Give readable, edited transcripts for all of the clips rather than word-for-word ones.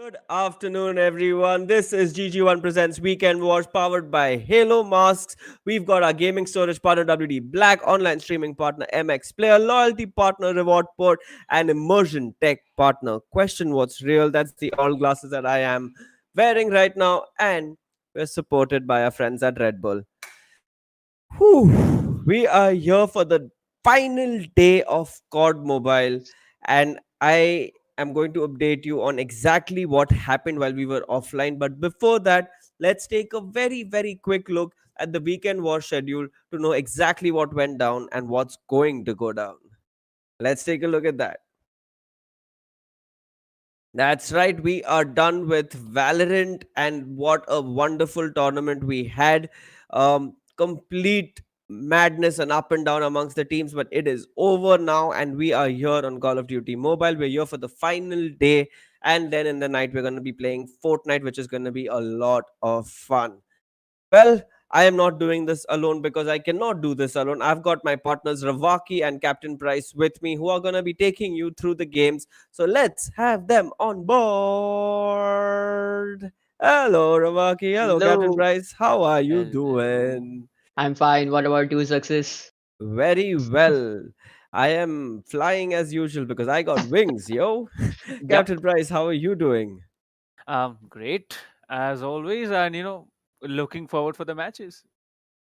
Good afternoon, everyone. This is GG1 Presents Weekend Wars powered by Halo Masks. We've got our gaming storage partner WD Black, online streaming partner MX Player, loyalty partner Reward Port, and immersion tech partner Question What's Real. That's the all glasses that I am wearing right now, and we're supported by our friends at Red Bull. Whew, we are here for the final day of COD Mobile, and I am going to update you on exactly what happened while we were offline. But before that, let's take a very quick look at the weekend war schedule to know exactly what went down and what's going to go down. Let's take a look at that. That's right, we are done with Valorant, and what a wonderful tournament we had. Complete madness and up and down amongst the teams, but it is over now, and we are here on Call of Duty Mobile. We're here for the final day, and then in the night, we're going to be playing Fortnite, which is going to be a lot of fun. Well, I am not doing this alone because I cannot do this alone. I've got my partners Ravaki and Captain Price with me who are going to be taking you through the games. So let's have them on board. Hello, Ravaki. Hello, Captain Hello. Price. How are you Hello. doing? I'm fine. What about you, Success? Very well. I am flying as usual because I got wings, yo. Yep. Captain Price, how are you doing? Great as always, and looking forward for the matches.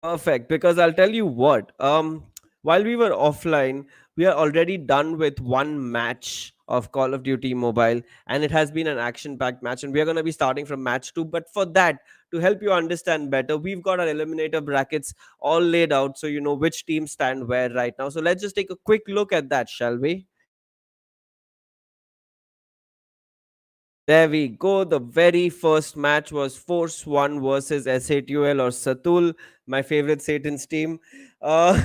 Perfect, because I'll tell you what. While we were offline, we are already done with one match of Call of Duty Mobile, and it has been an action-packed match, and we are going to be starting from match two. But for that, to help you understand better, we've got our eliminator brackets all laid out, so you know which teams stand where right now. So let's just take a quick look at that, shall we? There we go. The very first match was Force One versus SATUL or Satul, my favorite Satan's team. Uh,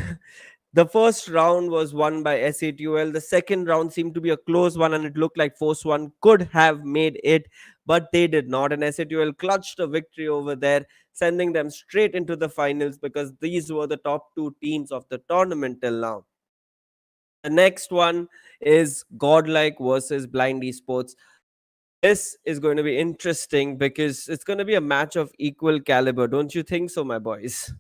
the first round was won by SATUL. The second round seemed to be a close one, and it looked like Force One could have made it, but they did not. And SATUL clutched a victory over there, sending them straight into the finals because these were the top two teams of the tournament till now. The next one is Godlike versus Blind Esports. This is going to be interesting because it's going to be a match of equal caliber. Don't you think so, my boys?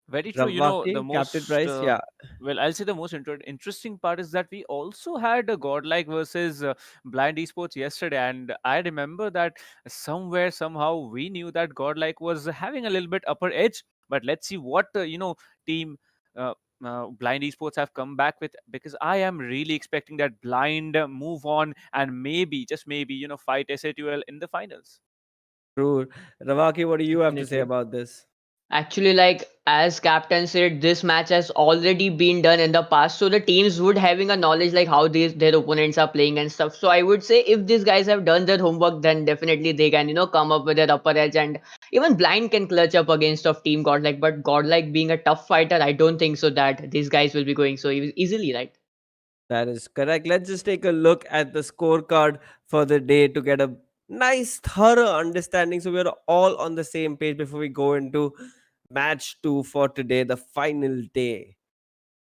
Very true. The Ravaki, Captain most Price, yeah. well, I'll say the most interesting part is that we also had a Godlike versus Blind Esports yesterday, and I remember that somewhere somehow we knew that Godlike was having a little bit upper edge. But let's see what team. Uh, Blind Esports have come back with, because I am really expecting that Blind move on and maybe, just maybe, fight SATUL in the finals. True. Ravaki, what do you have to say Definitely. about this? Actually, like as Captain said, this match has already been done in the past, so the teams would having a knowledge like how their opponents are playing and stuff. So I would say if these guys have done their homework, then definitely they can come up with their upper edge, and even Blind can clutch up against of Team Godlike. But Godlike being a tough fighter, I don't think so that these guys will be going so easily, right? That is correct. Let's just take a look at the scorecard for the day to get a nice, thorough understanding so we're all on the same page before we go into match two for today, the final day.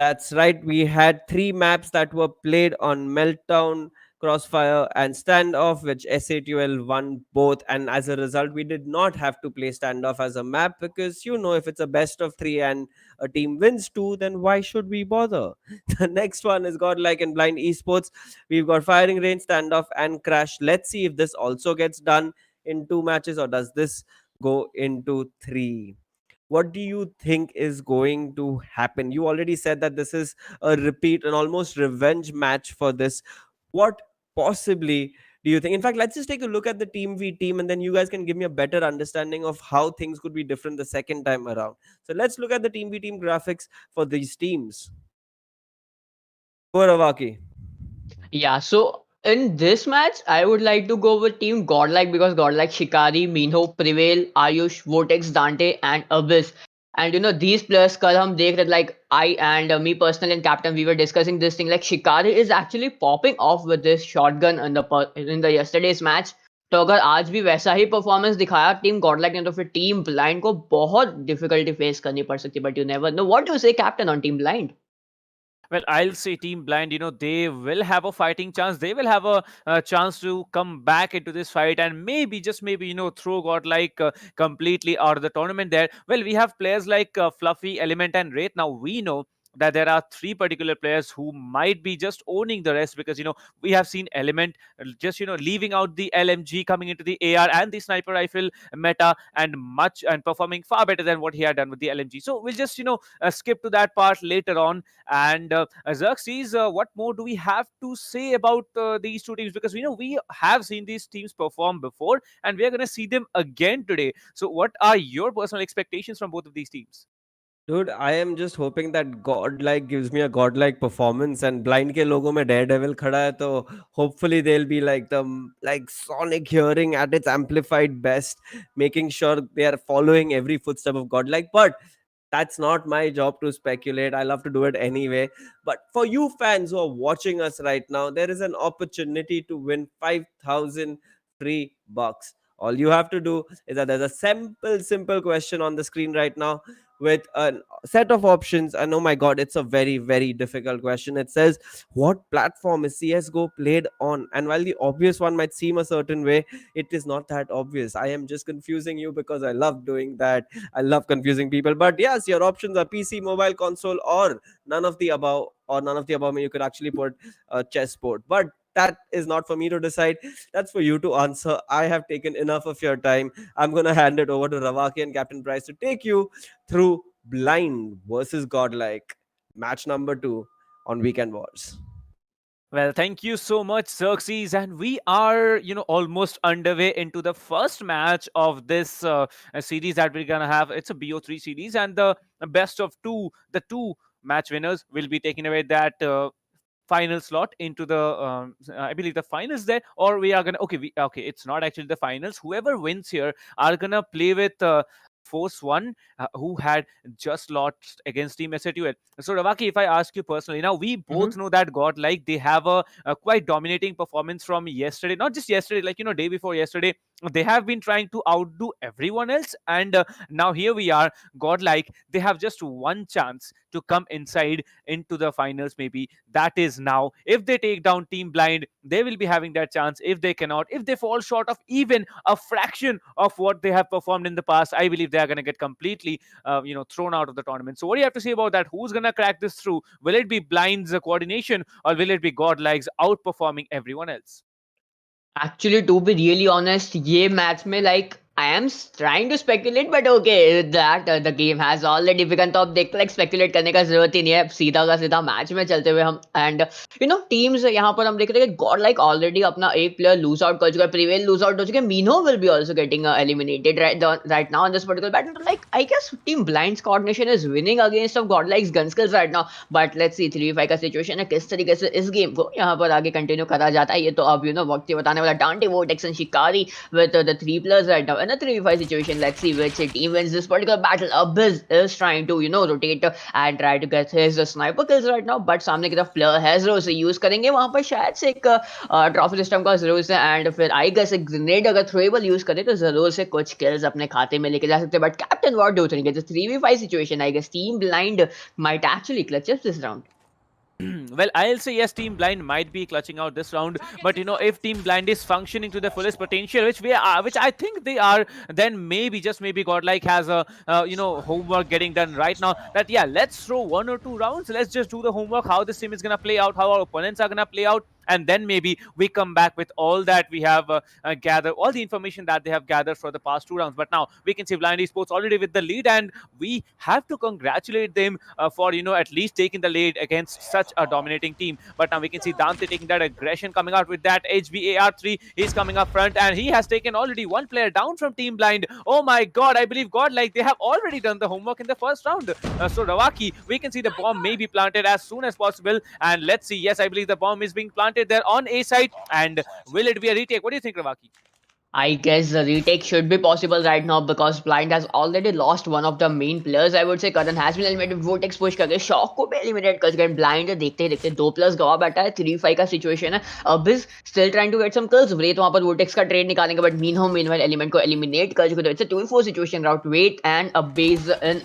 That's right. We had three maps that were played on Meltdown, Crossfire, and Standoff, which SATUL won both. And as a result, we did not have to play Standoff as a map because, if it's a best of three and a team wins two, then why should we bother? The next one is Godlike and Blind Esports. We've got Firing Range, Standoff, and Crash. Let's see if this also gets done in two matches, or does this go into three? What do you think is going to happen? You already said that this is a repeat, an almost revenge match for this. What possibly do you think? In fact, let's just take a look at the team v team, and then you guys can give me a better understanding of how things could be different the second time around. So let's look at the team v team graphics for these teams. Kuravaki. Yeah, so in this match, I would like to go with Team Godlike because Godlike Shikari, Minho, Prevail, Ayush, Vortex, Dante, and Abyss. And these players, kal hum dekh rahe, like I and me personally and Captain, we were discussing this thing. Like Shikari is actually popping off with this shotgun in the yesterday's match. तो अगर आज भी वैसा ही performance दिखाया team Godlike ने तो फिर team blind को बहुत डिफिकल्टी फेस करनी पड़ सकती है but you never know what do say captain on team Blind Well, I'll say Team Blind, they will have a fighting chance. They will have a chance to come back into this fight and maybe, just maybe, throw Godlike completely out of the tournament there. Well, we have players like Fluffy, Element, and Wraith. Now, we know that there are three particular players who might be just owning the rest because, we have seen Element just, leaving out the LMG, coming into the AR and the sniper rifle meta and performing far better than what he had done with the LMG. So we'll just, skip to that part later on. And Xerxes, what more do we have to say about these two teams? Because we have seen these teams perform before, and we are going to see them again today. So, what are your personal expectations from both of these teams? Dude, I am just hoping that Godlike gives me a godlike performance and Blind के लोगों में Daredevil खड़ा है तो hopefully they'll be like like sonic hearing at its amplified best, making sure they are following every footstep of Godlike. But that's not my job to speculate. I love to do it anyway. But for you fans who are watching us right now, there is an opportunity to win 5,000 free bucks. All you have to do is that there's a simple question on the screen right now with a set of options. And oh my god, it's a very difficult question. It says, what platform is CSGO played on? And while the obvious one might seem a certain way, it is not that obvious. I am just confusing you because I love doing that. I love confusing people. But yes, your options are PC, mobile, console, or none of the above, or none of the above. You could actually put a chessboard. But that is not for me to decide. That's for you to answer. I have taken enough of your time. I'm going to hand it over to Ravaki and Captain Price to take you through Blind versus Godlike, match number 2 on Weekend Wars. Well, thank you so much, Xerxes. And we are, almost underway into the first match of this series that we're going to have. It's a BO3 series, and the best of two, the two match winners will be taking away that final slot into the I believe the finals there, or we are gonna okay, it's not actually the finals. Whoever wins here are gonna play with Force One, who had just lost against Team SATUL. So Ravaki, if I ask you personally, now we both know that Godlike, they have a quite dominating performance from yesterday, not just yesterday, like day before yesterday. They have been trying to outdo everyone else, and now here we are, Godlike. They have just one chance to come inside into the finals, maybe. That is now. If they take down Team Blind, they will be having that chance. If they cannot, if they fall short of even a fraction of what they have performed in the past, I believe they are going to get completely thrown out of the tournament. So what do you have to say about that? Who's going to crack this through? Will it be Blind's coordination, or will it be Godlike's outperforming everyone else? Actually, to be really honest, ये match में like I am trying to speculate, but okay, that the game has already begun. तो अब देखते like speculate करने का जरूरत ही नहीं है. सीधा का सीधा match में चलते हुए हम and teams यहाँ पर हम देख रहे हैं कि God like already अपना एक player lose out कर चुका है, Prevail lose out हो चुके हैं, Mino will be also getting eliminated right now in this particular battle. Like I guess Team Blind's coordination is winning against of God like's gun skills right now. But let's see 3v5 का situation है, किस तरीके से इस game को यहाँ पर आगे कंटिन्यू करा जाता है, ये तो अब वक्त ही बताने वाला. Dante, Vortex and Shikari with the 3 players right now in a 3v5 situation. Let's see which team wins this particular battle. Abyss is trying to rotate and try to get his sniper kills right now, but सामने की तरफ flare है, जरूर से use करेंगे. वहां पर शायद से एक ट्रॉफी सिस्टम का जरूर से, एंड फिर आई गेस एक ग्रेनेड अगर थ्रोएबल यूज करें तो जरूर से कुछ किल्स अपने खाते में लेके जा सकते हैं. But captain what do think it's 3v5 situation? I guess Team Blind might actually clutch up this round. Well, I'll say yes, Team Blind might be clutching out this round, but if Team Blind is functioning to the fullest potential, which I think they are, then maybe, just maybe, Godlike has a homework getting done right now. That let's throw 1 or 2 rounds. Let's just do the homework, how this team is gonna play out, how our opponents are gonna play out, and then maybe we come back with all that we have gathered, all the information that they have gathered for the past 2 rounds. But now we can see Blind Esports already with the lead, and we have to congratulate them for at least taking the lead against such a dominating team. But now we can see Dante taking that aggression, coming out with that HBAR3. He's coming up front, and he has taken already one player down from Team Blind. Oh my god, I believe Godlike, they have already done the homework in the first round. So Ravaki, we can see the bomb may be planted as soon as possible, and let's see. Yes, I believe the bomb is being planted there on A side, and will it be a retake? What do you think, Ravaki? I guess the retake should be possible right now because Blind has already lost one of the main players. I would say Karan has been eliminated. Vortex push करके shock को भी eliminate कर गए. Blind देखते ही देखते 2 plus गवा बैठा है. 3-5 का situation है. Abyss still trying to get some kills. Wraith वहाँ पर Vortex का trade निकालेंगे but Minho meanwhile element को eliminate कर चुके. तो it's a 2v4 situation route. Wait and Abyss in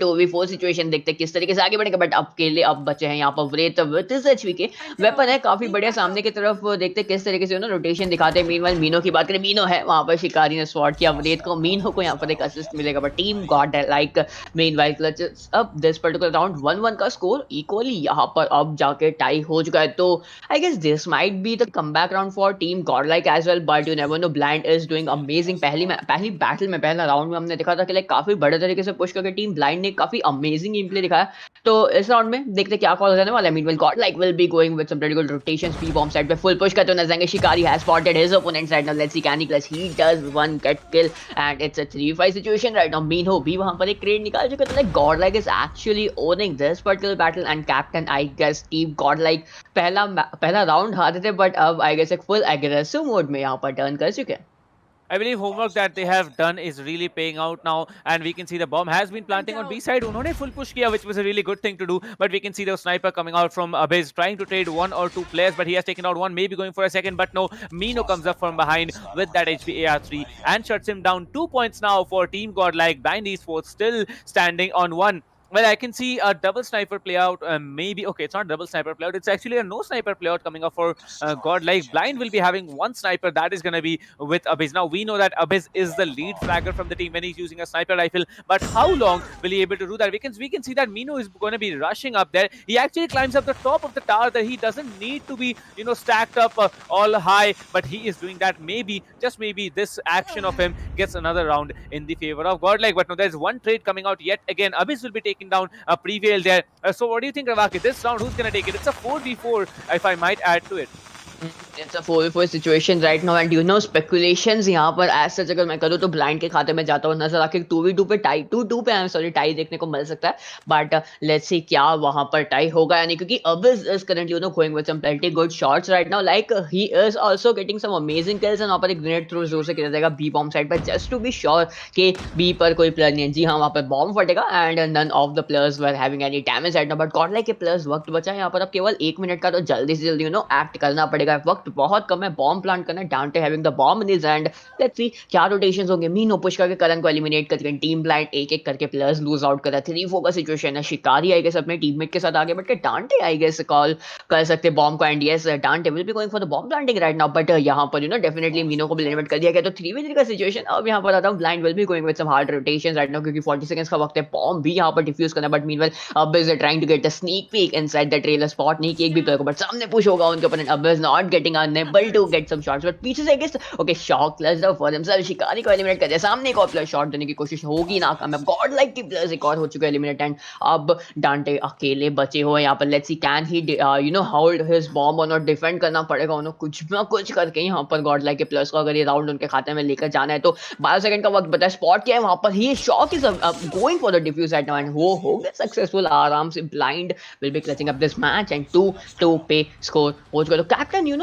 2v4 situation देखते किस तरीके से आगे बढ़ेंगे but अब के लिए अब बचे हैं यहाँ पर Wraith with his HP के वेपन है काफी बढ़िया सामने की तरफ देखते किस तरीके से रोटेशन दिखाते हैं. मीनवाइल मीनो की बात करें मीनो है वहां पर शिकारी ने स्वॉट किया वरेद को मीनो को यहाँ पर एक असिस्ट मिलेगा but team got like meanwhile clutch अब दिस पर्टिकुलर राउंड 1-1 का स्कोर इक्वली यहाँ पर अब जाके टाई हो चुका है. तो I guess this might be the comeback round for team Godlike as well but you never know. Blind is doing amazing. पहली बैटल में पहला राउंड में हमने देखा था कि लाइक काफी बड़े तरीके से पुश करके टीम ब्लाइंड ने काफी अमेजिंग गेम प्ले दिखाया. तो इस राउंड में देखते क्या कॉल रहने वाला है. Meanwhile Godlike will be going with some pretty good rotations. P bomb side पे full push करते हुए नजर आएंगे. शिकारी has spotted his opponent side. Now let's see can he clutch. He does one get kill and it's a 3-5 situation right now. Minho भी वहां पर एक trade निकाल चुके. तो like Godlike is actually owning this particular battle and captain I guess team Godlike पहला round हारे थे but अब I guess एक full aggressive mode में यहाँ पर turn कर चुके हैं. I believe homework that they have done is really paying out now, and we can see the bomb has been planting on B side. उन्होंने full push किया, which was a really good thing to do. But we can see the sniper coming out from Abyss, trying to trade 1 or 2 players, but he has taken out one, maybe going for a second. But no, Mino comes up from behind with that HP AR3 and shuts him down. 2 points now for Team Godlike. Blind Esports still standing on 1. Well, I can see a double sniper play out. Maybe okay, it's not double sniper play out. It's actually a no sniper play out coming up for Godlike. Blind will be having one sniper. That is going to be with Abyss. Now we know that Abyss is the lead fragger from the team when he's using a sniper rifle. But how long will he be able to do that? We can see that Mino is going to be rushing up there. He actually climbs up the top of the tower. That he doesn't need to be stacked up all high, but he is doing that. Maybe just maybe this action of him gets another round in the favor of Godlike. But no, there's one trade coming out yet again. Abyss will be taking down a prevail there. So what do you think, Ravaki? This round, who's going to take it? It's a 4v4, if I might add to it. It's a 4v4 situation right now and speculations यहाँ पर as such अगर मैं करूँ तो blind के खाते में जाता हूँ नजर आके 2v2 पे टाई 2-2 पे सॉरी टाई देखने को मिल सकता है बट लेट्स सी क्या वहां पर टाई होगा यानी क्योंकि Abyss is currently going with some pretty good shots right now like he is also getting some amazing kills and वहां पर एक ग्रेनेड थ्रो जोर से किया जाएगा बी बॉम्ब साइड पर जस्ट टू बी श्योर कि बी पर कोई प्लेयर नहीं है. जी हाँ वहां पर बॉम्ब फटेगा and none of the players were having any damage right now but Godlike के प्लेयर्स वक्त बचा है यहाँ पर अब केवल 1 मिनट का तो जल्दी से जल्दी एक्ट करना पड़ेगा. वक्त बहुत कम है. बॉम्ब प्लांट करना डांटे having the bomb in his hand. Let's see क्या रोटेशंस होंगे. मीनो पुश करके करन को एलिमिनेट करके टीम ब्लाइंड एक करके प्लेयर्स लूज आउट कर रहा है. 3-4 का सिचुएशन है. शिकारी आई गेस अपने टीममेट के साथ आगे बढ़ के डांटे आई गेस कॉल कर सकते बॉम्ब को एंड यस डांटे will be going for the bomb planting right now but यहां पर डेफिनेटली मीनो को भी एलिमिनेट कर दिया गया. तो 3v3 का सिचुएशन अब यहां पर आता हूं. Blind will be going with some hard rotations right now क्योंकि 40 सेकंड्स का वक्त है. बॉम्ब भी यहां पर डिफ्यूज करना but meanwhile Abyss is trying to get a sneak peek inside the trailer spot. नहीं कि एक भी प्लेयर को बट सामने पुश होगा उनके opponent. Abyss not getting unable to get some shots but पीछे से guess okay shock clutch the for himself. Shikari को एलिमिनेट कर दिया. सामने एक और प्लेयर शॉट देने की कोशिश होगी नाकामयाब. गॉड लाइक की प्लेयर्स एक और हो चुके एलिमिनेट एंड अब डांटे अकेले बचे हुए यहाँ पर. Let's see can he hold his bomb और डिफेंड करना पड़ेगा उन्हें कुछ ना कुछ करके यहाँ पर गॉड लाइक के प्लेयर्स को अगर ये राउंड उनके खाते में लेकर जाना है तो 12 सेकंड का वक्त बता है. स्पॉट किया है वहां पर. He Shock is going for the defuse right now and वो हो गया सक्सेसफुल आराम से. Blind will be clutching up this match and 2-2 पे स्कोर हो चुका. तो कैप्टन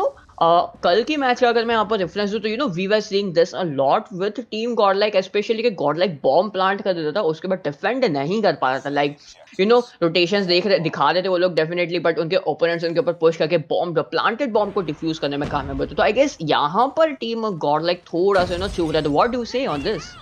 कल की मैच का अगर मैं यहाँ पर रेफरेंस दूं तो we were seeing this a lot with team Godlike especially कि गॉडलाइक बॉम्ब प्लांट कर देता था उसके बाद डिफेंड नहीं कर पा रहा था. लाइक रोटेशंस दिखा रहे थे वो लोग डेफिनेटली बट उनके ओपोनेंट्स उनके ऊपर पुश करके बॉम्ब प्लांटेड बॉम्ब को डिफ्यूज करने में कामयाब होते. तो आई गेस यहाँ पर टीम गॉडलाइक थोड़ा सा चूक रहा है. तो what do you say on this?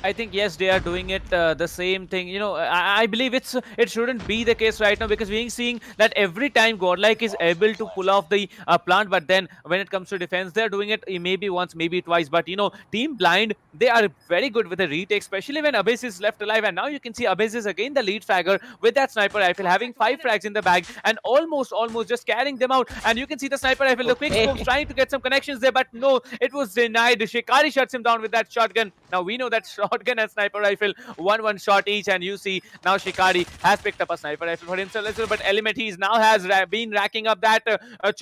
I think yes, they are doing it the same thing. I believe it shouldn't be the case right now because we're seeing that every time Godlike is able to pull off the plant, but then when it comes to defense, they're doing it maybe once, maybe twice. But Team Blind, they are very good with the retake, especially when Abyss is left alive. And now you can see Abyss is again the lead fragger with that sniper rifle, having 5 frags in the bag and almost just carrying them out. And you can see the sniper rifle, the quick scopes trying to get some connections there, but no, it was denied. Shikari shuts him down with that shotgun. Now we know that shotgun and sniper rifle, 1-1 shot each, and you see now Shikari has picked up a sniper rifle for himself. But Element, he now has been racking up that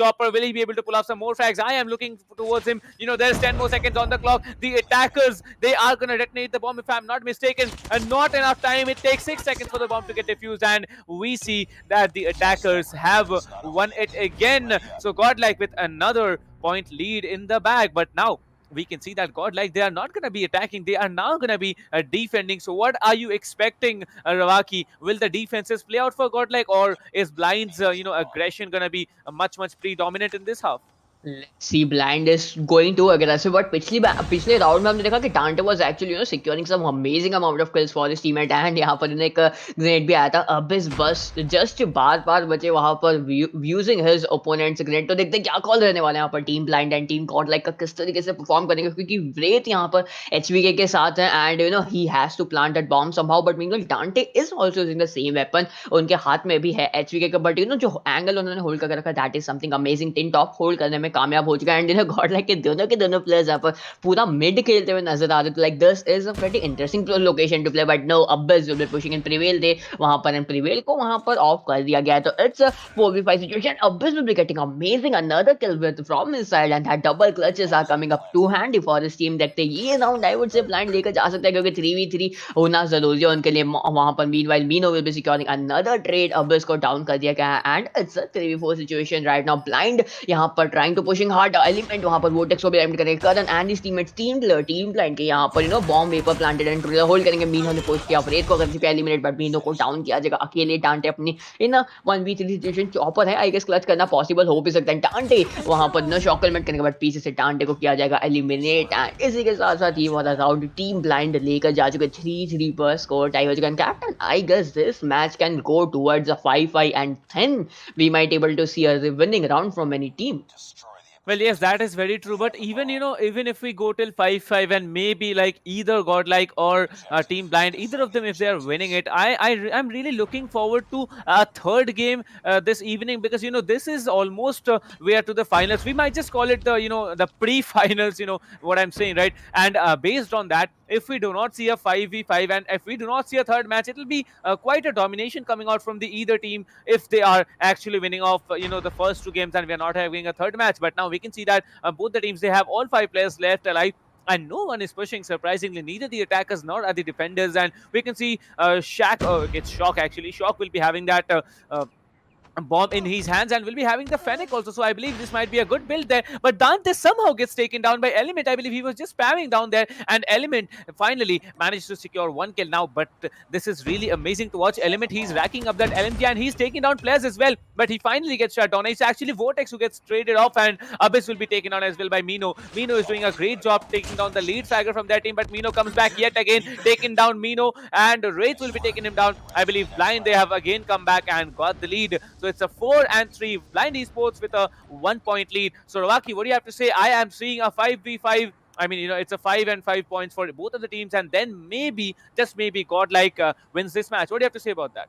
chopper. Will he be able to pull off some more frags? I am looking towards him. There's 10 more seconds on the clock. The attackers, they are going to detonate the bomb if I'm not mistaken, and not enough time. It takes 6 seconds for the bomb to get defused, and we see that the attackers have won it again. So Godlike with another point lead in the bag, but now we can see that Godlike, they are not going to be attacking, they are now going to be defending. So what are you expecting, Ravaki? Will the defenses play out for Godlike, or is Blind's aggression going to be much predominant in this half? Let's see, Blind is going too aggressive, but पिछले round में हमने देखा कि डांटे was actually securing some amazing amount of kills for his teammate, and यहाँ पर इन्हें एक ग्रेनेड भी आया था. अब इस बस जस्ट बार बचे वहां पर using his opponent's ग्रेनेड. तो देखते हैं क्या कॉल रहने वाले हैं यहाँ पर team blind and team Godlike का किस तरीके से परफॉर्म करेंगे, क्योंकि व्रेथ यहाँ पर HVK के साथ है and he has to plant that bomb somehow, but meanwhile Dante is also using the same weapon. उनके हाथ में भी है HVK का, बट जो एंगल उन्होंने होल्ड करके रखा, that is something amazing. Tin top hold करने में कामयाब हो चुका है, एंड गॉडलाइक के दोनों प्लेयर्स यहाँ पर पूरा मिड खेलते हुए नजर आ रहे थे. Like this is a very interesting location to play, but no, Abbas will be pushing in prevail थे वहां पर, एंड प्रिवेल को वहां पर ऑफ कर दिया गया. तो it's a 4v5 situation. Abbas will be getting amazing another kill with from his side, and that double clutches are coming up to handy for his team. देखते हैं ये round I would say Blind लेकर जा सकता है, क्योंकि 3v3 होना जरूरी है उनके लिए वहां पर. Meanwhile Meeno will be securing another trade. Abbas को डाउन कर दिया गया है, and it's a 3v4 situation right now. Blind यहाँ पर trying to pushing hard. Element वहां पर वोटेक्स को भी एलिमिनेट करेंगे. Karan and his teammates team blind के यहाँ पर बॉम्ब वेपर प्लांटेड एंड ट्रिगर होल्ड करेंगे. मीनो ने पुश किया, रेड को कर चुका एलिमिनेट, बट मीनो को डाउन किया जाएगा. अकेले डांटे अपनी इन 1v3 सिचुएशन चॉपर है, आई गेस क्लच करना पॉसिबल हो भी सकता है. डांटे वहां पर शॉक एलिमेंट करेंगे, बट पीछे से डांटे को किया जाएगा एलिमिनेट. एंड इसी के साथ साथ ये वाला राउंड टीम ब्लाइंड लेकर जा चुके. 3-3 पर स्कोर टाई हो चुका है. Captain, I guess this match can go towards a 5-5, and then we might able to see a winning round from any team. Well, yes, that is very true. But even even if we go till 5-5 and maybe like either Godlike or Team Blind, either of them, if they are winning it, I'm really looking forward to a third game this evening, because this is almost we are to the finals. We might just call it the the pre-finals. You know what I'm saying, right? And based on that, if we do not see a 5v5 and if we do not see a third match, it will be quite a domination coming out from the either team if they are actually winning off the first two games and we are not having a third match. But now we can see that both the teams, they have all 5 players left alive and no one is pushing, surprisingly, neither the attackers nor the defenders. And we can see it's Shock, actually. Shock will be having that bomb in his hands and will be having the Fennec also. So I believe this might be a good build there. But Dante somehow gets taken down by Element. I believe he was just spamming down there, and Element finally managed to secure one kill now. But this is really amazing to watch. Element, he's racking up that LMG and he's taking down players as well. But he finally gets shut down. It's actually Vortex who gets traded off, and Abyss will be taken down as well by Mino. Mino is doing a great job taking down the lead fragger from their team, but Mino comes back yet again, taking down Mino, and Wraith will be taking him down. I believe Blind, they have again come back and got the lead. So it's a 4-3 Blind Esports with a 1-point lead. So Ravaki, what do you have to say? I am seeing a 5v5. I mean, it's a 5 points for both of the teams, and then maybe, just maybe, Godlike wins this match. What do you have to say about that?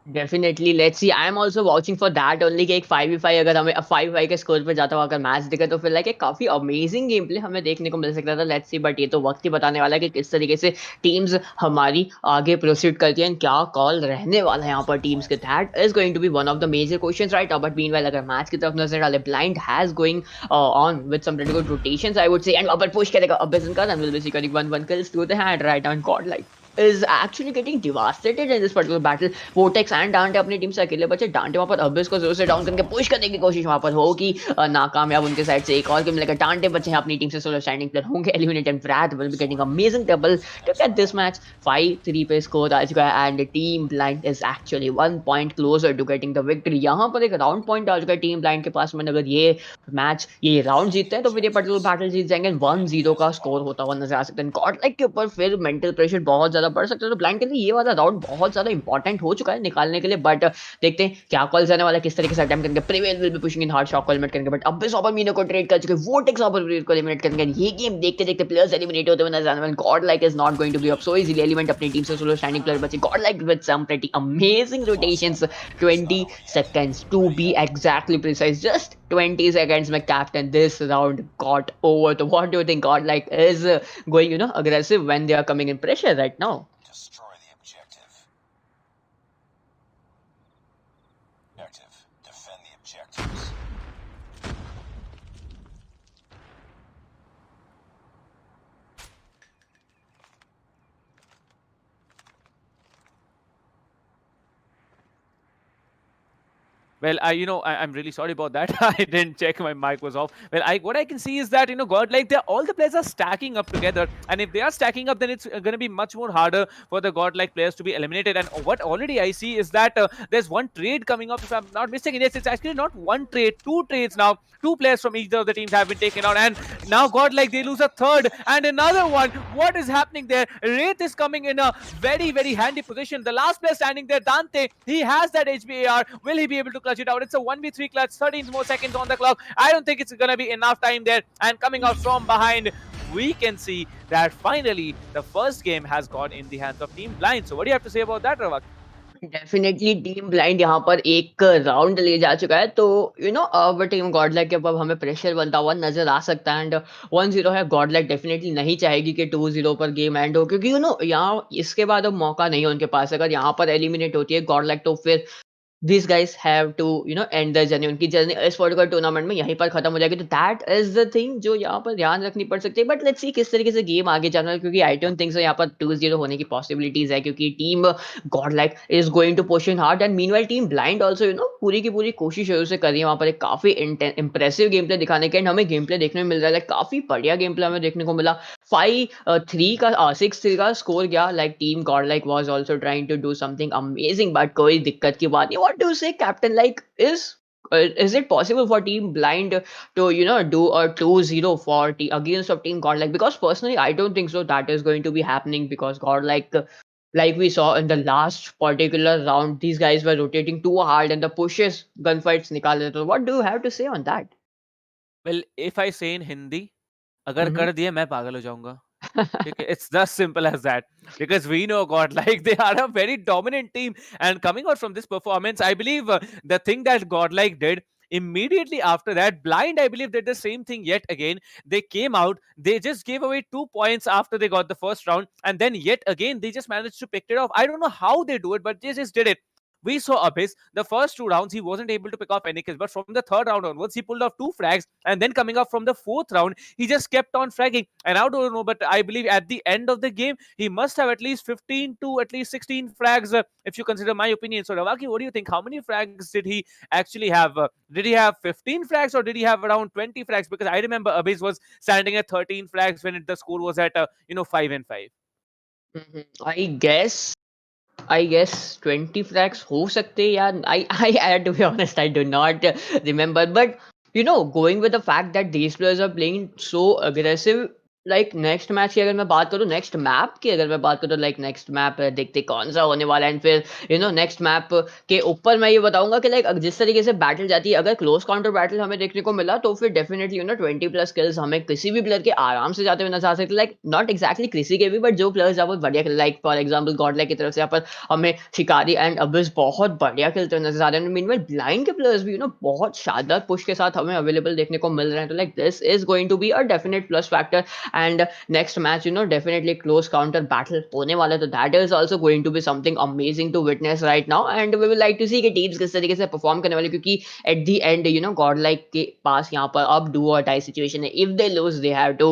Definitely let's see. I am also watching for that only कि एक 5v5 अगर हमें 5v5 के score पर जाता हुआ अगर match दिखे, तो फिर लाइक एक काफी अमेजिंग गेम प्ले हमें देखने को मिल सकता था. लेट्स सी, बट ये तो वक्त ही बताने वाला है कि किस तरीके से टीम्स हमारी आगे प्रोसीड करती हैं, क्या कॉल रहने वाला है यहाँ पर टीम्स के. That is going to be one of the major questions right now. But meanwhile अगर मैच की तरफ नजर डाले, Blind has going on with some pretty good rotations, I would say. And upper push करेगा अब्बास का, and will be securing 1-1 kills to the hand right now. Godlike is actually getting devastated in this particular battle. Vortex and Dante अपनी team से अकेले बचे. Dante वहां पर अब्बिस को जोर से डाउन करके पुश करने की कोशिश वहां पर होगी, नाकामयाब उनके साइड से. एक और किल मिलेगा. Dante बचे हैं अपनी टीम से, सोलो स्टैंडिंग प्लेयर होंगे eliminate, and Wrath will be getting amazing double to get this match. 5-3 पे स्कोर आ चुका है, and team blind is actually 1 point closer to getting the victory. यहाँ पर एक राउंड पॉइंट आ चुका है टीम ब्लाइंड के पास में. अगर ये मैच, ये राउंड जीतते हैं, तो फिर ये पर्टिकुलर बैटल जीत जाएंगे. 1-0 का स्कोर होता हुआ नजर आ सकता है. गॉड लाइक के ऊपर फिर मेंटल प्रेशर बहुत ज्यादा बढ़ सकता है. तो ब्लाइंड के लिए ये वाला राउंड बहुत ज्यादा इंपॉर्टेंट हो चुका है निकालने के लिए. बट देखते हैं क्या कॉल्स आने वाला है, किस तरीके से अटेम्प्ट करेंगे. Prevail will be pushing in hard shot को एलिमिनेट करेंगे, बट अब भी मीनो को ट्रेड कर चुके. वोटेक्स प्रिवेल को एलिमिनेट करेंगे. ये गेम देखते देखते प्लेयर्स एलिमिनेट होते हुए नजर आने वाले. Godlike is not going to be up so easily. Element अपनी टीम से सोलो स्टैंडिंग प्लेयर बचे. Godlike with some pretty amazing rotations. 20 seconds to be exactly precise, just 20 seconds में captain this round got over. So what do you think Godlike is going aggressive when they are coming in pressure right now? Destroy the objective. Defend the objectives. Well, I'm really sorry about that. I didn't check my mic was off. Well, what I can see is that God, like all the players are stacking up together, and if they are stacking up, then it's going to be much more harder for the godlike players to be eliminated. And what already I see is that there's one trade coming up. If I'm not mistaken, yes, it's actually not one trade, two trades now. Two players from either of the teams have been taken out, and now godlike they lose a third and another one. What is happening there? Wraith is coming in a very handy position. The last player standing there, Dante, he has that HBAR. Will he be able to clutch it out? It's a 1v3 clutch, 13 more seconds on the clock. I don't think it's going to be enough time there. And coming out from behind, we can see that finally the first game has gone in the hands of Team Blind. So what do you have to say about that, Ravak? Definitely team blind यहाँ पर एक round ले जा चुका है, तो अब team गॉडलैक के ऊपर हमें प्रेशर बनता हुआ नजर आ सकता है। एंड 1-0 है, गॉडलैक डेफिनेटली नहीं चाहेगी कि 2-0 पर गेम एंड हो, क्योंकि यहाँ इसके बाद अब मौका नहीं है उनके पास। अगर यहाँ पर एलिमिनेट होती है गॉडलैक, तो फिर these guys have to end their journey। उनकी जर्नी इस पर्टिकुलर टूर्नामेंट में यहीं पर खत्म हो जाएगी। तो दैट इज द थिंग जो यहाँ पर ध्यान रखनी पड़ सकती है। बट लेट्स सी किस तरीके से गेम आगे जाना है, क्योंकि आई डोंट थिंक सो यहाँ पर 2-0 होने की पॉसिबिलिटीज है, क्योंकि team Godlike is going to push in hard. And meanwhile team Blind also पूरी की पूरी कोशिश शुरू से कर रही है वहाँ पर एक काफी इंप्रेसिव गेम प्ले दिखाने के। एंड हमें गेम प्ले देखने में मिल रहा है, काफी बढ़िया गेम प्ले हमें देखने को मिला। 5-3 का 6-3 का स्कोर गया। Like team Godlike was also trying to do something amazing, but कोई दिक्कत की बात नहीं। What do you say captain, like is it possible for team blind to do a 2-0 for against of team godlike? Because personally I don't think so that is going to be happening, because godlike, like we saw in the last particular round, these guys were rotating too hard and the pushes gunfights nikal rahe. So what do you have to say on that? Well, if I say in Hindi, अगर Mhm. कर दिया मैं पागल हो जाऊंगा. Okay, it's just simple as that. Because we know God, like they are a very dominant team. And coming out from this performance, I believe the thing that Godlike did immediately after that, Blind, I believe, did the same thing yet again. They came out, they just gave away 2 points after they got the first round, and then yet again they just managed to pick it off. I don't know how they do it, but they just did it. We saw Abyss, the first 2 rounds, he wasn't able to pick off any kills, but from the third round onwards, he pulled off 2 frags, and then coming up from the fourth round, he just kept on fragging. And I don't know, but I believe at the end of the game, he must have at least 15 to at least 16 frags, if you consider my opinion. So, Ravaki, what do you think? How many frags did he actually have? Did he have 15 frags, or did he have around 20 frags? Because I remember Abyss was standing at 13 frags when the score was at 5-5. Mhm. I guess 20 frags हो सकते हैं, यार। I to be honest, I do not remember. But going with the fact that these players are playing so aggressive, like next match की अगर मैं बात करूँ, next map की अगर मैं बात करूँ, लाइक नेक्स्ट मैप देखते कौन सा होने वाला है। एंड फिर नेक्स्ट मैप के ऊपर मैं ये बताऊंगा कि लाइक जिस तरीके से बैटल जाती है, अगर क्लोज काउंटर बैटल हमें देखने को मिला, तो फिर डेफिनेटली 20+ किल्स हमें किसी भी प्लेयर के आराम से जाते हुए नजर आ सकते। लाइक नॉट एक्जैक्टली किसी के भी, बट जो प्लेयर्स बहुत बढ़िया खेल, लाइक फॉर एग्जाम्पल गॉडलाइक की तरफ से यहाँ पर हमें शिकारी एंड अबिस बहुत बढ़िया खेलते हुए नजर आ रहे हैं। मीनवाइल ब्लाइंड के प्लेयर्स भी बहुत शानदार पुश के साथ हमें अवेलेबल देखने को मिल रहे हैं। तो like this is going to be a definite plus factor. And next match definitely close counter battle होने वाला है, तो that is also going to be something amazing to witness right now। and we will like to see कि teams किस तरीके से perform करने वाली, क्योंकि at the end godlike के पास यहाँ पर अब do or die situation है। if they lose they have to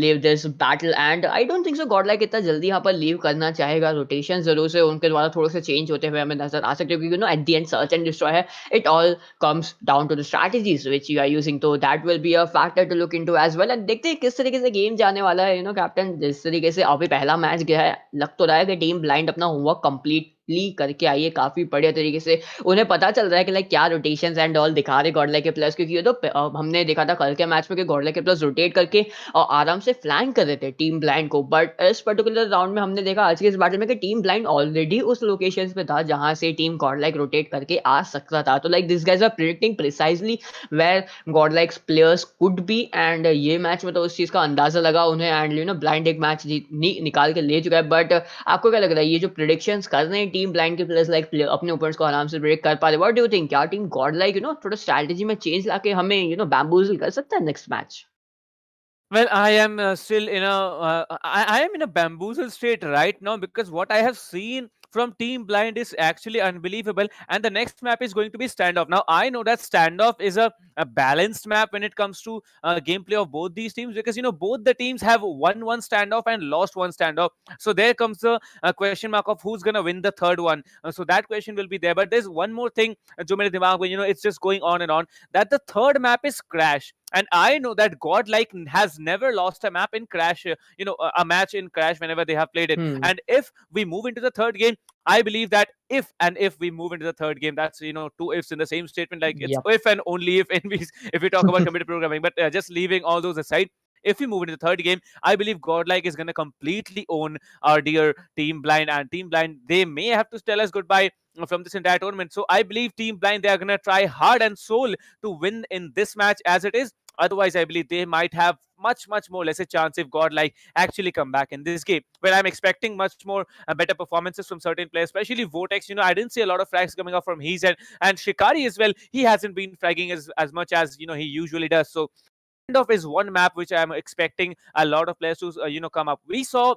leave this battle, and I don't think so godlike इतना जल्दी यहाँ पर leave करना चाहेगा। रोटेशन जरूर से उनके द्वारा थोड़े से चेंज होते हुए हमें नजर आ सकते हैं, क्योंकि at the end search and destroy है। it all comes down to the strategies which you are using, तो that will be a factor to look into as well। and देखते हैं किस तरीके से गेम जाने वाला है। कैप्टन, जिस तरीके से अभी पहला मैच गया है, लग तो रहा है कि टीम ब्लाइंड अपना होमवर्क कंप्लीटली करके आई है काफी बढ़िया तरीके से। उन्हें पता चल रहा है कि लाइक क्या रोटेशंस एंड ऑल दिखा रहे गॉडलाइक के प्लेयर्स, क्योंकि ये तो हमने देखा था कल के मैच में कि गॉडलाइक के प्लेयर्स रोटेट करके और आराम से फ्लैंक कर रहे थे टीम ब्लाइंड को। बट इस पर्टिकुलर राउंड में हमने देखा आज के इस बैटल में कि टीम ब्लाइंड ऑलरेडी उस लोकेशन पे था जहां से टीम गॉडलाइक रोटेट करके आ सकता था। तो like this guys are predicting precisely where Godlike's players could be, and ये मैच में तो उस चीज का अंदाजा लगा उन्हें। एंड ब्लाइंड एक मैच निकाल के ले चुका है। बट आपको क्या लग रहा है, ये जो प्रेडिक्शंस कर रहे हैं टीम ब्लाइंड के प्लेयर्स, लाइक अपने ओपोनेंट्स को आराम से प्रेडिक्ट कर पा रहे, व्हाट डू यू थिंक? क्या टीम गॉड लाइक थोड़ा स्ट्रैटेजी में चेंज लाके हमें बैम्बूजल कर सकता है next match? Well, I am still in a I am in a bamboozle state right now, because what I have seen from Team Blind is actually unbelievable. And the next map is going to be Standoff. Now, I know that Standoff is a balanced map when it comes to gameplay of both these teams, because both the teams have won one standoff and lost one standoff. So there comes the question mark of who's gonna win the third one. So that question will be there. But there's one more thing, जो मेरे दिमाग में, it's just going on and on, that the third map is Crash. And I know that Godlike has never lost a map in Crash, a match in Crash whenever they have played it. Hmm. And if we move into the third game, I believe that if we move into the third game, that's two ifs in the same statement. Like, it's Yep. if and only if we talk about computer programming. But just leaving all those aside, if we move into the third game, I believe Godlike is going to completely own our dear Team Blind. And Team Blind, they may have to tell us goodbye from this entire tournament. So I believe Team Blind, they are going to try hard and soul to win in this match as it is. Otherwise, I believe they might have much more lesser chance if Godlike actually come back in this game. Well, I'm expecting much more better performances from certain players, especially Vortex. I didn't see a lot of frags coming up from his end, and Shikari as well. He hasn't been fragging as much as he usually does. So Standoff is one map which I'm expecting a lot of players to come up. We saw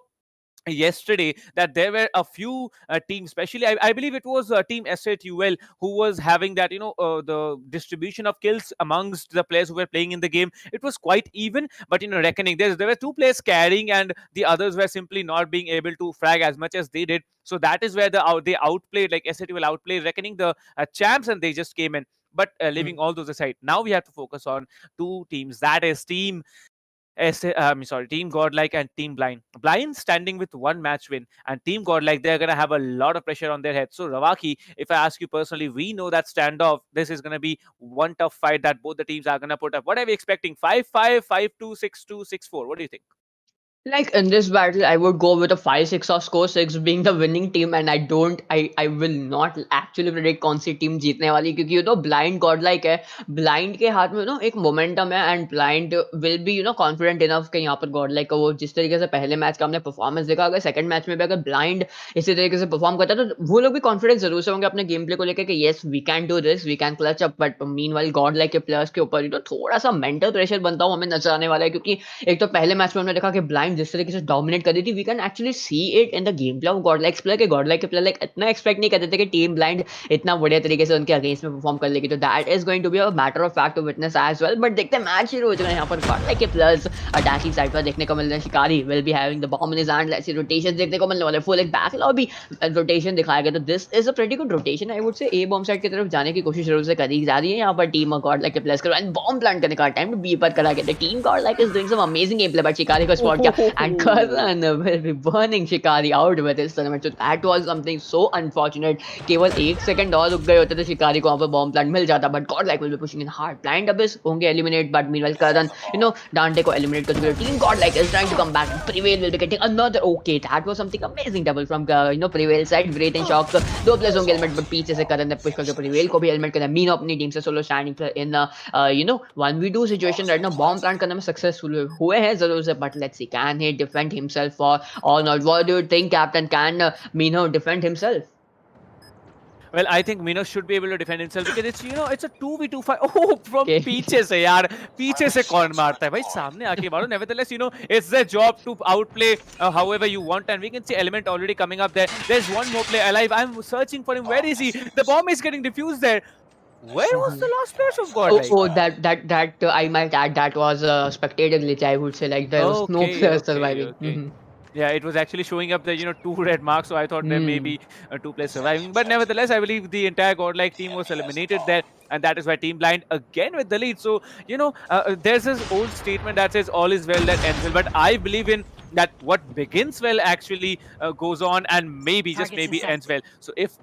yesterday that there were a few teams, especially I believe it was team S8UL, who was having that the distribution of kills amongst the players who were playing in the game. It was quite even, but reckoning there were two players carrying and the others were simply not being able to frag as much as they did. So that is where they outplayed, like S8UL outplayed reckoning the champs, and they just came in. But leaving all those aside, now we have to focus on two teams, that is Team Godlike and Team Blind. Blind standing with one match win, and Team Godlike, they're gonna have a lot of pressure on their head. So Ravaki, if I ask you personally, we know that standoff, this is gonna be one tough fight that both the teams are gonna put up. What are we expecting? 5-5, 5-2, 6-2, 6-4. What do you think? Like in this battle, I would go with a 5-6 or score 6 being the winning team, and I will not actually predict कौन सी team जीतने वाली, क्योंकि blind godlike है, blind के हाथ में एक momentum है, and blind will be confident enough कि यहाँ पर godlike का वो जिस तरीके से पहले मैच का हमने परफॉर्मेंस देखा, अगर सेकंड मैच में भी अगर blind इसी तरीके से परफॉर्म करता है तो वो लोग भी कॉन्फिडेंस जरूर से होंगे अपने गेम प्ले को लेकर कि yes we can do this, we can clutch up. But meanwhile godlike के प्लेयर्स के ऊपर थोड़ा सा मेंटल प्रेशर बनता हुआ हमें नजर आने वाला है, क्योंकि एक तो पहले मैच में हमने देखा कि blind जिस तरीके से डोमिनेट कर दी थी, we can actually see it in the game play of Godlike player के गॉडलाइक के प्लेयर लाइक इतना एक्सपेक्ट नहीं करते थे कि टीम ब्लाइंड इतना बढ़िया तरीके से उनके अगेंस्ट में परफॉर्म कर लेगी. तो that is going to be a matter of fact to witness as well. But देखते हैं मैच शुरू हो चुका है. यहाँ पर गॉडलाइक के प्लेयर्स अटैकिंग साइड पर देखने को मिल रहे हैं. शिकारी will be having the bomb in his hand. Let's see rotation देखने को मिलने वाले. फुल एक बैकलॉग भी रोटेशन दिखाया गया. तो this is a pretty good rotation. I would से ए बॉम्ब साइड की तरफ जाने की कोशिश जरूर से करी जा रही है यहाँ पर टीम गॉडलाइक के प्लेयर्स को. एंड बॉम्ब प्लांट करने का टाइम टू बी पर करा गया. The team Godlike is doing some amazing game play, but Shikari को स्पॉट किया and Karan will be burning Shikari out with this tournament. So that was something so unfortunate. केवल 1 second और रुक गए होते तो शिकारी को वहाँ पर बॉम्ब प्लांट मिल जाता. But Godlike will be pushing in hard. Blind Abyss होंगे eliminate, but meanwhile Karan डांटे को eliminate कर चुके. Team Godlike is trying to come back. Prevail will be getting another. Okay, that was something amazing double from Prevail side. Great and shock. दो players होंगे eliminate, but पीछे से Karan ने push करके Prevail को भी eliminate करना. मीनो अपनी टीम से solo standing in 1v2 situation right now. Bomb plant करने में सक्सेसफुल हुए हैं जरूर से. But let's see, can he defend himself or not? What do you think, Captain? Can Mino defend himself? Well, I think Mino should be able to defend himself because it's a 2v2 fight. Oh, from पीछे से यार, पीछे से कौन मारता है भाई, सामने आके मारो. Nevertheless, it's their job to outplay however you want, and we can see Element already coming up there. There's one more player alive. I'm searching for him. Where is he? The bomb is getting defused there. Where was the last player of God? That I might add, that was a spectator glitch. I would say, like, there was no player surviving. Okay. Yeah, it was actually showing up the 2 red marks, so I thought there may be 2 players surviving. But nevertheless, I believe the entire Godlike team was eliminated there, and that is why Team Blind again with the lead. So there's this old statement that says all is well that ends well, but I believe in that what begins well actually goes on and maybe just maybe ends well. So if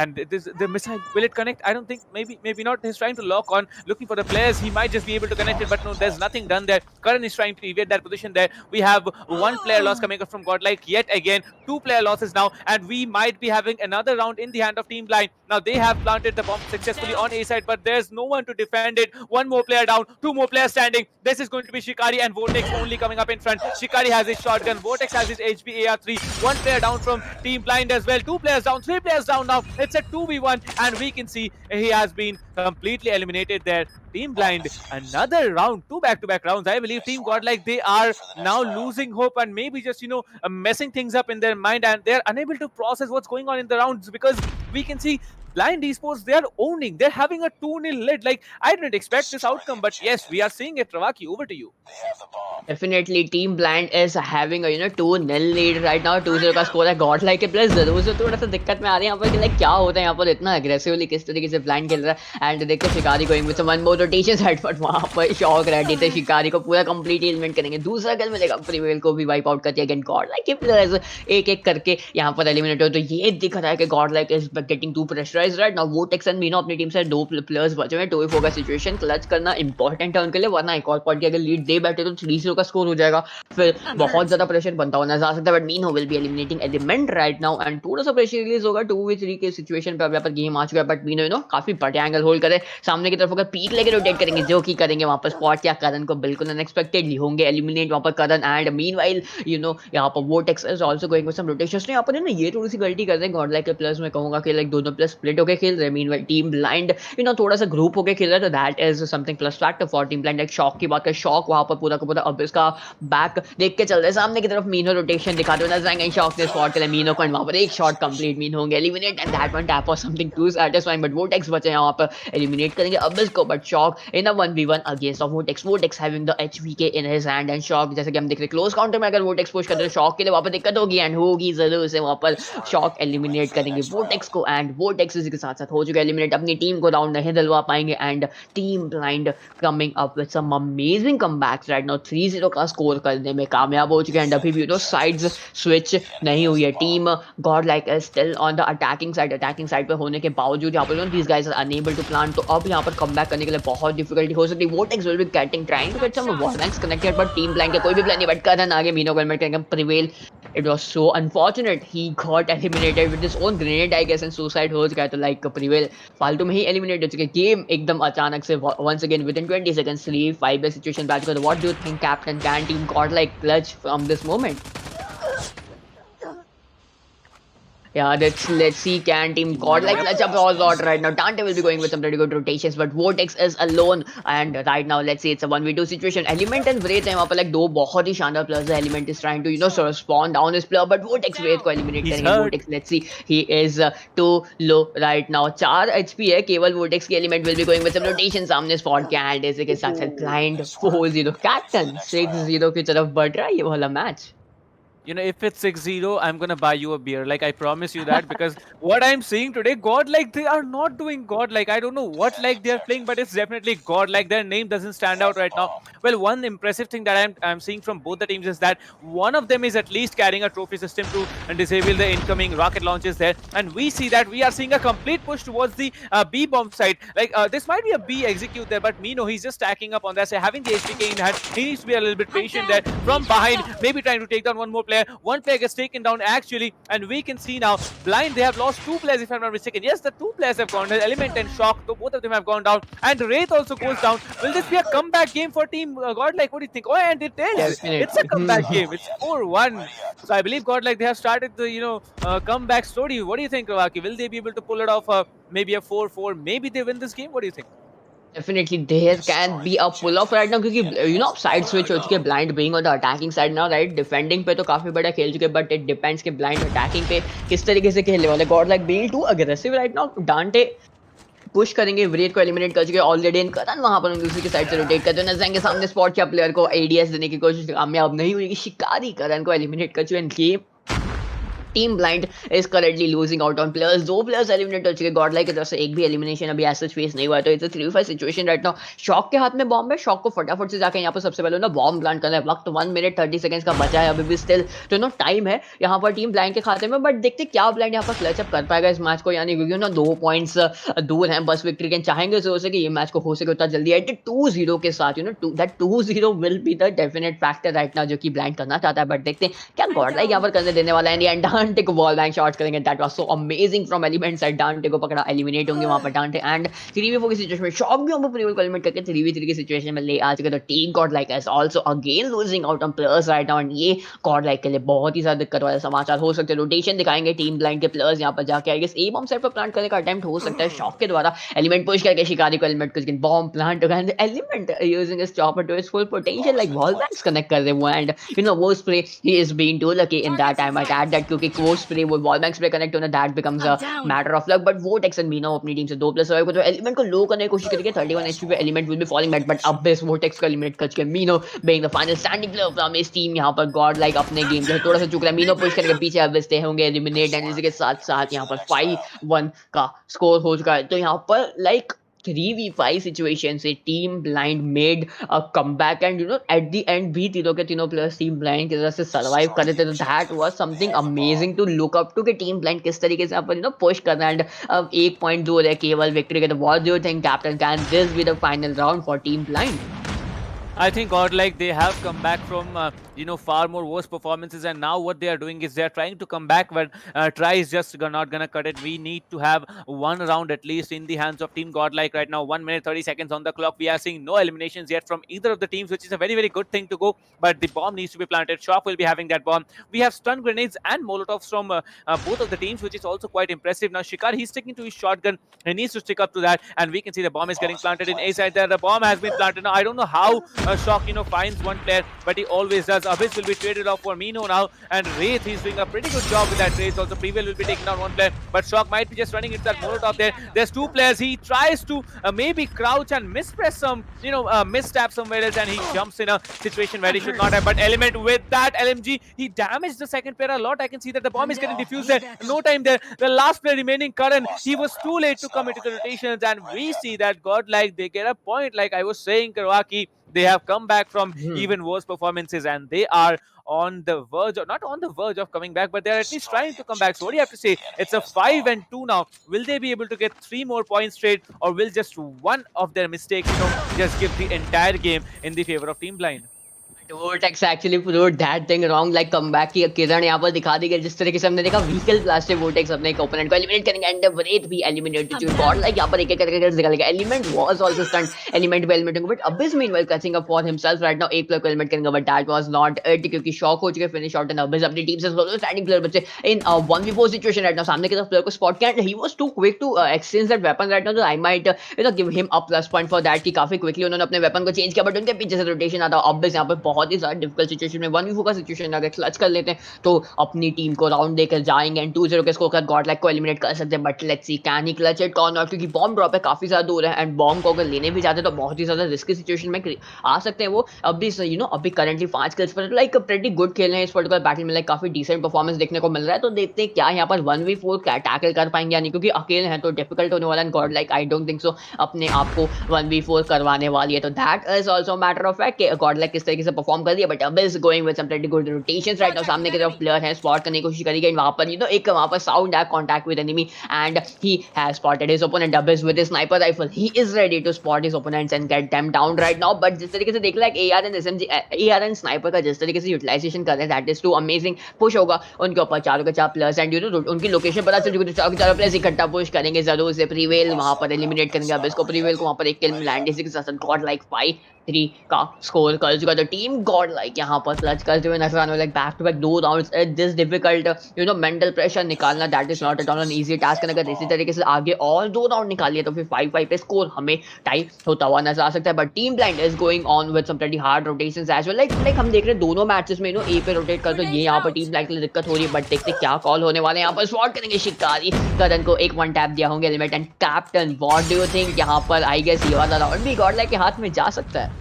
and the missile, will it connect? I don't think. Maybe not. He's trying to lock on, looking for the players. He might just be able to connect it, but no, there's nothing done there. Karan is trying to evade that position there. We have 1 player loss coming up from Godlike yet again. 2 player losses now, and we might be having another round in the hand of Team Blind. Now they have planted the bomb successfully on A side, but there's no one to defend it. 1 more player down, 2 more players standing. This is going to be Shikari and Vortex only coming up in front. Shikari has his shot shotgun. Vortex has his HP AR3. One player down from Team Blind as well. 2 players down, 3 players down now. It's a 2v1 and we can see he has been completely eliminated there. Team Blind, another round, 2 back-to-back rounds. I believe Team Godlike, they are now losing hope and maybe just, messing things up in their mind, and they're unable to process what's going on in the rounds, because we can see Blind Esports, they are owning. They're having a 2-0 lead. Like, I didn't expect this outcome, but yes, we are seeing it. Ravaki, over to you. They have the bomb. Definitely, Team Blind is having a 2-0 lead right now. 2-0 का score है Godlike के plus जरूर से थोड़ा सा दिक्कत में आ रहे हैं यहाँ पर कि लाइक क्या होता है यहाँ पर इतना अग्रेसिवली किस तरीके से Blind खेल रहा है. एंड देखते शिकारी going with one more rotations head, but वहाँ पर शॉक रेडी थे. शिकारी को पूरा कंप्लीट एलिमिनेट करेंगे. दूसरा किल मिलेगा, प्रीवेल को भी वाइप आउट करती है अगेन Godlike के प्लेयर्स एक एक करके यहाँ पर एलिमिनेट हो. तो ये दिख रहा है कि Godlike is getting to pressurized right now. Vortex and Meeno अपनी टीम से 2 प्लेयर्स बचे हुए हैं. 2v4 का सिचुएशन क्लच करना इंपॉर्टेंट है उनके लिए, वरना एक और पॉइंट की अगर लीड दे बैठे तो 3-0 का स्कोर हो जाएगा. फिर बहुत ज्यादा प्रेशर बनता हुआ नजर आ सकता है. But Meeno will be eliminating Element right now and थोड़ा सा प्रेशर रिलीज होगा 2v3 के सिचुएशन पे. अब यहाँ पर गेम आ चुका है, बट मीनो काफी बड़े एंगल होल्ड करे सामने की तरफ अगर पीक लेके रोटेट करेंगे, जो कि करेंगे वहां पर स्पॉट या करण को बिल्कुल अनएक्सपेक्टेडली होंगे एलिमिनेट वहां पर करण. एंड मीनवाइल यहाँ पर Vortex is also going with some rotations. यहाँ पर ये थोड़ी सी गलती कर रहे हैं Godlike के प्लेयर्स. मैं कहूंगा कि लाइक दोनों प्लेयर्स स्प्लिट होकर खेल रहे हैं. मीनवाइल टीम ब्लाइंड थोड़ा सा ग्रुप होकर खेल रहा है, तो that is something plus factor for team blind. एक शॉक की बात करें, शॉक वहां पर पूरा का पूरा अब इसका बैक देख के चल रहे हैं सामने की तरफ. मीनो रोटेशन दिखाते हुए नजर आएंगे. शॉक ने स्पॉट कर लिया मीनो को, वहां पर एक शॉट कंप्लीट. मीनो होंगे eliminate and that one tap और something too satisfying. But Vortex बचे यहाँ पर एलिमिनेट करेंगे अब इसको. But Shock in a 1v1 against of Vortex. Vortex having the HVK in his hand and Shock जैसे कि हम देख रहे हैं क्लोज काउंटर में अगर वोटेक्स पुश करते हैं शॉक के लिए वहां पर दिक्कत होगी एंड होगी जरूर से. वहां पर शॉक एलिमिनेट करेंगे वोटेक्स को एंड वोटेक्स इसी के साथ साथ हो चुका है एलिमिनेट. अपनी टीम को राउंड नहीं दिलवा पाएंगे and team Blind coming up with some amazing comebacks right now. 3-0 का स्कोर करने में कामयाब हो चुके हैं. एंड अभी भी साइड्स स्विच नहीं हुई है. Team Godlike is still on the attacking side पे होने के बावजूद यहाँ पर these guys are unable to plant. तो अब यहाँ पर कमबैक करने के लिए बहुत डिफिकल्टी हो सकती है. Vortex will be trying to get some wall ranks connected, but team Blind का कोई भी प्लान नहीं. बट करण आगे मीनो को एलिमिनेट करेंगे. Prevail, it was so unfortunate he got eliminated with his own grenade I guess and suicide हो चुका है. तो लाइक प्रिवेल फालतू में ही एलिमिनेट हो चुके. गेम एकदम अचानक से once again within 20 seconds 3-5 पे सिचुएशन बैठ कर. What do you think captain, can team Godlike clutch from this moment? Yeah, let's see, can team Godlike clutch up or not right now. Dante will be going with some pretty good rotations, but Vortex is alone and right now let's see it's a 1v2 situation. Element and Wraith है वहाँ पर like दो बहुत ही शानदार players है. Element is trying to sort of spawn down his player, but Vortex Wraith को eliminate करेंगे. Vortex, let's see, he is too low right now. 4 HP है केवल Vortex की. Element will be going with some rotation सामने spot के and इसी के साथ साथ blind 4-0 captain 6-0 की तरफ बढ़ रहा है ये वाला match. If it's 6-0, I'm gonna buy you a beer. Like, I promise you that, because what I'm seeing today, Godlike, they are not doing Godlike. I don't know what like they are playing, but it's definitely Godlike. Their name doesn't stand out right now. Well, one impressive thing that I'm seeing from both the teams is that one of them is at least carrying a trophy system to disable the incoming rocket launches there, and we see that we are seeing a complete push towards the B bomb side. Like, this might be a B execute there, but Mino, he's just stacking up on that. So having the HPK in hand, he needs to be a little bit patient there. From behind, maybe trying to take down one more player. One player gets taken down actually, and we can see now Blind, they have lost 2 players if I'm not mistaken. Yes, the 2 players have gone down. Element and Shock, so both of them have gone down, and Wraith also goes down. Will this be a comeback game for team Godlike? What do you think? Oh, and it is. Definitely. It's a comeback game. It's 4-1. So I believe Godlike, they have started the comeback story. What do you think, Ravaki? Will they be able to pull it off? Maybe a 4-4. Maybe they win this game. What do you think? Definitely there can be a pull off right now क्योंकि side switch हो चुके हैं. Blind being on the attacking side now right. Defending पे तो काफी बड़ा खेल चुके हैं, बट इट डिपेंड्स कि ब्लाइंड अटैकिंग पे किस तरीके से खेलने वाले. Godlike being too aggressive right now. डांटे पुश करेंगे. व्रेथ को एलिमिनेट कर चुके हैं ऑलरेडी. करण वहां पर दूसरी की साइड से रोटेट करते हुए नजर आएंगे. सामने स्पॉट किया प्लेयर को एडीएस देने की कोशिश कामयाब नहीं हुई. शिकारी करण को एलिमिनेट कर चुके हैं. Game team Blind is currently losing out on players. 2 players eliminate हो चुके. Godlike की तरफ से एक भी एलिमिनेशन अभी ऐसा फेस नहीं हुआ है. तो it's a 3v5 situation right now. Shock के हाथ में बॉम्ब है. शॉक को फटाफट से जाके यहाँ पर सबसे पहले बॉम्ब प्लांट करना है. वक्त 1 मिनट 30 सेकंड्स का बचा है अभी भी स्टिल. तो टाइम है यहाँ पर टीम ब्लाइंड के खाते में. बट देखते क्या ब्लाइंड यहाँ पर क्लच अप कर पाएगा इस मैच को, यानी क्योंकि 2 पॉइंट्स दूर हैं बस विक्ट्री के. चाहेंगे जो कि ये मैच को हो सके उतना जल्दी एट 2-0 के साथ that 2-0 will be the definite factor right now जो कि ब्लाइंड करना चाहता है. बट देखते हैं क्या Godlike यहाँ पर करने देने वाला है. एंड डांटे को वॉल बैंक शॉट करेंगे. That was so amazing from element side. डांटे को पकड़ा, एलिमिनेट होंगे वहां पर डांटे. एंड 3v4 की सिचुएशन में शॉक भी हम प्रीवियल को एलिमिनेट करके 3v3 की सिचुएशन में ले आ चुके. तो team Godlike is also again losing out on players right now. And ये गॉड लाइक के लिए बहुत ही ज्यादा दिक्कत वाले समाचार हो सकते हैं. रोटेशन दिखाएंगे टीम ब्लाइंड के प्लेयर्स यहाँ पर जाके. I guess A bomb side पर प्लांट करने का अटेम्प्ट हो सकता है शॉक के द्वारा. एलिमेंट पुश करके शिकारी को एलिमेंट कुछ बॉम्ब प्लांट होगा. And Element using his chopper to his full potential like wall banks connect कर रहे वो. एंड यू नो वो spray he is being too lucky in that time at that, क्योंकि वो स्प्रे वो wall bank spray connect होना that becomes a matter of luck. But वो टेक्सन मीनो अपनी टीम से 2+ सर्वाइव को तो एलिमेंट को लो करने की कोशिश करेंगे. 31 एचपी पे Element will be falling back. But अब बेस वो टेक्स को एलिमिनेट करके Meeno being the final standing player from his team यहाँ पर गॉड लाइक अपने गेम जो थोड़ा सा चुक रहा है. मीनो पुश करके पीछे अब बेचते होंगे एलिमिनेट. एंड इसी के साथ साथ यहाँ पर 5-1 का स्कोर हो चुका है. तो यहाँ पर लाइक 3v5 सिचुएशन से team blind made a comeback. And you know at the end भी तीनों के तीनों प्लेयर्स टीम ब्लाइंड की तरफ से सर्वाइव कर रहे थे. तो that was something amazing to look up to कि टीम ब्लाइंड किस तरीके से अपन यू नो पुश करना. एंड अब 1 पॉइंट दूर है केवल विक्ट्री के. तो what do you think captain, can this be the final round for team Blind? I think godlike they have come back from far more worse performances, and now what they are doing is they are trying to come back, but try is just not gonna cut it. We need to have one round at least in the hands of team godlike right now. 1 minute 30 seconds on the clock. We are seeing no eliminations yet from either of the teams, which is a very very good thing to go, but the bomb needs to be planted. Shock will be having that bomb. We have stun grenades and molotovs from both of the teams, which is also quite impressive. Now Shikar, he's sticking to his shotgun. He needs to stick up to that, and we can see the bomb is getting planted in A side there. The bomb has been planted. Now I don't know how Shock finds one player, but he always does. Abyss will be traded off for Mino now, and Wraith, he's doing a pretty good job with that trade. Also Prevail will be taking down one player, but Shock might be just running into that molotov there. There's two players. He tries to maybe crouch and mispress some misstep somewhere else, and he jumps in a situation where he should not have. But Element with that LMG, he damaged the second player a lot. I can see that the bomb is getting defused there. No time there. The last player remaining, Karan, he was too late to come into the rotations, and we see that godlike they get a point. Like I was saying, Karwaki, they have come back from even worse performances, and they are on the verge, or not on the verge of coming back, but they're at least trying to come back. So what do you have to say? It's a 5-2 now. Will they be able to get 3 more points straight, or will just one of their mistakes just give the entire game in the favor of Team Blind? Vortex actually proved that thing wrong. Like comeback की किरण यहाँ पर दिखा दी गई. जिस तरीके से हमने देखा व्हीकल ब्लास्ट से Vortex अपने एक ओपोनेंट को एलिमिनेट करेंगे. एंड Wraith भी एलिमिनेट टू गॉड लाइक यहाँ पर एक एक करके निकल गया. Element was also stunt. Element भी एलिमिनेट होंगे, but Abyss meanwhile catching up for himself right now. एक प्लेयर को एलिमिनेट करेंगे, but that was not it, क्योंकि शॉक हो चुके फिनिश आउट. एंड Abyss अपनी टीम से सोलो स्टैंडिंग प्लेयर बचे इन 1v4 सिचुएशन राइट नाउ. सामने की तरफ प्लेयर को स्पॉट किया. He was too quick to exchange that weapon right now. तो I might give him a plus point for that कि काफी क्विकली उन्होंने अपने वेपन को चेंज किया. बट उनके पीछे से रोटेशन आता. Abyss यहाँ पर बहुत ही ज्यादा डिफिकल्ट सिचुएशन में 1v4 का सिचुएशन अगर क्लच कर लेते हैं तो अपनी टीम को राउंड देकर जाएंगे. एंड 2-0 के स्कोर के साथ गॉडलाइक को एलिमिनेट कर सकते हैं. But let's see can he clutch it और नॉट, क्योंकि बॉम्ब ड्रॉप है काफी ज्यादा दूर है. एंड बॉम्ब को अगर लेने भी जाते हैं तो बहुत ही ज्यादा रिस्की सिचुएशन में आ सकते हैं वो. अभी अभी करंटली 5 किल्स पर लाइक प्रेटी गुड खेल रहे हैं इस पर्टिकुलर बैटल में. लाइक काफी डिसेंट परफॉर्मेंस देखने को मिल रहा है. तो देखते हैं क्या यहाँ पर 1v4 टैकल कर पाएंगे या नहीं, क्योंकि अकेले हैं तो डिफिकल्ट होने वाला है. Godlike I don't think so अपने आप को 1v4 करवाने वाली है. तो that is also matter of fact कि गॉडलाइक किस तरीके से परफॉर्म कर रही है. But Abyss going with some pretty good rotations right now. सामने की तरफ प्लेयर है, स्पॉट करने की कोशिश करेगी. वहां पर एक वहां पर साउंड है contact with enemy, and he has spotted his opponent. Abyss with his sniper rifle, he is ready to spot his opponents and get them down right now. But जिस तरीके से देख रहा है AR and SMG, AR and sniper का जिस तरीके से यूटिलाइजेशन कर रहे हैं, that is too amazing. Push होगा उनके ऊपर चारों के 4 प्लेयर्स. एंड उनकी लोकेशन पता चल चुकी है. चारों के 4 प्लेयर्स इकट्ठा पुश करेंगे जरूर से. प्रीवेल वहां पर एलिमिनेट करेंगे Abyss को. प्रीवेल को वहां पर एक किल लैंड. इसी के साथ गॉड लाइक 5-3 का स्कोर कर चुका. तो टीम गॉड लाइक यहाँ पर क्लच करते हुए नजर आने वाले. Back to back 2 rounds. This difficult mental pressure निकालना that is not at all an easy task. अगर इसी तरीके से आगे और 2 राउंड निकालिए तो फिर 5-5 पे स्कोर हमें टाई होता हुआ नजर आ सकता है. But team Blind is going on with some pretty hard rotations as well. Like हम देख रहे हैं दोनों मैचेस में ए पे रोटेट कर, तो ये यहाँ पर टीम ब्लाइंड के लिए दिक्कत हो रही है. बट देखते क्या कॉल होने वाले हैं. यहाँ पर स्पॉट करेंगे शिकारी. करण को एक 1 टैप दिया होंगे element. And captain what do you think यहाँ पर आई गेस ये वाला राउंड भी गॉडलाइक के हाथ में जा सकता है?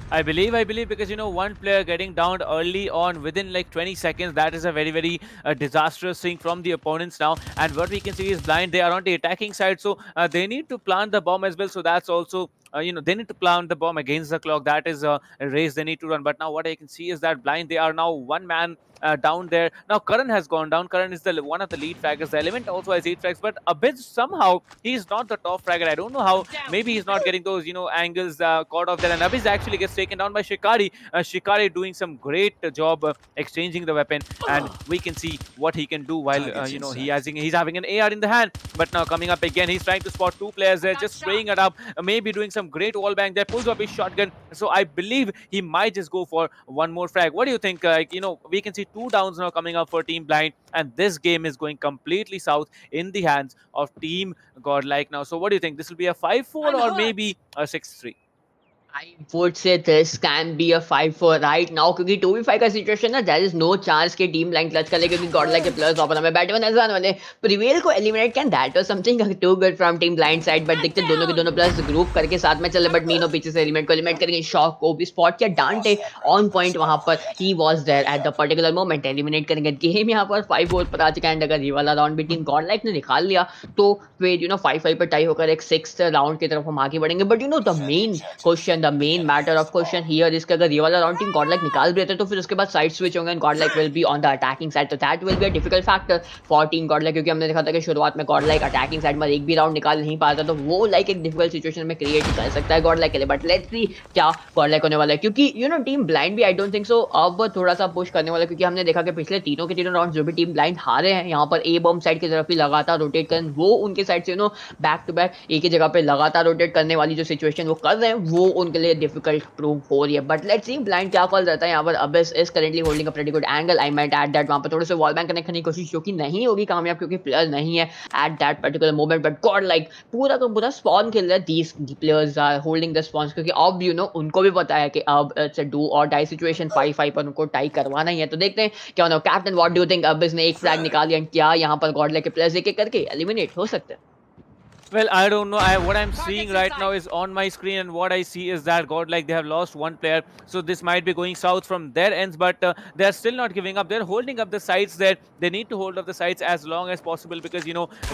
I believe because one player getting downed early on within like 20 seconds, that is a very very disastrous thing from the opponents now. And what we can see is Blind, they are on the attacking side, so they need to plant the bomb as well. So that's also they need to plant the bomb against the clock. That is a race they need to run. But now what I can see is that Blind, they are now one man down there. Now Karan has gone down. Karan is the one of the lead fraggers. The Element also has 8 frags, but Abiz somehow he's not the top fragger. I don't know how. Maybe he's not getting those angles caught off there, and Abiz actually gets taken down by Shikari. Shikari doing some great job exchanging the weapon, and we can see what he can do while he's having an AR in the hand. But now coming up again, he's trying to spot 2 players there, just spraying it up, maybe doing some great wall bang there, pulls up his shotgun. So I believe he might just go for one more frag. What do you think? We can see 2 downs now coming up for Team Blind, and this game is going completely south in the hands of Team Godlike now. So what do you think? This will be a 5-4 or maybe a 6-3? I would say this can be a 5-4 right now क्योंकि 2v5 का situation ना there is no chance कि team blind clutch कर ले क्योंकि Godlike के players वहां पर हमें बैठे हुए नजर आने वाले प्रिवेल को eliminate can that was something too good from team Blind side but देखते दोनों के दोनों प्लेयर्स ग्रुप करके साथ में चले बट मीनो पीछे से एलिमिनेट को एलिमिनेट करेंगे शॉक को भी स्पॉट किया डांटे ऑन पॉइंट वहां पर ही was there at the particular moment eliminate करेंगे गेम यहां पर 5-4 पर आ चुका है एंड अगर ये वाला राउंड भी टीम गॉडलाइक ने निकाल लिया तो फिर 5-5 पर टाई होकर एक 6th राउंड की तरफ हम आगे बढ़ेंगे but the main question the main matter question here इसका अगर ये वाला राउंड टीम गॉडलाइक निकाल भी रहते तो फिर उसके बाद साइड स्विच होंगे and Godlike will be on the attacking side तो that will be a difficult factor for team Godlike क्योंकि हमने देखा था कि शुरुआत में गॉडलाइक अटैकिंग साइड में एक भी राउंड निकाल नहीं पाता तो वो लाइक एक डिफिकल्ट सिचुएशन में क्रिएट कर सकता है गॉडलाइक के लिए बट लेट्स सी क्या गॉडलाइक होने वाला है क्योंकि टीम ब्लाइंड भी आई डोंट थिंक सो अब थोड़ा सा पुश करने वाला है क्योंकि हमने देखा कि पिछले तीनों के तीनों राउंड जो भी टीम ब्लाइंड हारे हैं यहाँ पर ए बॉम्ब साइड की तरफ ही लगातार रोटेट कर वो उनके साइड से बैक टू बैक एक ही जगह पे लगातार रोटेट करने वाली जो सिचुएशन वो कर रहे हैं वो उनके लिए डिफिकल्ट प्रूव हो रही है बट लेट्स सी ब्लाइंड क्या कॉल रहता है यहाँ पर Abish is currently holding a pretty good angle I might at that वहां पर थोड़े से वॉल बैंक कनेक्ट करने की कोशिश जो कि नहीं होगी कामयाब क्योंकि प्लेयर नहीं है at that particular moment but Godlike पूरा का पूरा स्पॉन खेल रहा है these players are holding the spawns क्योंकि अब उनको भी पता है कि अब it's a do or die situation 5-5 पर उनको टाई करवाना ही है तो देखते हैं क्या होना captain what do you think Abish ने एक फ्लैग निकाल दिया क्या यहाँ पर गॉड लाइक के प्लेयर्स एक एक करके एलिमिनेट हो सकते हैं Well, I don't know. What I'm seeing right now is on my screen, and what I see is that Godlike, they have lost one player. So this might be going south from their ends, but they're still not giving up. They're holding up the sides there. They need to hold up the sides as long as possible because,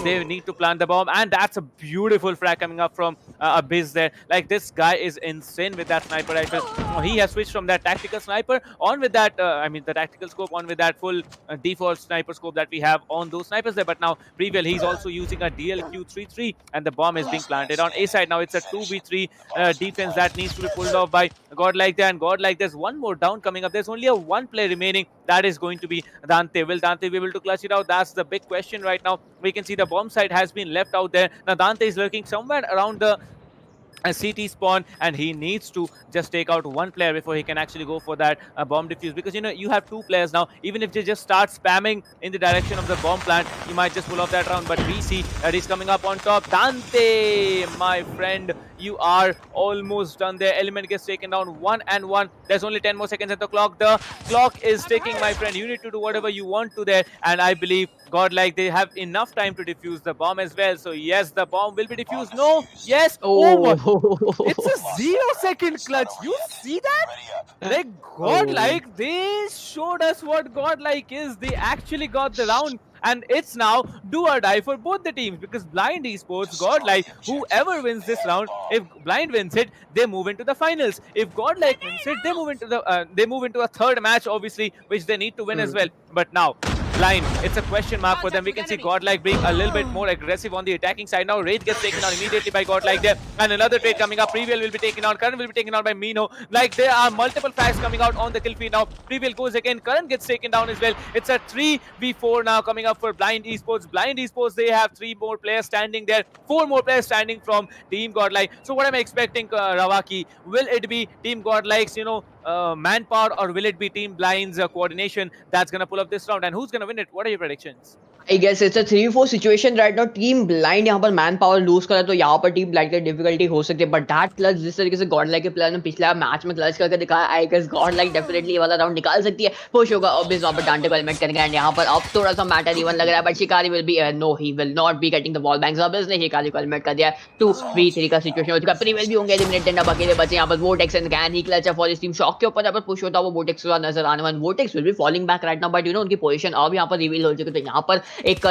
they need to plant the bomb. And that's a beautiful frag coming up from Abiz there. Like, this guy is insane with that sniper rifle. He has switched from that tactical sniper on with that, the tactical scope on with that full default sniper scope that we have on those snipers there. But now, Prevail, he's also using a DLQ-33. And the bomb is being planted on A side. Now it's a 2v3 defense that needs to be pulled off by Godlike there. And Godlike, there's one more down coming up. There's only a one player remaining. That is going to be Dante. Will Dante be able to clutch it out? That's the big question right now. We can see the bomb site has been left out there. Now Dante is lurking somewhere around the a CT spawn, and he needs to just take out one player before he can actually go for that bomb defuse, because you have two players now. Even if they just start spamming in the direction of the bomb plant, you might just pull off that round. But we see that he's coming up on top. Dante, my friend, you are almost done there. Element gets taken down 1-1. There's only 10 more seconds at the clock. The clock is ticking, my friend. You need to do whatever you want to there, and I believe Godlike, they have enough time to defuse the bomb as well. So yes, the bomb will be defused. No, yes, oh, it's a 0-second clutch. You see that? Like, Godlike, they showed us what Godlike is. They actually got the round. And it's now do or die for both the teams, because Blind Esports, Godlike, whoever wins this round, if Blind wins it, they move into the finals. If Godlike wins it, they move into a third match, obviously, which they need to win as well. But now, Blind, it's a question mark for them. We can see Godlike being a little bit more aggressive on the attacking side. Now Wraith gets taken out immediately by Godlike there. And another trade coming up. Prevail will be taken out. Karan will be taken out by Mino. Like, there are multiple frags coming out on the kill feed now. Prevail goes again. Karan gets taken down as well. It's a 3v4 now coming up for Blind Esports. Blind Esports, they have 3 more players standing there. 4 more players standing from Team Godlike. So what am I expecting, Rawaki? Will it be Team Godlike's, manpower, or will it be Team Blind's coordination that's going to pull up this round? And who's going to win it? What are your predictions? I guess it's a 3-4 situation right now. Team Blind यहाँ पर man power loose करा तो यहाँ पर team blind की difficulty हो सकती है, बट दैट क्लच जिस तरीके से गॉडलाइक के प्लेयर ने पिछला मैच में क्लच करके दिखाया, आई गेस गॉडलाइक डेफिनेटली ये वाला राउंड निकाल सकती है. पुश होगा ऑब्वियस वहाँ पर डांटे को एलिमिनेट करेंगे एंड यहाँ पर अब थोड़ा सा मैटर इवन लग रहा है, but Shikari will be no, he will not be getting the ball banks. Obvious ने शिकारी को एलिमिनेट कर दिया. 2v3 का सिचुएशन हो चुका है. प्रीवेल भी होंगे एलिमिनेटेड, अब अकेले बचे यहाँ पर vortex and can he clutch for इस टीम. शॉक के ऊपर यहाँ पर पुश होता है वो वोटेक्स का नजर आने वाला. Vortex will be falling back right now, but उनकी पोजीशन अब यहाँ पर रिवील हो चुकी है, तो यहाँ पर एक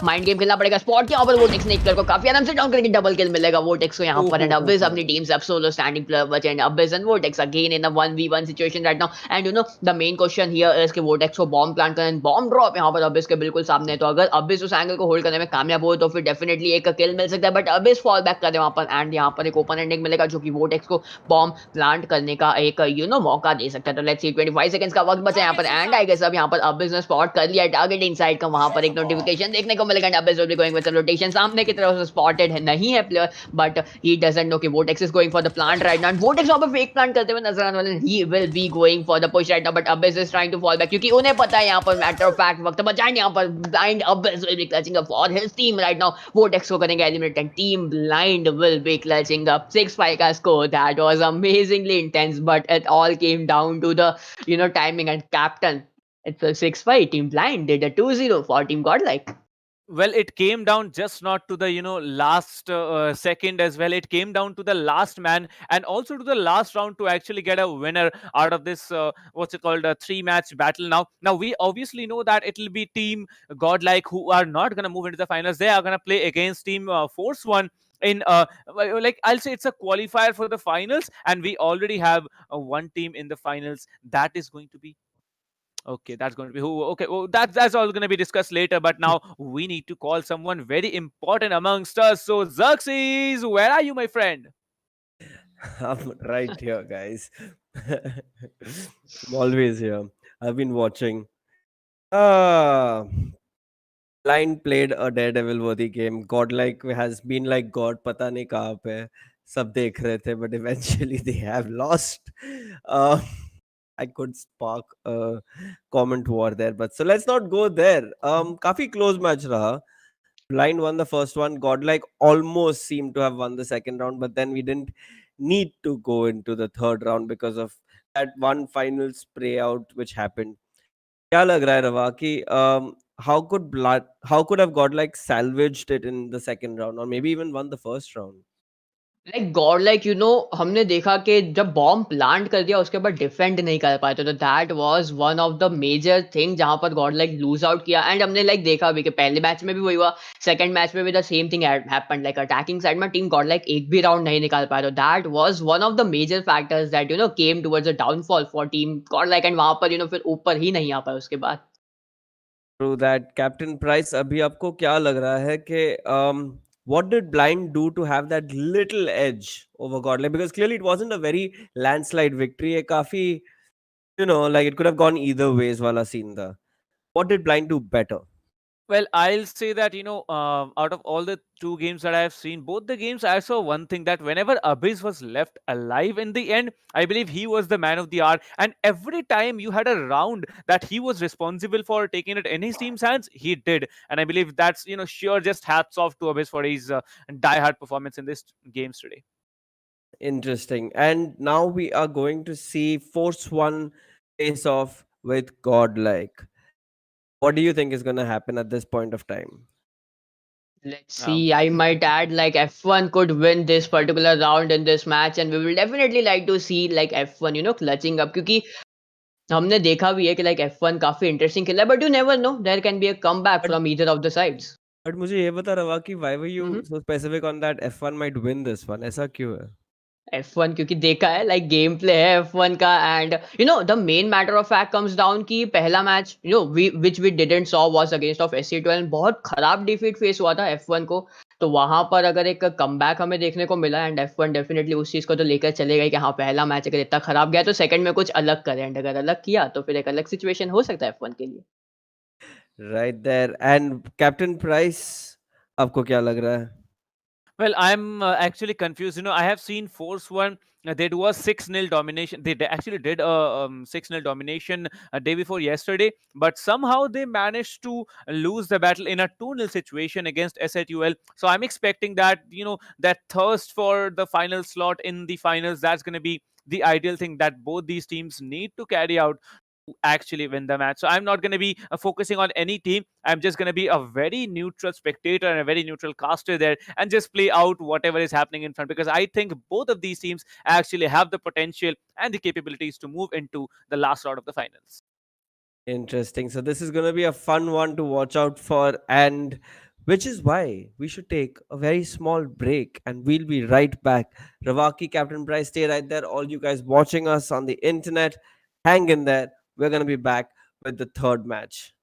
माइंड गेम खेलना पड़ेगा। स्पॉट यहाँ पर वोटेक्स ने एक प्लेयर को काफी आराम से डाउन करके डबल किल मिलेगा वोटेक्स को यहाँ पर। एंड अबिस अपनी टीम से अब सोलो स्टैंडिंग प्लेयर बचे। And Abish and vortex again in a 1v1 situation right now. And the main question here is कि वोटेक्स को बॉम्ब प्लांट करना, बॉम्ब ड्रॉप यहाँ पर अबिस के बिल्कुल सामने है। तो अगर अबिस उस एंगल को होल्ड करने में कामयाब हो तो फिर डेफिनेटली एक किल मिल सकता है, बट अबिस फॉल बैक कर दे वहां पर। एंड यहाँ पर एक ओपन एंडिंग मिलेगा जो कि वोटेक्स को बॉम्ब प्लांट करने का एक मौका दे सकता है। तो लेट्स सी 25 सेकंड्स का वक्त बचा यहाँ पर। एंड आई गेस अब यहाँ पर अबिस ने स्पॉट कर लिया टारगेट इनसाइड का। वहां पर एक नोटिफिकेशन देखने को मिलेगा। Abyss will be going with rotation. सामने की तरफ से स्पॉटेड है नहीं है player, but he doesn't know कि Vortex is going for the plant right now. Vortex वहां पर फेक प्लांट करते हुए नजर आने वाले। He will be going for the push right now, but Abyss is trying to fall back क्योंकि उन्हें पता है यहाँ पर मैटर ऑफ फैक्ट वक्त बचा यहाँ पर। Blind Abish will be clutching up for his team right now. Vortex को करेंगे eliminate and team blind will be clutching up 6-5 का score. That was amazingly intense, but it all came down to the timing and captain. It's a 6-5. Team Blind did a 2-0 for Team Godlike. Well, it came down just not to the last second as well. It came down to the last man and also to the last round to actually get a winner out of this what's it called, a 3-match battle. Now we obviously know that it'll be Team Godlike who are not going to move into the finals. They are going to play against Team Force One in like I'll say it's a qualifier for the finals, and we already have one team in the finals. That is going to be okay. That's going to be who? Okay, well, that's all going to be discussed later. But now we need to call someone very important amongst us. So Xerxes, where are you, my friend? I'm right here, guys. I'm always here. I've been watching. Ah, Blind played a daredevil worthy game. Godlike has been like God, पता नहीं कहाँ पे है. सब देख रहे थे, but eventually they have lost. Uh, I could spark a comment war there, but so let's not go there. काफी close match रहा. Blind won the first one. Godlike almost seemed to have won the second round, but then we didn't need to go into the third round because of that one final spray out which happened. क्या लग रहा है रवा कि how could have Godlike salvaged it in the second round or maybe even won the first round? Like God like हमने देखा कि जब बॉम्ब प्लांट कर दिया उसके बाद डिफेंड नहीं कर पाए थे। तो that was one of the major thing जहां पर गॉड लाइक लूज आउट किया। एंड हमने देखा भी कि पहले मैच में भी वही हुआ, सेकंड मैच में भी the same thing happened. Like attacking side में टीम गॉड लाइक एक भी राउंड नहीं निकाल पाया। तो that was one of the major factors that came towards the downfall for team Godlike. And वहां पर फिर ऊपर ही नहीं आ पाए उसके बाद। Through that, Captain Price, अभी आपको क्या लग रहा है कि what did Blind do to have that little edge over Godlike? Because clearly it wasn't a very landslide victory. ये काफी, like it could have gone either ways वाला scene था. What did Blind do better? Well, I'll say that, out of all the two games that I have seen, both the games, I saw one thing that whenever Abyss was left alive in the end, I believe he was the man of the hour. And every time you had a round that he was responsible for taking it in his team's hands, he did. And I believe that's, sure just hats off to Abyss for his die-hard performance in this games today. Interesting. And now we are going to see Force One face off with Godlike. What do you think is going to happen at this point of time? Let's Um, see. I might add F1 could win this particular round in this match, and we will definitely like to see F1 clutching up क्योंकि हमने देखा भी है कि F1 काफी interesting खेला है, but you never know, there can be a comeback But, from either of the sides. but मुझे ये बता रहा कि why were you so specific on that F1 might win this one? ऐसा क्यों है? F1 क्योंकि देखा है गेम प्ले है F1 का। And the main matter of fact comes down कि पहला match which we didn't saw was against of SC12। बहुत खराब डिफीट फेस हुआ था F1 को। तो वहां पर अगर एक कमबैक हमें देखने को मिला एंड F1 डेफिनेटली उस चीज को तो लेकर चलेगा कि हाँ पहला मैच अगर इतना खराब गया तो सेकंड में कुछ अलग करें। एंड अगर अलग किया तो फिर एक अलग सिचुएशन हो सकता है F1 के लिए। Right there. And Captain Price, आपको क्या लग रहा है? Well, I'm actually confused. I have seen Force One. They do a 6-0 domination. They actually did a 6-0 domination a day before yesterday, but somehow they managed to lose the battle in a 2-0 situation against SATUL. So I'm expecting that, that thirst for the final slot in the finals, that's going to be the ideal thing that both these teams need to carry out actually win the match. So I'm not going to be focusing on any team. I'm just going to be a very neutral spectator and a very neutral caster there and just play out whatever is happening in front, because I think both of these teams actually have the potential and the capabilities to move into the last round of the finals. Interesting. So this is going to be a fun one to watch out for, and which is why we should take a very small break, and we'll be right back. Ravaki, Captain Price, stay right there. All you guys watching us on the internet, hang in there. We're going to be back with the third match.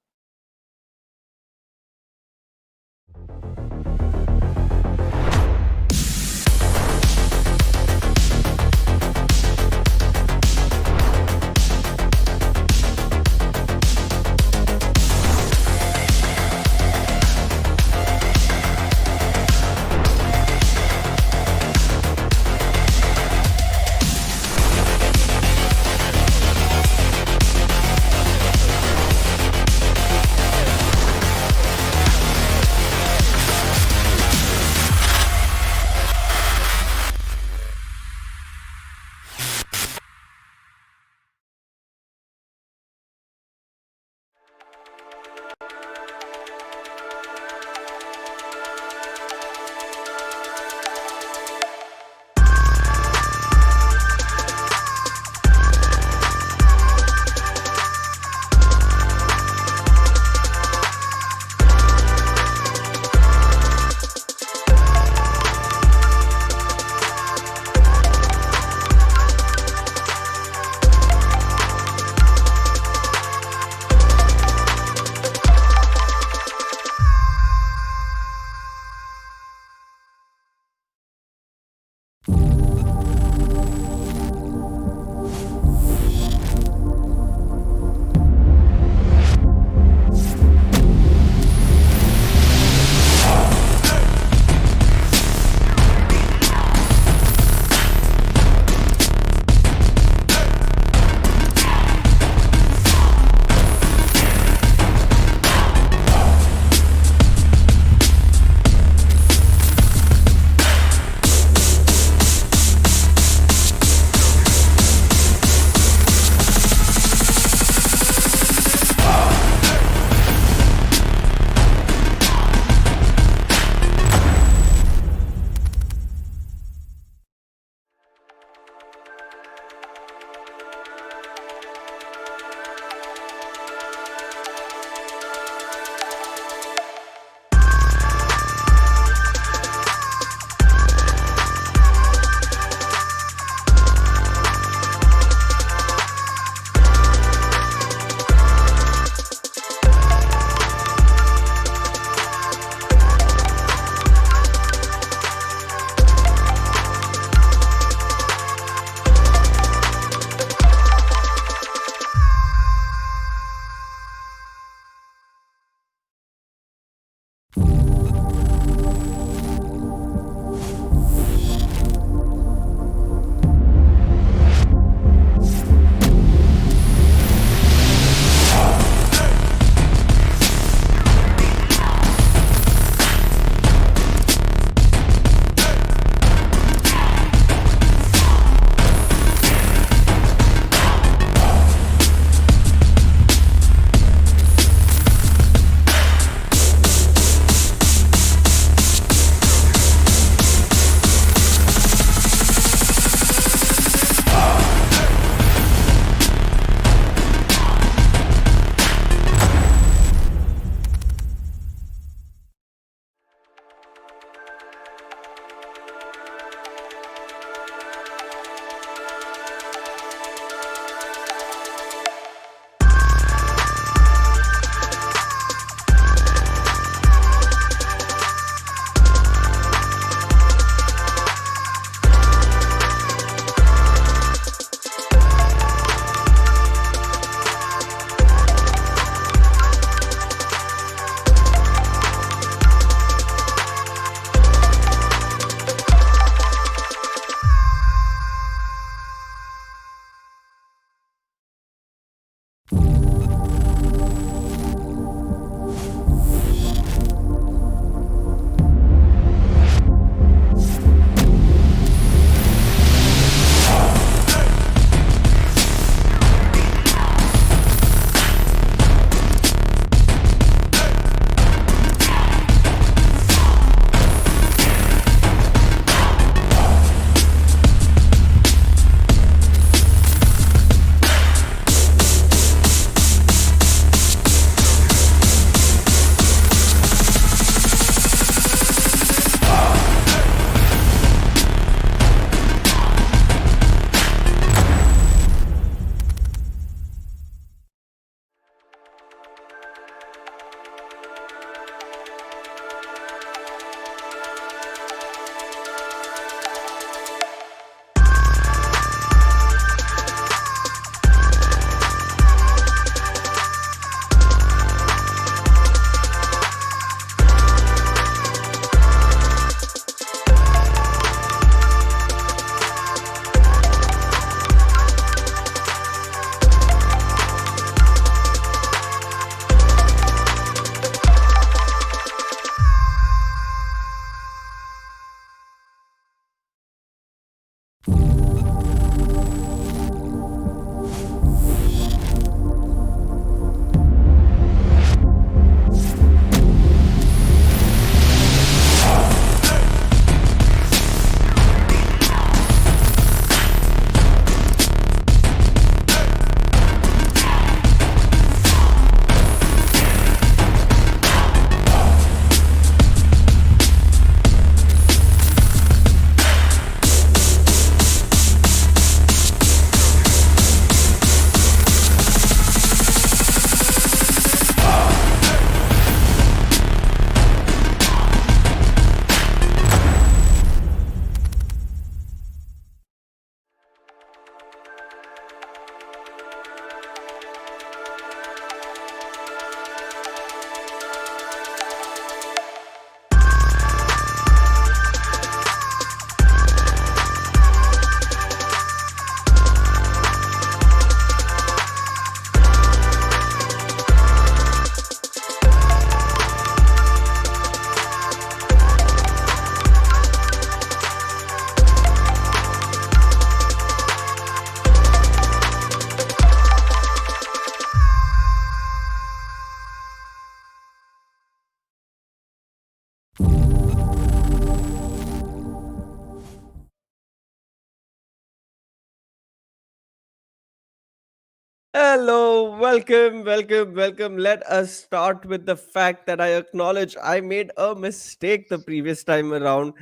Hello, welcome, welcome, welcome. Let us start with the fact that I acknowledge I made a mistake the previous time around.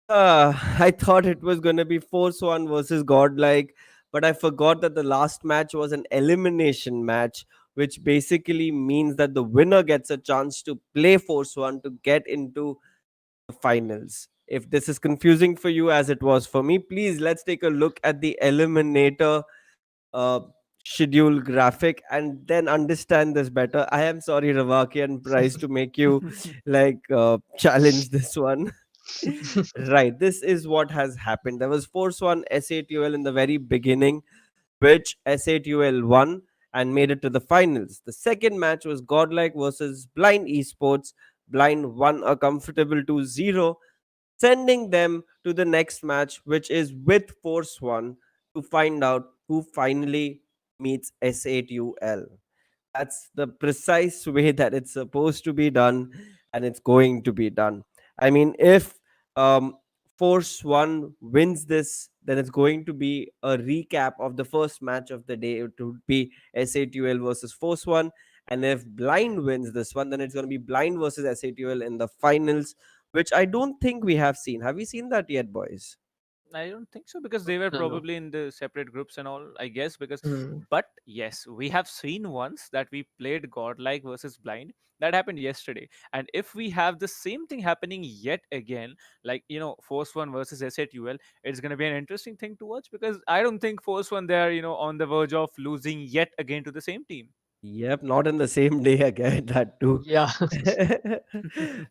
I thought it was going to be Force One versus Godlike, but I forgot that the last match was an elimination match, which basically means that the winner gets a chance to play Force One to get into the finals. If this is confusing for you as it was for me, please let's take a look at the eliminator uh, schedule graphic and then understand this better. I am sorry, Ravaki and Price, to make you challenge this one. Right, this is what has happened. There was Force 1 SATUL in the very beginning, which SATUL won and made it to the finals. The second match was Godlike versus Blind Esports. Blind won a comfortable 2-0, sending them to the next match, which is with Force 1 to find out who finally meets SATUL. That's the precise way that it's supposed to be done, and it's going to be done. I mean, if um, Force One wins this, then it's going to be a recap of the first match of the day. It would be SATUL versus Force One. And if Blind wins this one, then it's going to be Blind versus SATUL in the finals, which I don't think we have seen. Have we seen that yet, boys? I don't think so because they were No, no. probably in the separate groups and all, I guess. Because, Hmm. but yes, we have seen once that we played Godlike versus Blind. That happened yesterday. And if we have the same thing happening yet again, like, Force One versus SATUL, it's going to be an interesting thing to watch because I don't think Force One, they're, on the verge of losing yet again to the same team. Yep, not in the same day again, that too. Yeah.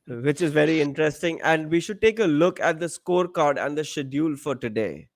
Which is very interesting. And we should take a look at the scorecard and the schedule for today.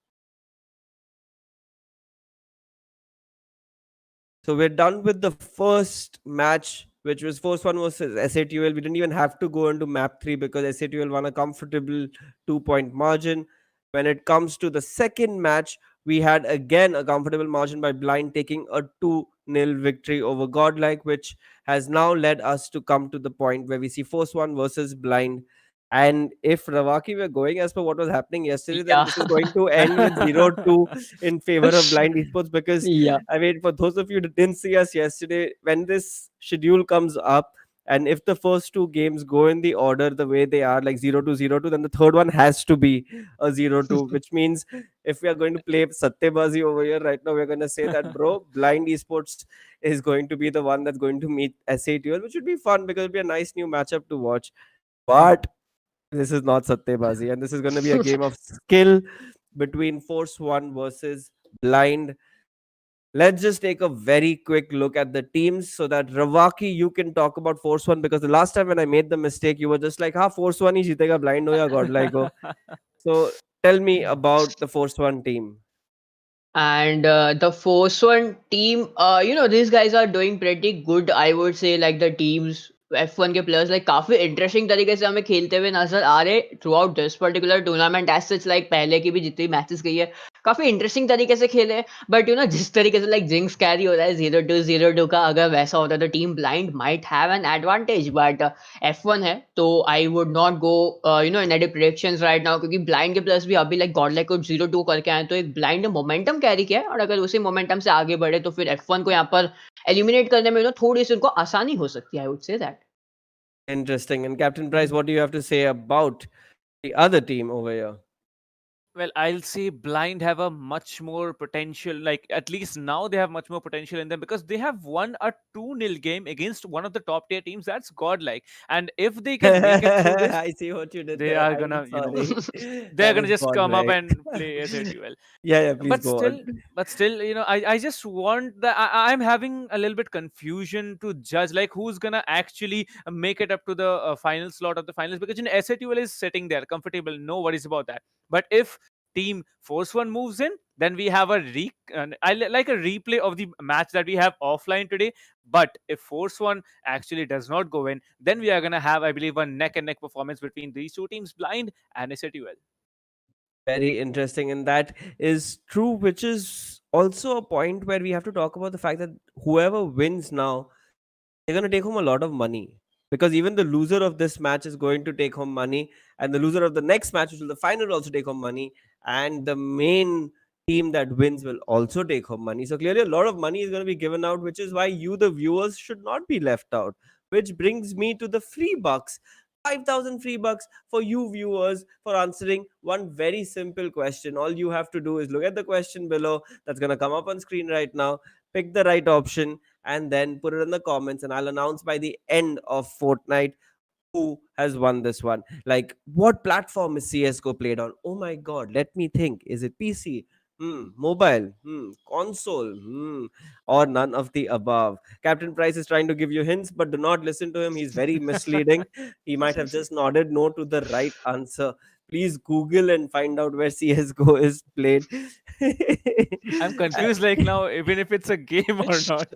So we're done with the first match, which was first one versus SATUL. We didn't even have to go into map 3 because SATUL won a comfortable 2 point margin. When it comes to the second match, we had again a comfortable margin by Blind taking a 2-0 victory over Godlike, which has now led us to come to the point where we see first one versus Blind. And if Ravaki were going as per what was happening yesterday, then Yeah. this is going to end with 0-2 in favor of Blind Esports because Yeah. I mean, for those of you who didn't see us yesterday, when this schedule comes up, and if the first two games go in the order the way they are, like 0-2, then the third one has to be a 0-2, which means if we are going to play Sattebazi over here right now, we're going to say that, bro, Blind Esports is going to be the one that's going to meet SATUL, which would be fun because it'll be a nice new matchup to watch. But this is not Sattebazi, and this is going to be a game of skill between Force One versus Blind. Let's just take a very quick look at the teams so that Ravaki, you can talk about Force One because the last time when I made the mistake, you were just like, "Ha, Force One ही जीतेगा blind हो या godlike हो." So tell me about the Force One team. And the Force One team, these guys are doing pretty good. I would say like the teams F1 के players like काफी interesting तरीके से हमें खेलते हुए नजर आ रहे throughout this particular tournament as such like पहले की भी जितनी मैचेस गई है काफी इंटरेस्टिंग तरीके से खेले हैं बट जिस तरीके से लाइक जिंक्स कैरी हो रहा है 0-2 का अगर वैसा होता तो team blind might have an advantage but F1 है तो I would not go in any predictions right now क्योंकि ब्लाइंड के प्लेयर्स भी अभी लाइक गॉड लाइक को 0-2 करके आए तो एक ब्लाइंड ने मोमेंटम कैरी किया है और अगर उसी मोमेंटम से आगे बढ़े तो फिर F1 को यहाँ पर एलिमिनेट करने में थोड़ी सी उनको आसानी हो सकती है आई would say that Interesting. And Captain Price, what do you have to say about the other team over here? Well, I'll say Blind have a much more potential. Like, at least now they have much more potential in them because they have won a 2-0 game against one of the top tier teams. That's godlike. And if they can make it through this, I see what you did they there. are I'm gonna, sorry. they're That gonna was just come up godlike. and play SATUL. Yeah, please But go still, on. I just want the. I'm having a little bit confusion to judge like who's gonna actually make it up to the final slot of the finals because SATUL is sitting there comfortable, no worries about that. But if Team Force One moves in, then we have like a replay of the match that we have offline today. But if Force One actually does not go in, then we are gonna have, I believe, a neck and neck performance between these two teams, Blind and SATUL. Very interesting. And that is true, which is also a point where we have to talk about the fact that whoever wins now, they're going to take home a lot of money. Because even the loser of this match is going to take home money, and the loser of the next match, which is the final, will also take home money. And the main team that wins will also take home money. So clearly, a lot of money is going to be given out, which is why you, the viewers, should not be left out. Which brings me to the free bucks. 5,000 free bucks for you viewers for answering one very simple question. All you have to do is look at the question below that's going to come up on screen right now, pick the right option, and then put it in the comments. And I'll announce by the end of Fortnite who has won this one. Like, what platform is CSGO played on? Oh my god, let me think. Is it PC? Mobile? Console? Or none of the above? Captain Price is trying to give you hints, but do not listen to him. He's very misleading. He might have just nodded no to the right answer. Please Google and find out where CSGO is played. I'm confused like now, even if it's a game or not.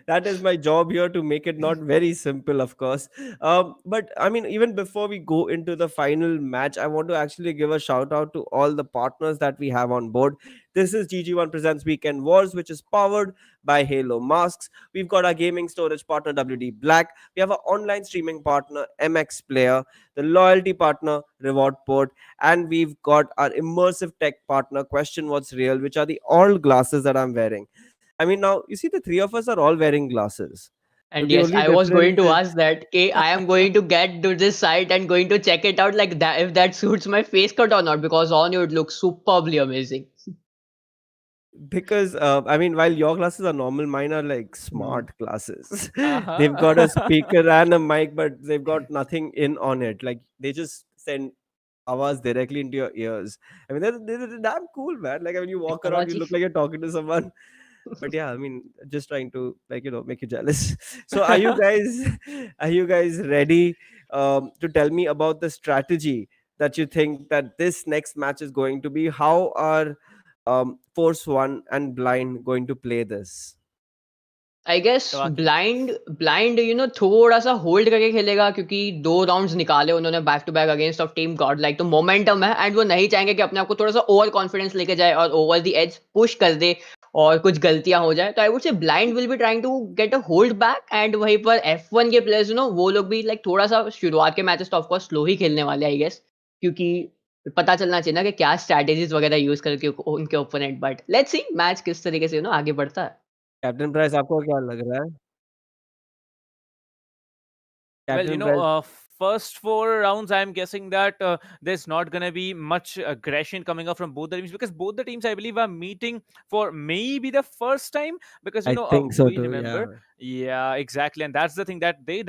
That is my job here, to make it not very simple, of course. But I mean, even before we go into the final match, I want to actually give a shout out to all the partners that we have on board. This is GG1 Presents Weekend Wars, which is powered by Halo Masks. We've got our gaming storage partner WD Black. We have our online streaming partner MX Player, the loyalty partner Reward Port, and we've got our immersive tech partner Question What's Real, which are the all glasses that I'm wearing. I mean, now you see the three of us are all wearing glasses. And The yes, only I was going difference to is ask that. Okay, I am going to get to this site and going to check it out like that if that suits my face cut or not, because on you it looks superbly amazing. because I mean, while your glasses are normal, mine are like Hmm. smart glasses. They've got a Uh-huh. speaker and a mic, but they've got nothing in on it. Like, they just send hours directly into your ears. I mean, they're damn cool, man. Like, when you walk around, you Technology. look like you're talking to someone. But yeah, I mean, just trying to, like, make you jealous. So are you guys are you guys ready to tell me about the strategy that you think that this next match is going to be? How are Force One and Blind going to play this? I guess Kawaki. Blind थोड़ा सा hold करके खेलेगा, क्योंकि 2 rounds निकाले उन्होंने back to back against of team Godlike, तो momentum है and वो नहीं चाहेंगे कि अपने आप को थोड़ा सा ओवर कॉन्फिडेंस लेके जाए और ओवर द एज पुश कर दे और कुछ गलतियां हो जाए. तो I would say Blind will be trying to get a hold back, and वहीं पर F1 के प्लेयर्स वो लोग भी लाइक थोड़ा सा शुरुआत के मैचेस तो ऑफकोर्स स्लो ही खेलने वाले आई गेस, क्योंकि पता चलना चाहिए ना कि क्या स्ट्रैटेजीज वगैरह यूज करके उनके opponent. But let's see match किस तरीके से आगे बढ़ता है. कैप्टन प्राइस, आपको क्या लग रहा है? Well, captain price. first 4 rounds, I'm guessing that there's not going to be much aggression coming up from both the teams, because both the teams, I believe, are meeting for maybe the first time. Because I think so we too. remember, Yeah. yeah, exactly, and that's the thing that they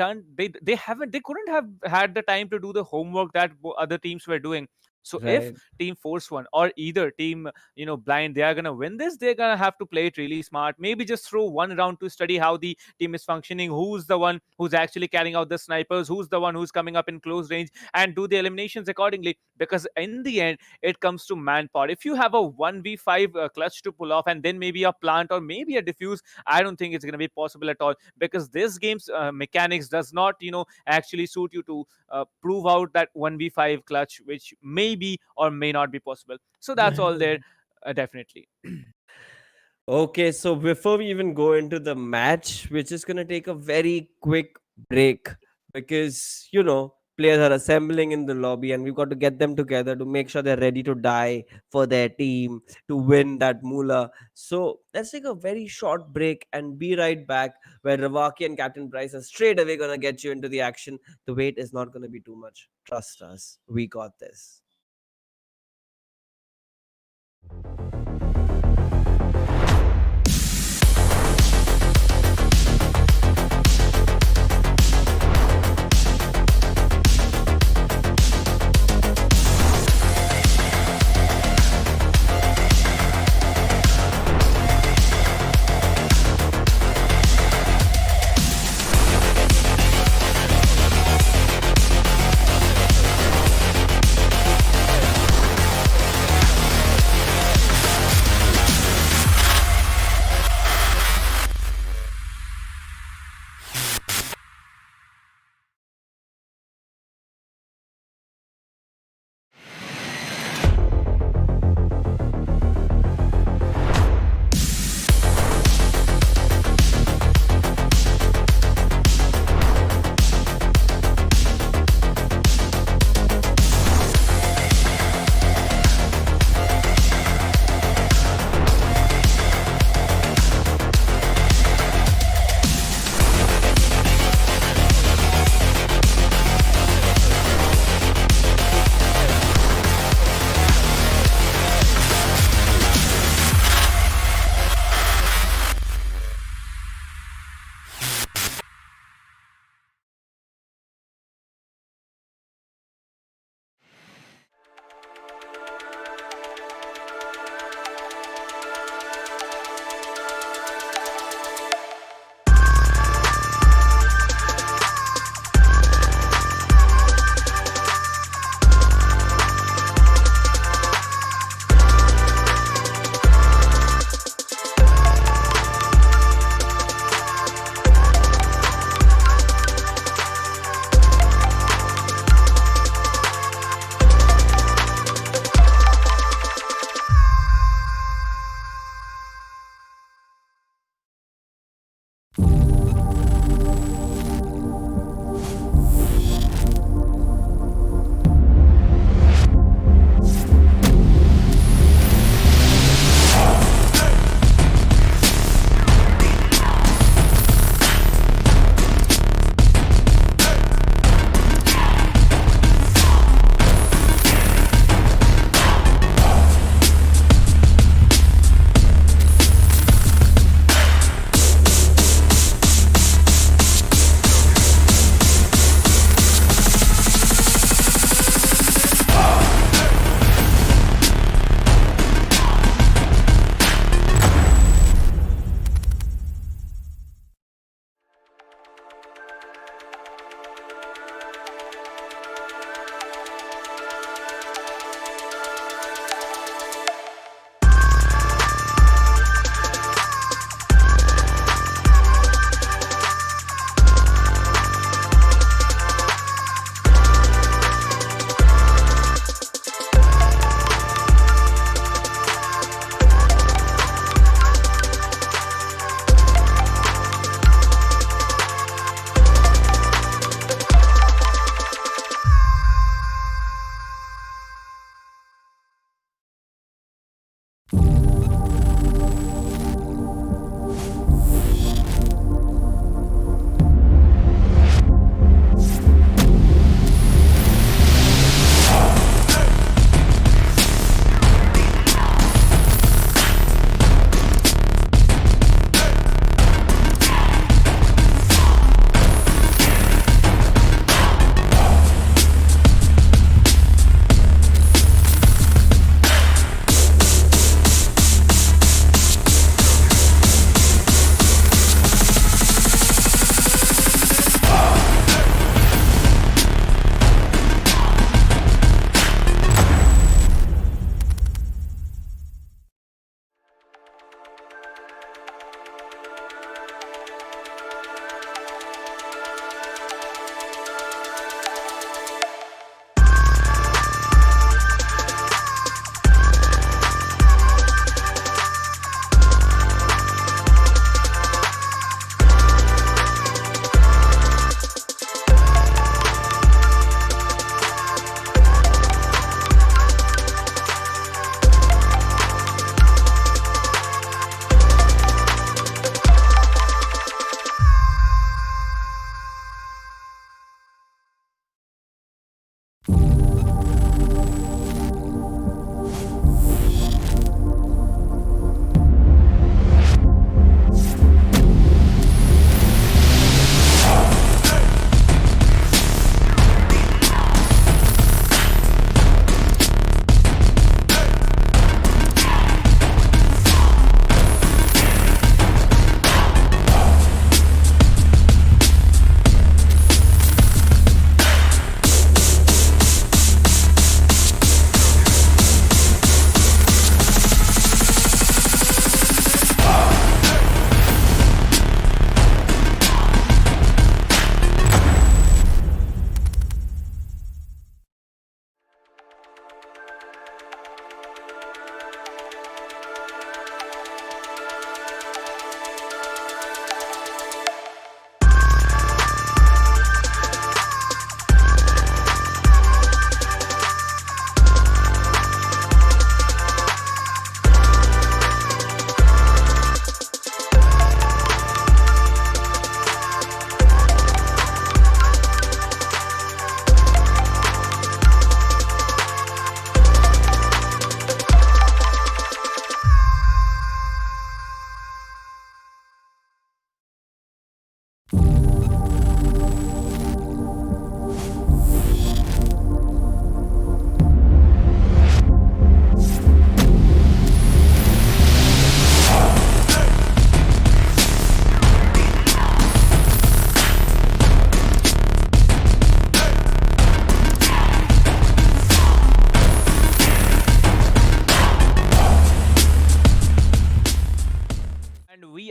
couldn't have had the time to do the homework that other teams were doing. So if Right. Team Force One or either team, Blind, they are gonna win this, they're gonna have to play it really smart. Maybe just throw one round to study how the team is functioning, who's the one who's actually carrying out the snipers, who's the one who's coming up in close range, and do the eliminations accordingly. Because in the end, it comes to manpower. If you have a 1v5 clutch to pull off and then maybe a plant or maybe a diffuse, I don't think it's going to be possible at all, because this game's mechanics does not, actually suit you to prove out that 1v5 clutch, which may be or may not be possible. So that's all there, definitely. Okay, so before we even go into the match, we're just going to take a very quick break because, players are assembling in the lobby and we've got to get them together to make sure they're ready to die for their team to win that moolah. So let's take a very short break and be right back, where Ravaki and Captain Price are straight away going to get you into the action. The wait is not going to be too much. Trust us, we got this.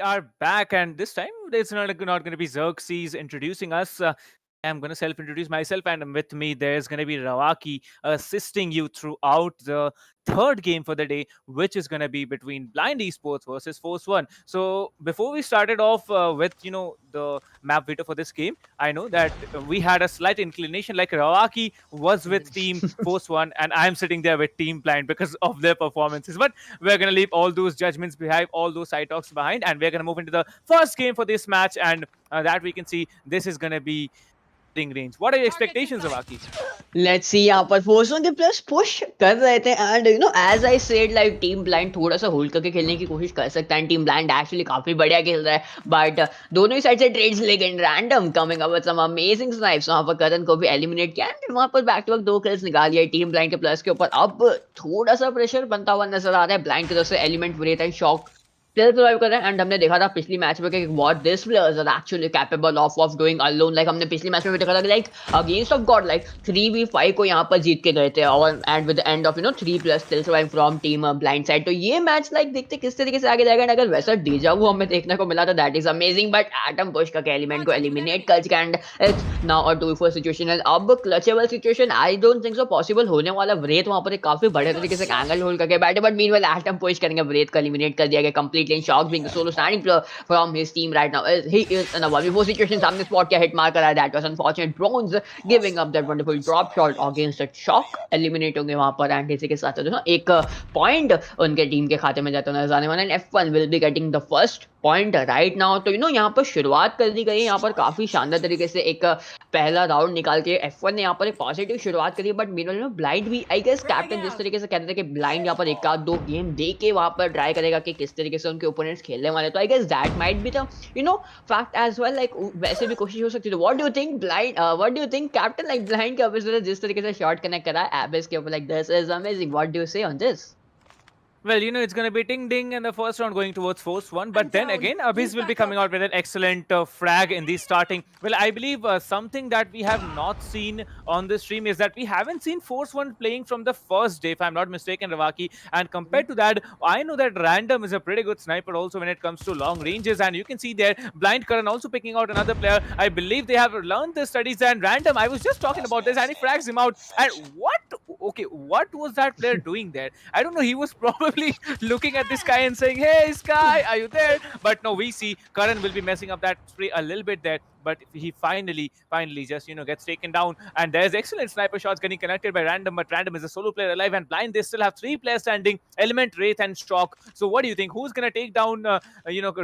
are back, and this time it's not going to be Xerxes introducing us. I'm going to self introduce myself, and with me there's going to be Rawaki assisting you throughout the third game for the day, which is going to be between Blind Esports versus Force One. So before we started off with the map video for this game, I know that we had a slight inclination, like Rawaki was with Team Force One, and I'm sitting there with Team Blind because of their performances. But we're going to leave all those judgments behind, all those side talks behind, and we're going to move into the first game for this match, and that we can see this is going to be range. What are your expectations, Rawaki? Let's see यहाँ पर फोर्सों के plus push कर रहे थे and as I said like team Blind थोड़ा सा hold करके खेलने की कोशिश कर सकता है. टीम ब्लाइंड एक्चुअली काफी बढ़िया खेल रहा है बट दोनों ही साइड से ट्रेड्स लेके Random coming up with some amazing snipes. वहां पर करण को भी एलिमिनेट किया एंड वहां पर बैक टू बैक 2 किल्स निकाल लिया टीम ब्लाइंड के प्लस के ऊपर. अब थोड़ा सा प्रेशर बनता हुआ नजर आ रहा है ब्लाइंड की तरफ से. Element Breath and Shock still survive कर रहे हैं एंड हमने देखा था पिछली मैच में कि what this players are actually capable of doing alone. Like हमने पिछली मैच में भी देखा था कि like against of God like 3v5 को यहाँ पर जीत के गए थे और and with the end of 3+ still survive from team Blind side. तो ये मैच लाइक देखते किस तरीके से आगे जाएगा. अगर वैसा डेजावू हमें देखने को मिला तो that is amazing. But Atom push का एलिमेंट को एलिमिनेट कर चुका and it's now a 2v4 situation. And अब clutchable situation I don't think so possible होने वाला. व्रेथ वहां पर एक काफी बड़े तरीके से एंगल होल्ड करके बैठे बट मीनवाइल एटम पुश करेंगे. व्रेथ को एलिमिनेट कर दिया गया completely. Shock being solo standing player from his team right now. He is in a 1v4 situation. सामने spot क्या hit मार कर रहा है. That was unfortunate. Bronze giving up that wonderful drop shot against that shock. Eliminate होंगे वहाँ पर and इसी के साथ एक पॉइंट उनके टीम के खाते में जाता नजर आने वाला. And F1 will be getting the first point right now. तो यहाँ पर शुरुआत कर दी गई है. यहाँ पर काफी शानदार तरीके से एक पहला राउंड निकाल के F1 ने यहाँ पर एक पॉजिटिव शुरुआत करी. बट मीनवाइल ब्लाइंड भी आई गेस कैप्टन जिस तरीके से कहते थे कि ब्लाइंड यहाँ पर एक आध दो गेम दे के वहां पर ट्राई करेगा कि किस तरीके से उनके ओपोनेंट्स खेलने वाले. तो I guess that might be the fact as well. Like वैसे भी कोशिश हो सकती है. What do you think Blind, what do you think captain like Blind के ऊपर जिस तरीके से शॉट कनेक्ट करा है एबिस के ऊपर. Like this is amazing. What do you say on this? Well, it's going to be ding ding in the first round going towards Force One. But then again, Abyss will be coming out with an excellent frag in the starting. Well, I believe something that we have not seen on the stream is that we haven't seen Force One playing from the first day, if I'm not mistaken, Rawaki. And compared to that, I know that Random is a pretty good sniper also when it comes to long ranges. And you can see there, Blind Karan also picking out another player. I believe they have learned the studies. And Random, I was just talking about this, and he frags him out. And what was that player doing there? I don't know. He was probably looking at this guy and saying, "Hey, Sky, are you there?" But no, we see Karan will be messing up that spree a little bit there. But he finally just gets taken down. And there's excellent sniper shots getting connected by Random. But Random is a solo player alive, and Blind they still have 3 players standing: Element, Wraith, and Shock. So what do you think? Who's gonna take down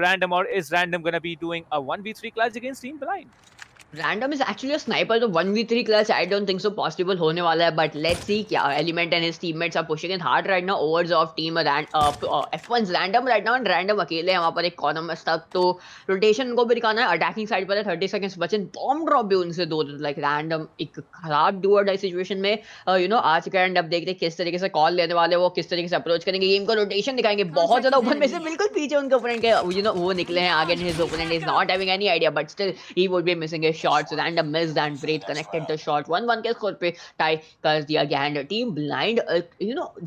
Random, or is Random gonna be doing a 1v3 clutch against Team Blind? Random is actually a sniper, so 1v3 clutch I don't think so possible होने वाला है. But let's see क्या Element and his teammates are pushing it hard right now overs of team F1's Random right now. And Random अकेले वहाँ पर एक corner में stuck. तो रोटेशन को भी दिखाना है. अटैकिंग साइड पर है. 30 सेकंड्स बचे. बॉम्ब ड्रॉप भी उनसे दो. लाइक Random एक खराब डू और डाई सिचुएशन में आ चुका है. एंड अब देखते हैं किस तरीके से कॉल लेने वाले, वो किस तरीके से अप्रोच करेंगे. गेम को रोटेशन दिखाएंगे बहुत ज्यादा ओपन में से बिल्कुल पीछे उनके ओपोनेंट के वो निकले हैं आगे. His opponent is not having any idea but still he would be missing A shots. Random missed and Wraith connected the shot. 1-1 के स्कोर पे टाई कर दिया गया. एंड टीम ब्लाइंड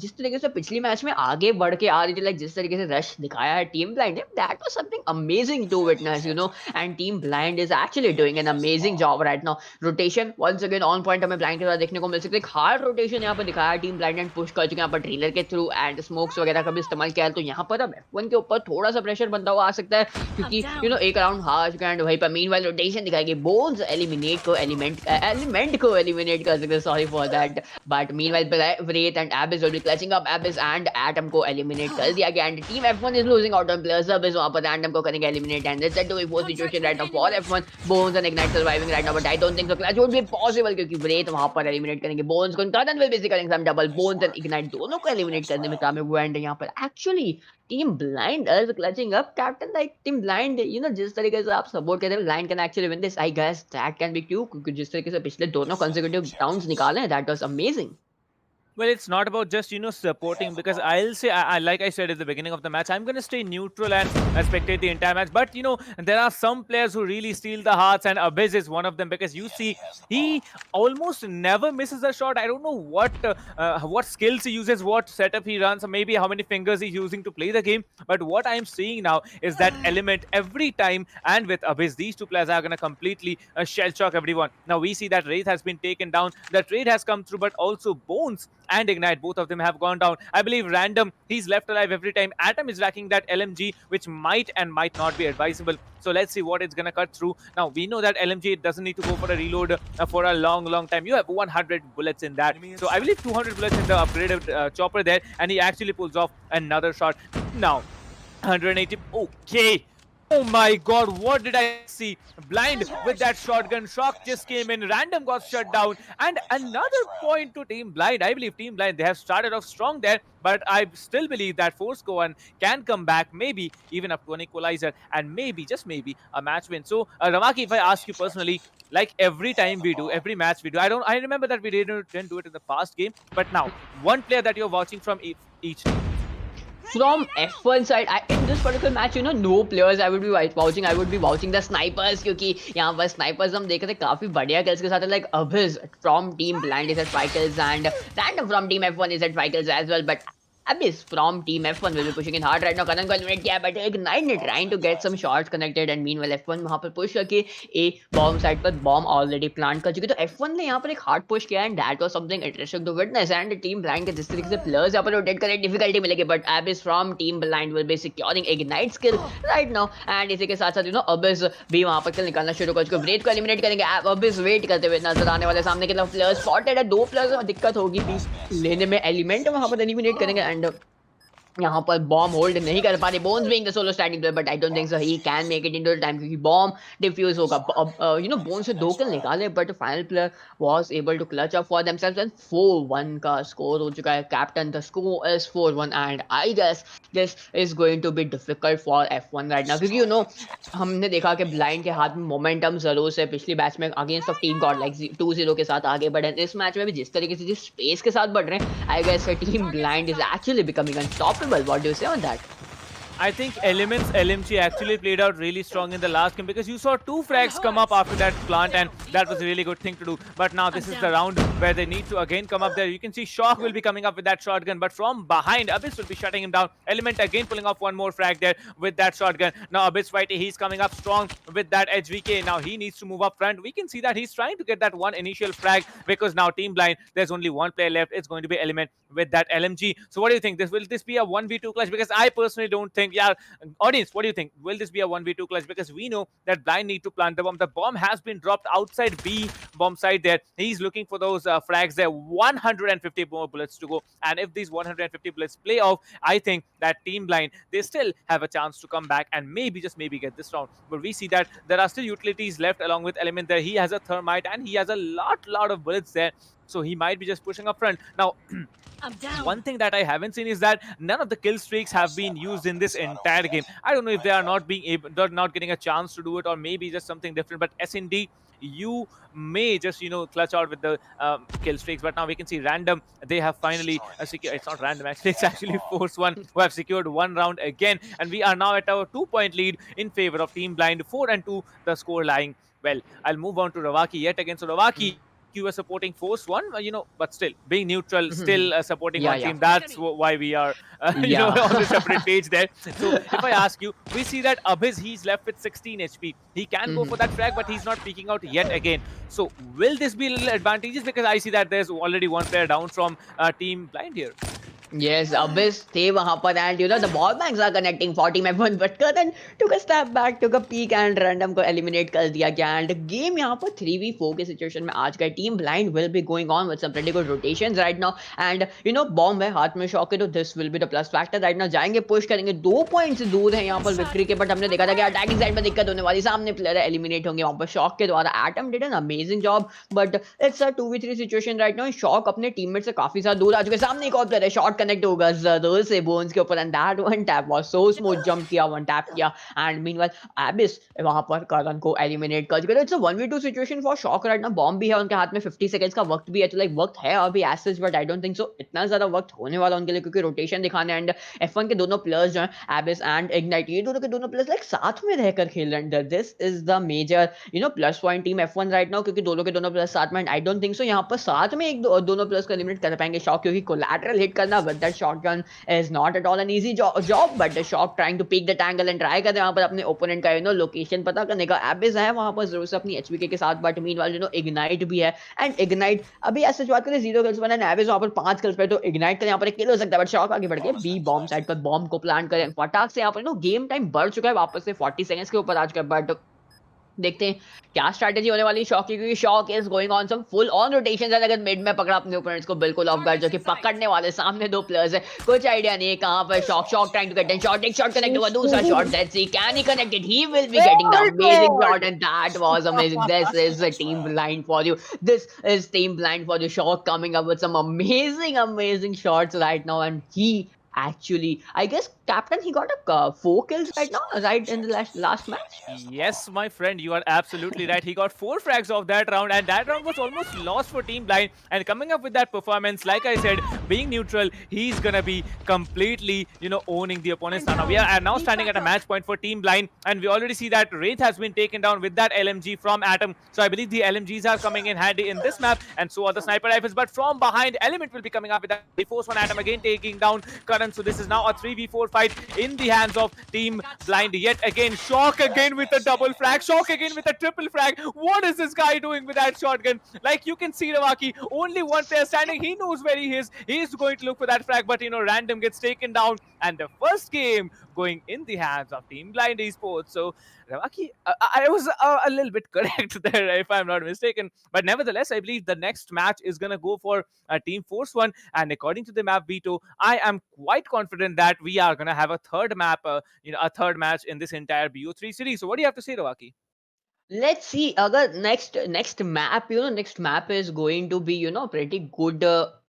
जिस तरीके से पिछली मैच में आगे बढ़ के आ रही थी, लाइक जिस तरीके से रश दिखाया है टीम ब्लाइंड ने, that was something amazing to witness. And team Blind is actually doing an amazing job right now. Rotation once again on point हमें ब्लाइंड के साथ देखने को मिल सकती है. हार्ड रोटेशन यहाँ पर दिखाया है टीम ब्लाइंड एंड पुश कर चुके हैं यहाँ पर ड्रिलर के थ्रू एंड स्मोक्स वगैरह का भी इस्तेमाल किया है. तो यहाँ पर अब F1 के ऊपर थोड़ा सा प्रेशर बनता हुआ आ सकता है क्योंकि एक राउंड हार चुका है. एंड वहीं पर मीनवाइल रोटेशन दिखाएगी. बोल्स एलिमिनेट को एलिमेंट को एलिमिनेट कर सकते हैं. Sorry for that. But meanwhile Wraith and Abyss will be clutching up. Abyss and Atom को एलिमिनेट कर दिया गया. And team F1 is losing out on players. Abyss वहां पर Random को करेंगे eliminate. And it's a 2v4 situation right now for F1. Bones and Ignite surviving right now, but I don't think so clutch would be possible क्योंकि Wraith वहां पर eliminate करेंगे Bones को. Karan will be करेंगे some double. Bones and Ignite दोनों को eliminate करने में कामयाब हुआ. एंड यहाँ पर actually team blind is clutching up. Captain like team blind, जिस तरीके से आप सपोर्ट करते हैं blind can actually win this. I guess that can be true क्योंकि जिस तरीके से पिछले दोनों consecutive rounds निकाले हैं, that was amazing. Well, it's not about just supporting, because I'll say like I said at the beginning of the match, I'm gonna stay neutral and spectate the entire match. But there are some players who really steal the hearts, and Abyss is one of them, because The you enemy see has the bomb. he almost never misses a shot. I don't know what skills he uses, what setup he runs, or maybe how many fingers he's using to play the game. But what I'm seeing now is that element every time, and with Abyss, these two players are gonna completely shell shock everyone. Now we see that Wraith has been taken down, the trade has come through, but also Bones and Ignite, both of them have gone down. I believe Random, he's left alive every time. Atom is racking that LMG, which might and might not be advisable. So let's see what it's gonna cut through. Now we know that LMG doesn't need to go for a reload for a long time. You have 100 bullets in that. So I believe 200 bullets in the upgraded chopper there, and he actually pulls off another shot. Now 180. Okay. Oh my god, what did I see? Blind with that shotgun. Shock just came in. Random got shut down. And another point to Team Blind. I believe Team Blind, they have started off strong there, but I still believe that Force1 can come back, maybe even up to an equalizer, and maybe, just maybe, a match win. So, Ramaki, if I ask you personally, like every time we do, every match we do, I remember that we didn't do it in the past game, but now, one player that you're watching from each team. From F1 side, in this particular match, no players I would be vouching. I would be vouching the snipers, क्योंकि यहाँ पर snipers हम देख रहे थे काफी बढ़िया kills के साथ, like Abyss from Team Blind is at 5 kills and Random from Team F1 is at 5 kills as well. But Abyss from Team F1 will be pushing in hard right now. Karan को eliminate किया, but Ignite trying to get some shots connected, and meanwhile F1 वहाँ पर push करके A bomb side पर bomb already plant कर चुके. तो F1 ने यहाँ पर एक hard push किया, and that was something interesting to witness. And Team Blind के जिस तरीके से players यहाँ पर rotate करें, difficulty मिलेगी, but Abyss from Team Blind will be securing Ignite skill right now. And इसी के साथ साथ Abyss भी वहाँ पर kill निकालना शुरू कर चुके. Wraith को eliminate करेंगे. Abyss wait करते हुए नजर आने वाले. सामने की तरफ players spotted है, 2 players में दिक्कत होगी लेने में. एलिमेंट वहाँ पर eliminate करेंगे, and यहाँ पर बॉम्ब होल्ड नहीं कर पा रहे. Bones being the solo standing player, but I don't think so he can make it into the time, क्योंकि बॉम्ब डिफ्यूज होगा. बोन्स से 2 किल निकाले, but final player was able to clutch up for themselves, and 4-1 का score हो चुका है. Captain, the score is 4-1, and I guess this is going to be difficult for F1 right now, क्योंकि हमने देखा कि ब्लाइंड के हाथ में मोमेंटम जरूर से पिछली मैच में against of team God like 2-0 के साथ आगे बढ़े. इस मैच में भी जिस तरीके से जिस स्पेस के साथ बढ़ रहे हैं, I guess team Blind is actually becoming unstoppable. What do you say on that? I think Element's LMG actually played out really strong in the last game, because you saw 2 frags come up after that plant, and that was a really good thing to do. But now this is the round where they need to again come up there. You can see Shock will be coming up with that shotgun, but from behind, Abyss will be shutting him down. Element again pulling off one more frag there with that shotgun. Now Abyss fighting, he's coming up strong with that HVK. Now he needs to move up front. We can see that he's trying to get that one initial frag, because now Team Blind, there's only one player left. It's going to be Element with that LMG. So what do you think? Will this be a 1v2 clutch? Because I personally don't think. Yeah, audience, what do you think? Will this be a 1v2 clutch? Because we know that Blind need to plant the bomb. The bomb has been dropped outside B bomb side there. He's looking for those frags there. 150 more bullets to go. And if these 150 bullets play off, I think that Team Blind, they still have a chance to come back and maybe, just maybe, get this round. But we see that there are still utilities left along with Element there. He has a thermite and he has a lot of bullets there. So he might be just pushing up front. Now, one thing that I haven't seen is that none of the kill streaks have been used in this entire game. I don't know if they are not being able, they're not getting a chance to do it, or maybe just something different. But SND, you may just clutch out with the kill streaks. But now we can see Random, they have finally secured. It's not Random actually, it's actually Force1 who have secured 1 round again, and we are now at our 2-point lead in favor of Team Blind. 4-2 the score lying. Well, I'll move on to Ravaki yet again. So Ravaki, you were supporting Force1, but still being neutral, still supporting one team. That's why we are, on the separate page there. So if I ask you, we see that Abyss, he's left with 16 HP. He can go for that frag, but he's not peeking out yet again. So will this be a little advantageous? Because I see that there's already 1 player down from Team Blind here. Yes, Abyss थे वहाँ पर, and the ball banks are connecting for Team F1, but Karan took a step back, took a peek, and Random को eliminate कर दिया गया. And game यहाँ पर 3v4 के situation में आज का Team Blind will be going on with some pretty good rotations right now. And bomb है हाथ में, शॉक है, तो this will be the plus factor right now. जाएंगे, push करेंगे, 2 points दूर है यहाँ पर victory के, but हमने देखा था कि attacking side में दिक्कत होने वाली. सामने player eliminate होंगे वहाँ पर शॉक के द्वारा. Atom did an amazing job, but it's a 2v3 situation right now. Shock अपने teammate से काफी ज्यादा दूर आ चुके. सामने एक और player है, शॉट कनेक्ट होगा जरूर से बोन्स के ऊपर, and that one tap was so smooth, jump किया, वन टैप किया, एंड मीनवाइल एबिस वहां पर करण को एलिमिनेट कर चुके। It's a 1v2 situation for shock right ना, बॉम्ब भी है उनके हाथ में, 50 सेकंड्स का वक्त भी है, तो लाइक वक्त है अभी aces, but I don't think so इतना ज्यादा वक्त होने वाला उनके लिए, क्योंकि रोटेशन दिखाने, एंड F1 के दोनों प्लेयर्स जो हैं एबिस एंड इग्नाइट, ये दोनों के दोनों प्लेयर्स लाइक साथ में रहकर खेल रहे हैं। This is the major plus point team F1 right now, क्योंकि दोनों के दोनों प्लेयर्स साथ में, आई डोंट थिंक सो यहाँ पर साथ में दोनों प्लेयर्स को एलिमिनेट कर पाएंगे शॉक, क्योंकि कोलैटरल हिट करना with that shotgun is not at all an easy job, but the Shock trying to peek the angle and try करते हैं वहाँ पर अपने ओपोनेंट का लोकेशन पता करने का। एबिस है वहाँ पर जरूर से अपनी HBK के साथ, बट मीनवाइल इग्नाइट भी है, एंड इग्नाइट अभी ऐसे बात करें 0 किल्स पर, एंड एबिस वहाँ पर 5 किल्स पे, तो इग्नाइट का यहाँ पर एक किल हो सकता है, बट शॉक आगे बढ़ के बी बॉम्ब साइड पर बॉम्ब को प्लांट करें फटाक से। यहाँ पर गेम टाइम बढ़ चुका है वापस से 40 सेकंड्स के ऊपर आ चुका है, बट देखते हैं क्या स्ट्रैटेजी होने वाली शॉक की, क्योंकि Shock is going on some full on rotation. अगर मिड में पकड़ा अपने ओपोनेंट्स को बिल्कुल ऑफ गार्ड, जो कि पकड़ने वाले सामने दो प्लेयर्स है, कुछ आइडिया नहीं है कहां पर Shock trying to get in shot, एक शॉट कनेक्ट हुआ, दूसरा shot let's see can he connect it, he will be getting the amazing shot, and that was amazing. This is a team Blind for you, this is team Blind for you, Shock coming up with some amazing shots right now, and he actually, I guess, captain, he got a 4 kills right now, right in the last match. Yes, my friend, you are absolutely right. He got 4 frags off that round, and that round was almost lost for Team Blind. And coming up with that performance, like I said, being neutral, he's gonna be completely, owning the opponent's now. We are now standing at a match point for Team Blind, and we already see that Wraith has been taken down with that LMG from Atom. So I believe the LMGs are coming in handy in this map, and so are the sniper rifles. But from behind, Element will be coming up with that. The force one Atom again taking down Karan. So this is now a 3v4 fight in the hands of Team Blind yet again. Shock again with a double frag. Shock again with a triple frag. What is this guy doing with that shotgun? Like, you can see Rawaki, only one player standing. He knows where he is. He is going to look for that frag, but random gets taken down. And the first game going in the hands of Team Blind Esports. So Rawaki, I was a little bit correct there, if I'm not mistaken. But nevertheless, I believe the next match is going to go for Team Force One. And according to the map veto, I am quite confident that we are going to have a third map, a third match in this entire BO3 series. So what do you have to say, Rawaki? Let's see. Agar next map, next map is going to be, pretty good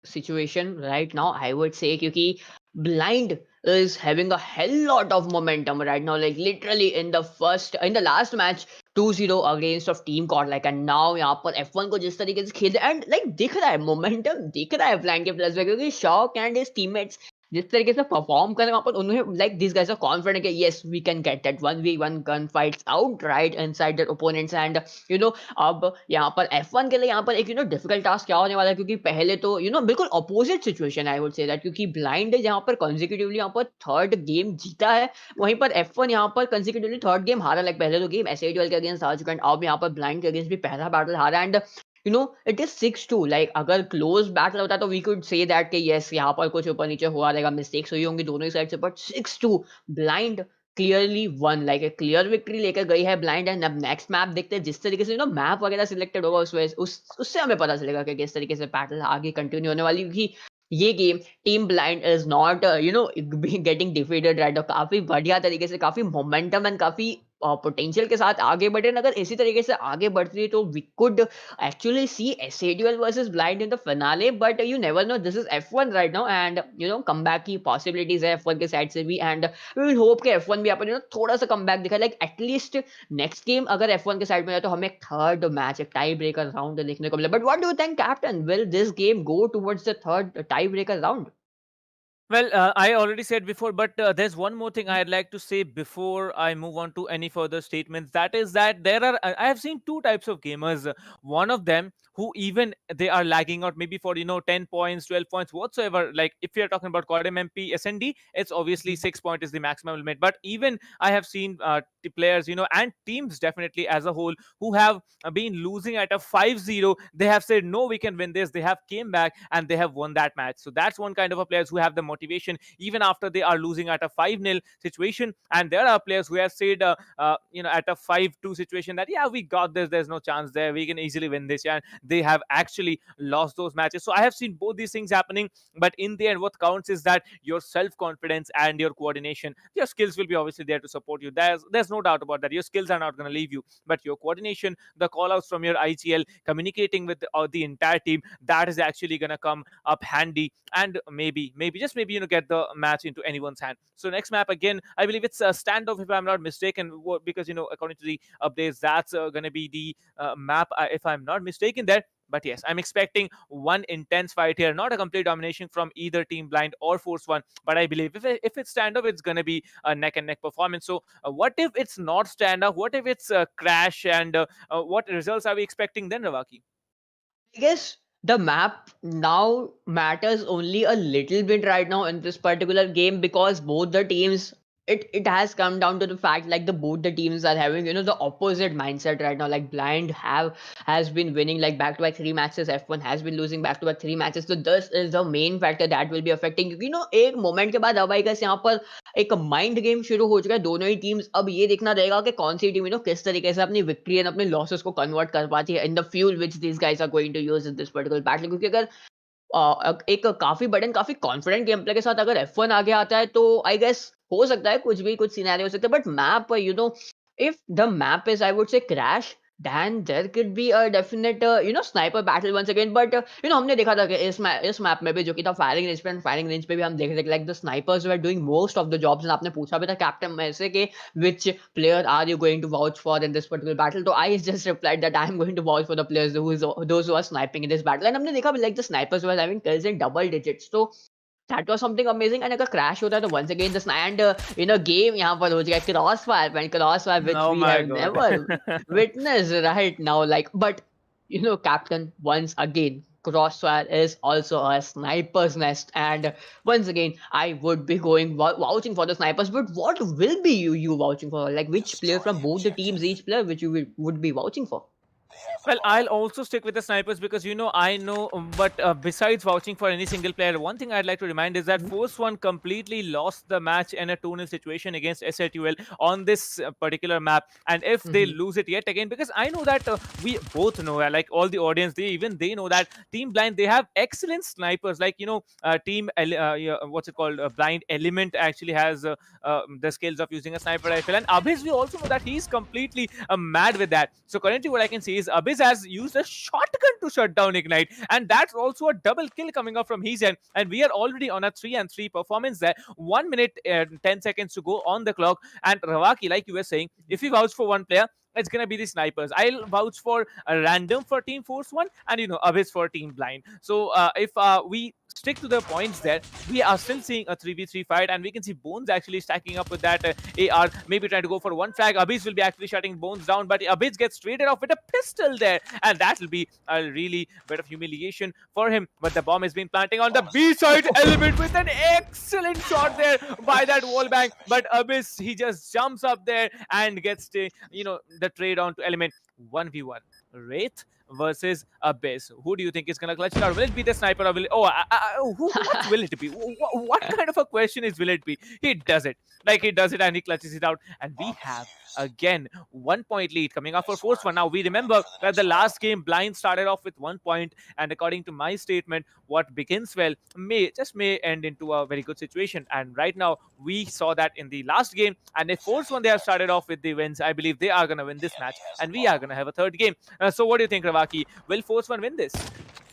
situation right now, I would say, क्योंकि Blind is having a hell lot of momentum right now. Like literally in the last match 2-0 against of team caught, like, and now यहाँ पर F1 को जिस तरीके से खेल, and like दिख रहा है momentum, दिख रहा है Blind के प्लस में, क्योंकि Shock and his teammates जिस तरीके से परफॉर्म करें वहां पर, उन्हें like this guys are confident कि yes we can get that 1v1 gun fights out right inside there opponents. And अब यहाँ पर F1 के लिए यहाँ पर एक डिफिकल्ट टास्क क्या होने वाला है, क्योंकि पहले तो बिल्कुल opposite situation I would say that, क्योंकि ब्लाइंड यहाँ पर कंसेक्यूटिवली यहाँ पर थर्ड गेम जीता है, वहीं पर F1 यहाँ पर कंसेक्यूटिवली थर्ड गेम हारा। लाइक पहले तो गेम SADL के अगेंस्ट हार चुका है, अब यहाँ पर ब्लाइंड के अगेंस्ट भी पहला बैटल हारा, एंड it is 6-2. like अगर क्लोज बैटल होता तो वी कुड से दैट कि यस यहाँ पर कुछ ऊपर नीचे हुआ रहेगा, मिस्टेक्स हुई होंगी दोनों ही साइड से, but 6-2 blind clearly one, like एक क्लियर विक्ट्री लेकर गई है ब्लाइंड। एंड अब नेक्स्ट मैप देखते हैं, जिस तरीके से मैप वगैरह सिलेक्टेड होगा उससे हमें पता चलेगा कि किस तरीके से बैटल आगे कंटिन्यू होने वाली, क्योंकि ये game team Blind is not getting defeated right, काफी बढ़िया तरीके से, काफी मोमेंटम एंड काफी पोटेंशियल के साथ आगे बढ़े। अगर इसी तरीके से आगे बढ़ती है तो we could actually see SADL versus Blind in the finale, but you never know, this is F1 right now, and comeback की पॉसिबिलिटीज है F1 के साइड से भी, एंड वी विल होप कि F1 भी अपन थोड़ा सा कमबैक दिखाए, लाइक एटलीस्ट नेक्स्ट गेम अगर F1 के साइड में है तो हमें एक थर्ड मैच, एक टाई ब्रेकर राउंड देखने को मिले। But what do you think captain, will this game go towards the third tie breaker round? Well, I already said before, but there's one more thing I'd like to say before I move on to any further statements. That is that I have seen two types of gamers. One of them who even they are lagging out maybe for 10 points, 12 points whatsoever. Like if you're talking about COD MP SND, it's obviously 6 point is the maximum limit. But even I have seen players, and teams definitely as a whole who have been losing at a 5-0. They have said no, we can win this. They have came back and they have won that match. So that's one kind of a players who have the motivation even after they are losing at a 5-0 situation. And there are players who have said, at a 5-2 situation that, yeah, we got this, there's no chance there, we can easily win this. And they have actually lost those matches. So I have seen both these things happening. But in the end, what counts is that your self-confidence and your coordination. Your skills will be obviously there to support you. There's no doubt about that. Your skills are not going to leave you, but your coordination, the call outs from your IGL, communicating with the entire team, that is actually going to come up handy. And maybe just maybe, get the match into anyone's hand. So next map, again, I believe it's a standoff, if I'm not mistaken, because according to the updates, that's going to be the map, if I'm not mistaken there. But yes, I'm expecting one intense fight here, not a complete domination from either Team Blind or Force One. But I believe if it's standoff, it's going to be a neck and neck performance. So what if it's not standoff? What if it's Crash? And what results are we expecting then, Ravaki? I guess the map now matters only a little bit right now in this particular game, because both the teams, it has come down to the fact, like, both the teams are having the opposite mindset right now. Like, Blind has been winning like back to back 3 matches, F1 has been losing back to back 3 matches. So this is the main factor that will be affecting, एक moment के बाद अब I guess यहाँ पर एक mind game शुरू हो चुका है दोनों ही टीम्स। अब ये देखना रहेगा कि कौन सी टीम किस तरीके से अपनी विक्ट्री एंड अपने लॉसेस को कन्वर्ट कर पाती है in the fuel which these guys are going to use in this particular battle. क्योंकि अगर एक काफी बड़े काफी कॉन्फिडेंट गेम प्ले के साथ अगर F1 आगे आता है, तो आई गेस हो सकता है कुछ सिनेरियो हो सकते हैं। But map, if the map is, I would say, Crash, then there could be a definite sniper battle once again. But हमने देखा था कि इस मैप में भी जो कि था फायरिंग रेंज पे भी हम देख रहे थे, like the snipers were doing most of the jobs। and आपने पूछा भी था कैप्टन में से कि which player are you going to vouch for in this particular battle, तो I just replied that I am going to vouch for the players those who are sniping in this battle। and हमने देखा भी, like, the snipers were having kills in double digits, so that was something amazing। and अगर crash होता है तो once again the and game यहाँ पर हो जाएगा crossfire which Oh we my have God. never witnessed right now, like। but captain, once again, crossfire is also a sniper's nest, and once again I would be going vouching for the snipers। but what will be you vouching for, like which player from both the teams, each player which you would be vouching for? Well, I'll also stick with the snipers because I know. But besides vouching for any single player, one thing I'd like to remind is that Force One completely lost the match in a 2-0 situation against SLTUL on this particular map. And if they lose it yet again, because I know that we both know, like all the audience, they know that Team Blind, they have excellent snipers. Like what's it called? Blind Element actually has the skills of using a sniper rifle, and Abhiz, we also know that he's completely mad with that. So currently, what I can see is Abhiz has used a shotgun to shut down Ignite, and that's also a double kill coming up from his end. And we are already on a 3-3 performance there. 1 minute and 10 seconds to go on the clock. And Ravaki, like you were saying, if you vouch for one player, it's gonna be the snipers. I'll vouch for a random for Team Force One, and Abhiz for Team Blind. So if we stick to the points there, we are still seeing a 3v3 fight, and we can see Bones actually stacking up with that AR, maybe trying to go for one frag. Abhiz will be actually shutting Bones down, but Abhiz gets traded off with a pistol there, and that will be a really bit of humiliation for him. But the bomb has been planting on the B side element with an excellent shot there by that wall bang. But Abhiz, he just jumps up there and gets the trade on to element. 1v1 Wraith versus Abyss. Who do you think is going to clutch it out? Will it be the sniper or will it... what will it be? What kind of a question will it be? He does it. Like, he does it and he clutches it out. And we have, again, 1 point lead coming up for Force One. Now, we remember that the last game, Blind started off with 1 point. And according to my statement, what begins well may end into a very good situation. And right now, we saw that in the last game. And if Force One, they have started off with the wins, I believe they are going to win this match. And we are going to have a third game. So what do you think, Ravaki? Will Force One win this?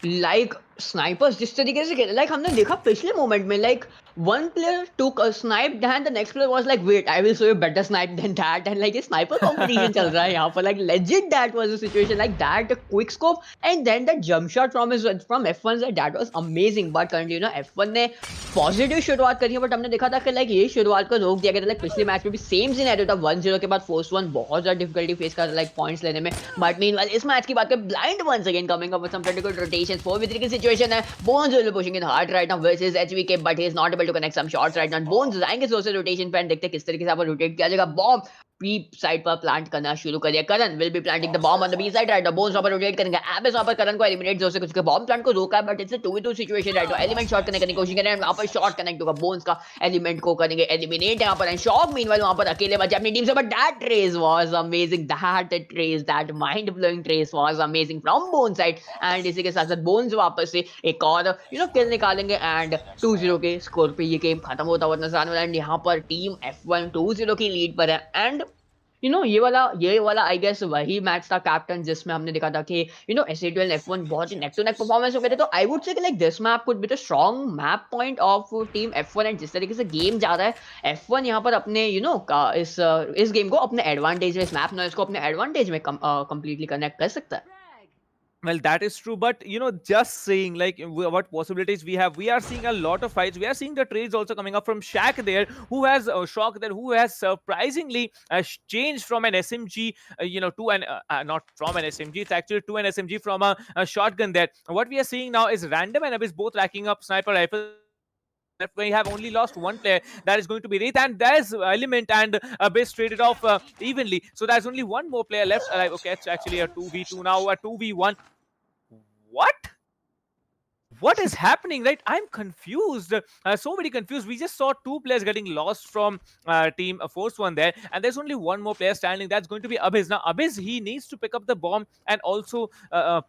Like, snipers जिस तरीके से like हमने देखा पिछले moment में, like one player took a snipe and the next player was like, wait, I will show you better snipe than that, and like a sniper competition चल रहा है यहाँ पर, like legit that was the situation, like that quick scope and then the jump shot from F1 side, that was amazing। but currently F1 ने positive शुरुआत करी है, but हमने देखा था कि like ये शुरुआत को रोक दिया गया था। like पिछले मैच में भी सेम सिनेरियो था, 1-0 के बाद Force One बहुत ज्यादा डिफिकल्टी फेस कर रहा like पॉइंट्स लेने में। बट मीनवाइल इस मैच की बात करें, Blind once again coming up with some pretty good rotations। 4v3 की सिचुएशन है, Bones will be pushing it hard right now versus HVK, but he is not able to connect some shots right now। Bones जाएंगे social rotation पे, देखते हैं किस तरीके से आप रोटेट किया जाएगा। बॉम्ब बी साइड पर प्लांट करना शुरू कर दिया। Karan will be planting the bomb on the B side right. The Bones वहां पर रोटेट करेंगे। एबिस वहां पर करण को एलिमिनेट जो से कुछ बॉम्ब प्लांट को रोका है, but it's a 2v2 situation right. Element shot करने की कोशिश कर रहे हैं, वहां पर शॉट कनेक्ट होगा, बोन्स का एलिमेंट को करेंगे एलिमिनेट यहां पर। एंड शॉक मीनवाइल वहां पर अकेले बचे अपनी टीम से, but that trace was amazing. That mind blowing trace was amazing from bone side. And इसी के साथ साथ बोन्स वापस से एक और किल निकालेंगे एंड 2-0 के स्कोर पे ये गेम खत्म होता हुआ नजर आने वाला है। एंड यहाँ पर टीम F1 2-0 की लीड पर है। एंड ये वाला आई गेस वही मैच था कैप्टन, जिसमें हमने देखा था कि SA2 एंड F1 बहुत ही नेक टू नेक परफॉर्मेंस हो गए थे। तो I would say like this map could be the strong map point of team F1। And जिस तरीके से गेम जा रहा है, F1 यहाँ पर अपने इस गेम को अपने एडवांटेज में, इस मैप नॉइज को अपने एडवांटेज में कंप्लीटली कनेक्ट कर सकता है। Well, that is true, but just saying like what possibilities we have. We are seeing a lot of fights. We are seeing the trades also coming up from Shaq there, who has Shock there, who has surprisingly changed from an SMG, to an not from an SMG. It's actually to an SMG from a shotgun there. What we are seeing now is Random and Abyss both racking up sniper rifles. We have only lost one player, that is going to be Wraith, and there's Element and Abyss traded off evenly. So there's only one more player left alive. Okay, it's actually a 2v2 now, a 2v1. What? What is happening, right? I'm confused. So very confused. We just saw two players getting lost from team Force One there, and there's only one more player standing. That's going to be Abyss. Now, Abyss, he needs to pick up the bomb and also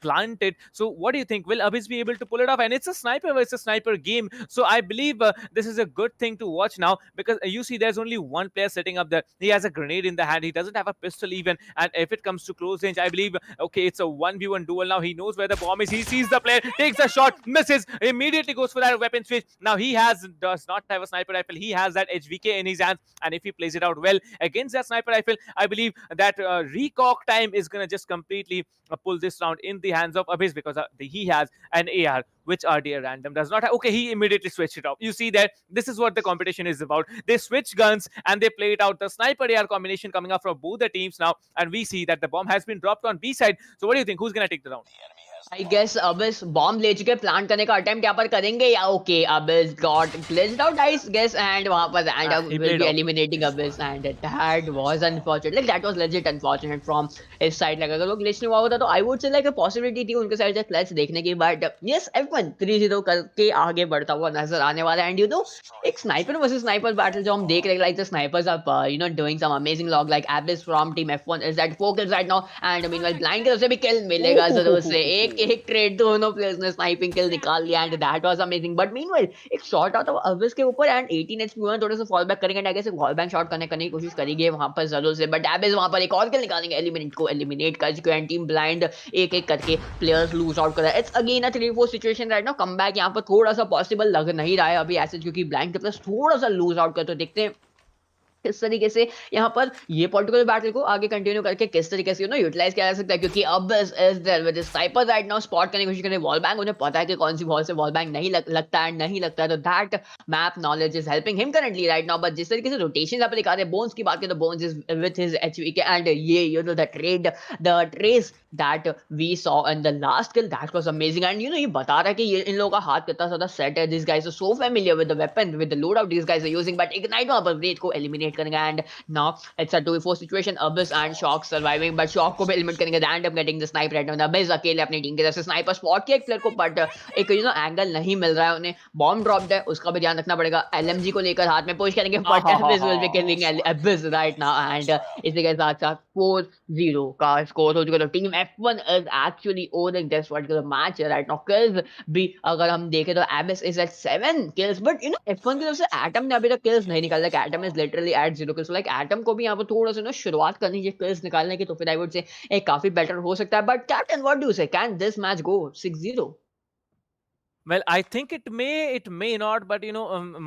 plant it. So, what do you think? Will Abyss be able to pull it off? And it's a sniper versus sniper game. So, I believe this is a good thing to watch now, because you see there's only one player sitting up there. He has a grenade in the hand. He doesn't have a pistol even. And if it comes to close range, I believe, okay, it's a 1v1 duel now. He knows where the bomb is. He sees the player, takes a shot, misses, immediately goes for that weapon switch. Now he does not have a sniper rifle. He has that HVK in his hands, and if he plays it out well against that sniper rifle, I believe that recock time is gonna just completely pull this round in the hands of Abyss, because he has an AR, which RDA Random does not have. Okay, he immediately switched it off. You see that this is what the competition is about. They switch guns and they play it out. The sniper AR combination coming up from both the teams now, and we see that the bomb has been dropped on B side. So what do you think? Who's gonna take the round? I guess Abyss bomb ले चुके, plant करने का attempt यहाँ पर करेंगे या okay Abyss got glitched out I guess, and वहां पर Random he will played be out. eliminating Abyss, and that was unfortunate. Like that was legit unfortunate from his side. Like अगर वो ग्लिच नहीं हुआ होता तो I would say like a possibility थी उनके साइड से क्लच देखने की, बट यस F1 3-0 करके आगे बढ़ता हुआ नजर आने वाला है। एंड एक स्नाइपर वर्सेस स्नाइपर बैटल जो हम देख रहे हैं, like the snipers are doing some amazing log, like Abyss from team F1 is at 4 kills right now, and meanwhile Blind की तरफ से भी किल मिलेगा जरूर से। एक ट्रेड दोनों प्लेयर्स ने स्नाइपिंग किल निकाल लिया, and that was amazing. But meanwhile एक शॉट आता है Abyss के ऊपर, एंड 18 HP में थोड़ा सा फॉल बैक करेंगे, I guess wall bank shot करने की कोशिश करेंगे वहां पर जरूर से, बट Abyss वहां पर एक और किल निकालेंगे, एलिमेंट को एलिमिनेट कर चुके हैं। टीम ब्लाइंड एक एक करके प्लेयर्स लूज आउट कर रहा है। It's again a 3-4 situation right now. Come back यहाँ पर थोड़ा सा पॉसिबल लग नहीं रहा है अभी ऐसे, क्योंकि ब्लाइंड के प्लस थोड़ा सा लूज आउट कर, तो देखते हैं किस तरीके से यहाँ पर ये पर्टिकुलर बैटल को आगे कंटिन्यू करके किस तरीके से यूटिलाइज किया जा सकता है, क्योंकि Abyss is there with sniper right now, spot करने की कोशिश कर रहे हैं वॉल बैंक। उन्हें पता है कि कौन सी वॉल से वॉल बैंक नहीं लगता है, नहीं लगता है, तो that map knowledge is helping him currently right now. But जिस तरीके से रोटेशन यहाँ पर दिखा रहे हैं, बोन्स की बात करें तो Bones is with his HVK, and ये the trace that we saw in the last kill, that was amazing. And ये बता रहा है कि ये इन लोगों का हाथ कितना ज्यादा सेट है। This guys are so familiar with the weapon, with the load out this guys are using, but Ignite वहां पर ब्रेथ को एलिमिनेट करेंगे। And now it's a 2v4 situation. Abyss and Shock surviving, but Shock को भी eliminate करेंगे। Random getting the snipe right now. Abyss अकेले अपनी team की तरफ से स्नाइपर स्पॉट किया एक प्लेयर को, बट एक एंगल नहीं मिल रहा है उन्हें। बॉम्ब ड्रॉप्ड है, उसका भी ध्यान रखना पड़ेगा। LMG को लेकर हाथ में पुश करेंगे, but Abyss will be killing Abyss right now, and इसी के साथ साथ 4-0 का स्कोर हो चुका है। तो team F1 is actually owning this particular match right now. Kills भी अगर हम देखें तो Abyss is at 7 kills, but F1 की तरफ से Atom ने अभी तक kills नहीं निकाला। Atom is literally at 0 kills. Like Atom को भी यहाँ पर थोड़ा सा शुरुआत करनी चाहिए kills निकालने की, तो फिर I would say एक काफी बेटर हो सकता है। But Captain, what do you say? Can this match go 6-0? Well, I think it may not, but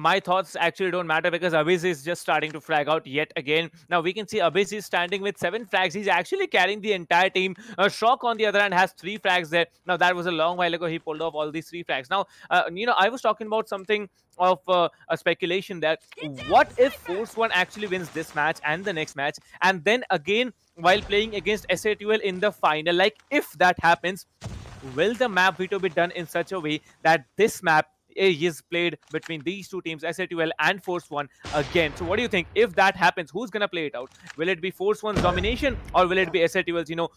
my thoughts actually don't matter, because Abyss is just starting to frag out yet again. Now we can see Abyss is standing with 7 frags. He's actually carrying the entire team. Shock on the other hand has 3 frags there. Now that was a long while ago. He pulled off all these 3 frags. Now I was talking about something of a speculation that what if Force One actually wins this match and the next match, and then again while playing against SA2L in the final, like if that happens, will the map veto be done in such a way that this map is played between these two teams, SA2L and Force One again. So what do you think? If that happens, who's gonna play it out? Will it be Force One's domination, or will it be SA2L's?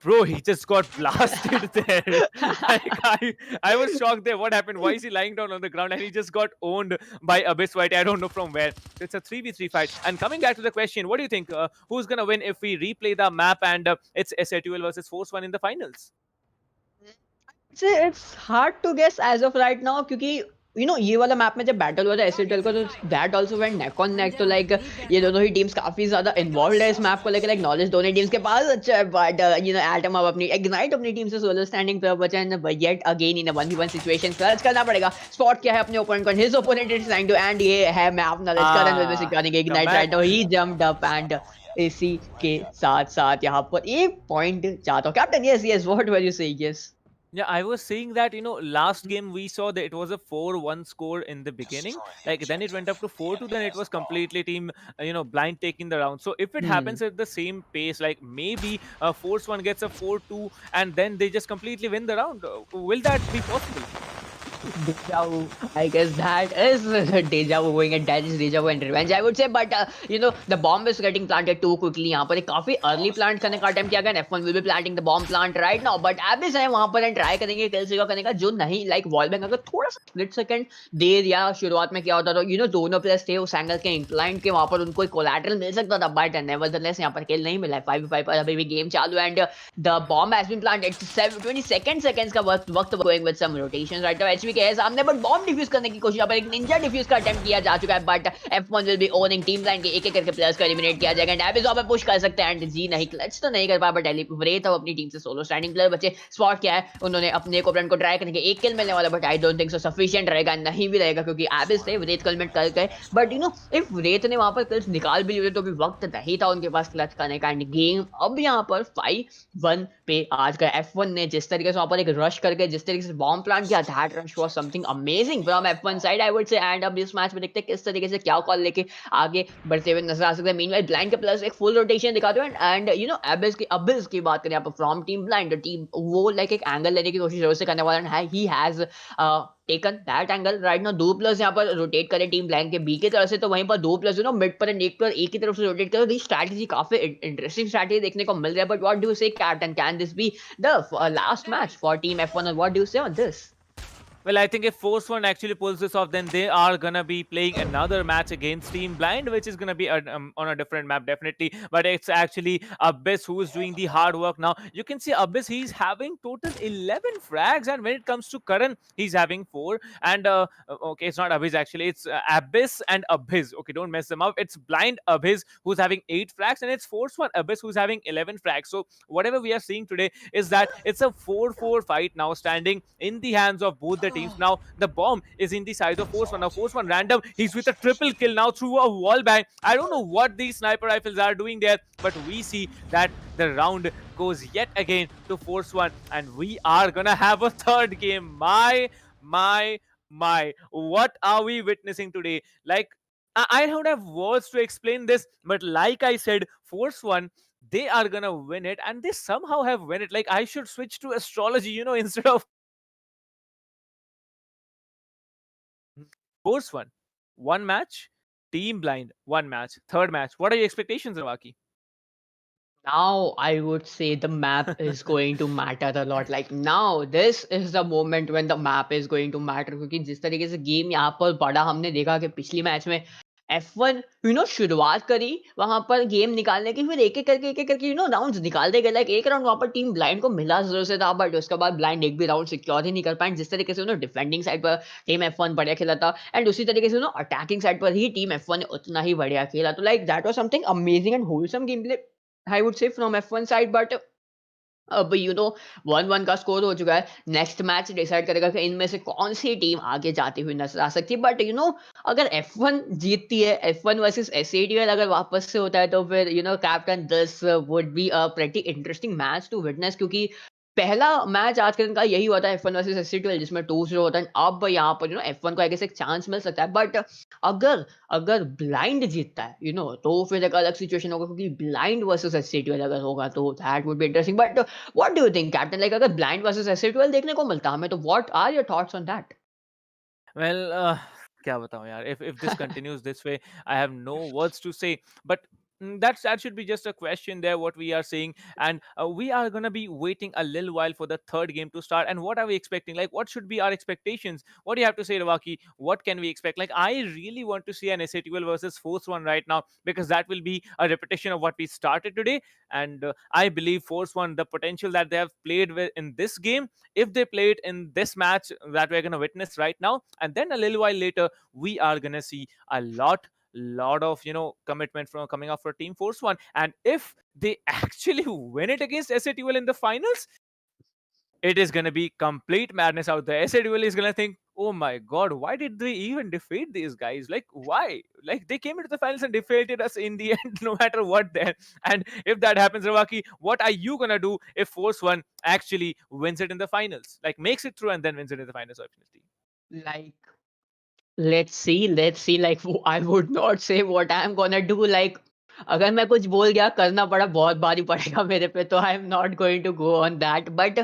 Bro, he just got blasted there. Like I was shocked there. What happened? Why is he lying down on the ground? And he just got owned by Abyss White. I don't know from where. It's a 3v3 fight. And coming back to the question, what do you think? Who's gonna win if we replay the map and it's SA2L versus Force One in the finals? See, it's hard to guess as of right now क्योंकि ये वाला map में जब battle हुआ था एसएटएल का तो that also went neck on नेक तो लाइक ये दोनों ही टीम्स काफी ज्यादा इन्वॉल्वड है इस मैप को लेकर लाइक नॉलेज दोनों टीम्स के पास अच्छा है बट एटम अब अपनी इग्नाइट अपनी टीम से सोलो स्टैंडिंग पे बचा है but yet again in a 1v1 situation clutch करना पड़ेगा स्पॉट क्या है अपने ओपोनेंट को his opponent is trying to and ये है map knowledge Karan will be securing Ignite right now he jumped up and इसी के साथ साथ यहाँ पर एक पॉइंट चाहता हूँ captain yes yes what were you saying yes Yeah, I was saying that, last game we saw that it was a 4-1 score in the beginning. Like, then it went up to 4-2, then it was completely team, blind taking the round. So if it happens at the same pace, like maybe Force One gets a 4-2 and then they just completely win the round. Will that be possible? Deja vu. I guess that is deja vu going, and that is deja vu and revenge, I would say. But the bomb is getting planted too quickly. यहाँ पर एक काफी early plant करने का attempt किया गया. F1 will be planting the bomb plant right now. But Abyss है वहाँ पर and try करेंगे Csgo करने का जो नहीं like wall bang अगर थोड़ा सा split second देर या शुरुआत में क्या होता तो दोनों players थे उस एंगल के inclined के वहाँ पर उनको एक collateral मिल सकता था. But nevertheless यहाँ पर kill नहीं मिला. 5v5 पर अभी भी game चालू है and the bomb has been planted. 22 seconds का वक्त going with some rotations right now. HV के है सामने बट बॉम्ब डिफ्यूज करने की कोशिश यहाँ पर एक निंजा डिफ्यूज का अटेम्प्ट किया जा चुका है but F1 will be owning team line के एक-एक करके प्लेयर्स को एलिमिनेट किया जाएगा एंड एबिस पे पुश कर सकते हैं एंड जी नहीं क्लच तो नहीं कर पाया बट एलिमिनेट अब अपनी टीम से सोलो स्टैंडिंग प्लेयर बचे स्पॉट क्या है उन्होंने अपने ओपोनेंट को ट्राई करने के एक किल मिलने वाला but I don't think so sufficient रहेगा नहीं भी रहेगा क्योंकि एबिस थे रेत कलमेट कर गए बट इफ रेत ने वहां पर क्लच निकाल भी लिए तो भी वक्त नहीं था उनके पास क्लच करने का एंड गेम अब यहाँ पर 5-1 पे आज का F1 ने जिस तरीके से वहां पर एक रश करके जिस तरीके से बॉम्ब प्लांट किया that rush was something amazing from F1 side I would say and अब इस मैच में देखते हैं किस तरीके से क्या कॉल लेके आगे बढ़ते हुए नजर आ सकते हैं मीनवाइल ब्लाइंड के प्लस एक फुल रोटेशन दिखाते हैं एंड एबिस की बात करें यहाँ पर फ्रॉम टीम ब्लाइंड टीम वो लाइक एक एंगल लेने की कोशिश जरूर से करने वाला है he has taken that angle right now 2 plus यहाँ पर रोटेट करे टीम ब्लैंक के बी की तरफ से तो वहीं पर 2 प्लस मिड पर एंड एक पर एक की तरफ से रोटेट करे दी स्ट्रैटेजी काफी इंटरेस्टिंग स्ट्रैटेजी देखने को मिल रहा है but what do you say captain can this be the last match for team F1 and what do you say on this? Well, I think if Force One actually pulls this off, then they are gonna be playing another match against Team Blind, which is gonna be on a different map, definitely. But it's actually Abyss who is doing the hard work now. You can see Abyss; he's having total 11 frags, and when it comes to Karan, he's having 4. And okay, it's not Abyss actually; it's Abyss and Abyss. Okay, don't mess them up. It's Blind Abyss who's having 8 frags, and it's Force One Abyss who's having 11 frags. So whatever we are seeing today is that it's a 4-4 fight now, standing in the hands of both the teams. Now the bomb is in the side of Force One. Now Force One random. He's with a triple kill now through a wall bang. I don't know what these sniper rifles are doing there, but we see that the round goes yet again to Force One, and we are gonna have a third game. My, what are we witnessing today? Like, I don't have words to explain this, but like I said, Force One, they are gonna win it, and they somehow have win it. Like, I should switch to astrology, instead of Force one match, Team Blind, one match, third match. What are your expectations, Ravaki? Now I would say the map is going to matter a lot. Like now this is the moment when the map is going to matter क्योंकि जिस तरीके से game यहाँ पर बढ़ा हमने देखा कि पिछली मैच में F1 शुरुआत करी वहां पर गेम निकालने की फिर एक एक करके राउंड्स निकालते गए लाइक एक राउंड वहां पर टीम ब्लाइंड को मिला जरूर से था बट उसके बाद ब्लाइंड एक भी राउंड सिक्योर ही नहीं कर पाए जिस तरीके से डिफेंडिंग साइड पर टीम F1 बढ़िया खेला था एंड उसी तरीके से अटैकिंग साइड पर ही टीम F1 ने उतना ही बढ़िया खेला तो like that was something amazing and wholesome game play I would से फ्रॉम F1 साइड बट अब 1-1 का स्कोर हो चुका है नेक्स्ट मैच डिसाइड करेगा कि इनमें से कौन सी टीम आगे जाती हुई नजर आ सकती है बट अगर F1 जीतती है F1 वर्सेस SATL अगर वापस से होता है तो फिर captain this would be a pretty interesting match to witness क्योंकि पहला मैच आज के दिन का यही हुआ था F1 वर्सेस SATL जिसमें 2-0 होता है अब यहाँ पर F1 को आई गेस एक चांस मिल सकता है बट अगर अगर ब्लाइंड जीतता है तो फिर एक अलग सिचुएशन होगा क्योंकि ब्लाइंड वर्सेस SATL अगर होगा तो that would be interesting but what do you think captain like अगर ब्लाइंड वर्सेस SATL देखने को मिलता हमें तो what are your thoughts on that Well, क्या बताऊं यार. If this continues this way, I have no words to say. But that should be just a question there. What we are saying, and we are gonna be waiting a little while for the third game to start. And what are we expecting? Like, what should be our expectations? What do you have to say, Ravaki? What can we expect? Like, I really want to see an SA12 versus Force One right now, because that will be a repetition of what we started today. And I believe Force One, the potential that they have played with in this game, if they play it in this match that we're going to witness right now, and then a little while later we are going to see a lot of commitment from coming up for Team Force One. And if they actually win it against SA12 in the finals, it is going to be complete madness out there. SA12 is going to think, oh my god, why did they even defeat these guys? Like, why? Like, they came into the finals and defeated us in the end, no matter what then. And if that happens, Ravaki, what are you going to do if Force One actually wins it in the finals? Like, makes it through and then wins it in the finals, obviously. Like, let's see. Like, I would not say what I'm gonna do. Like, अगर मैं कुछ बोल गया, करना पड़ा बहुत भारी पड़ेगा मेरे पे, तो I am not going to go on that. But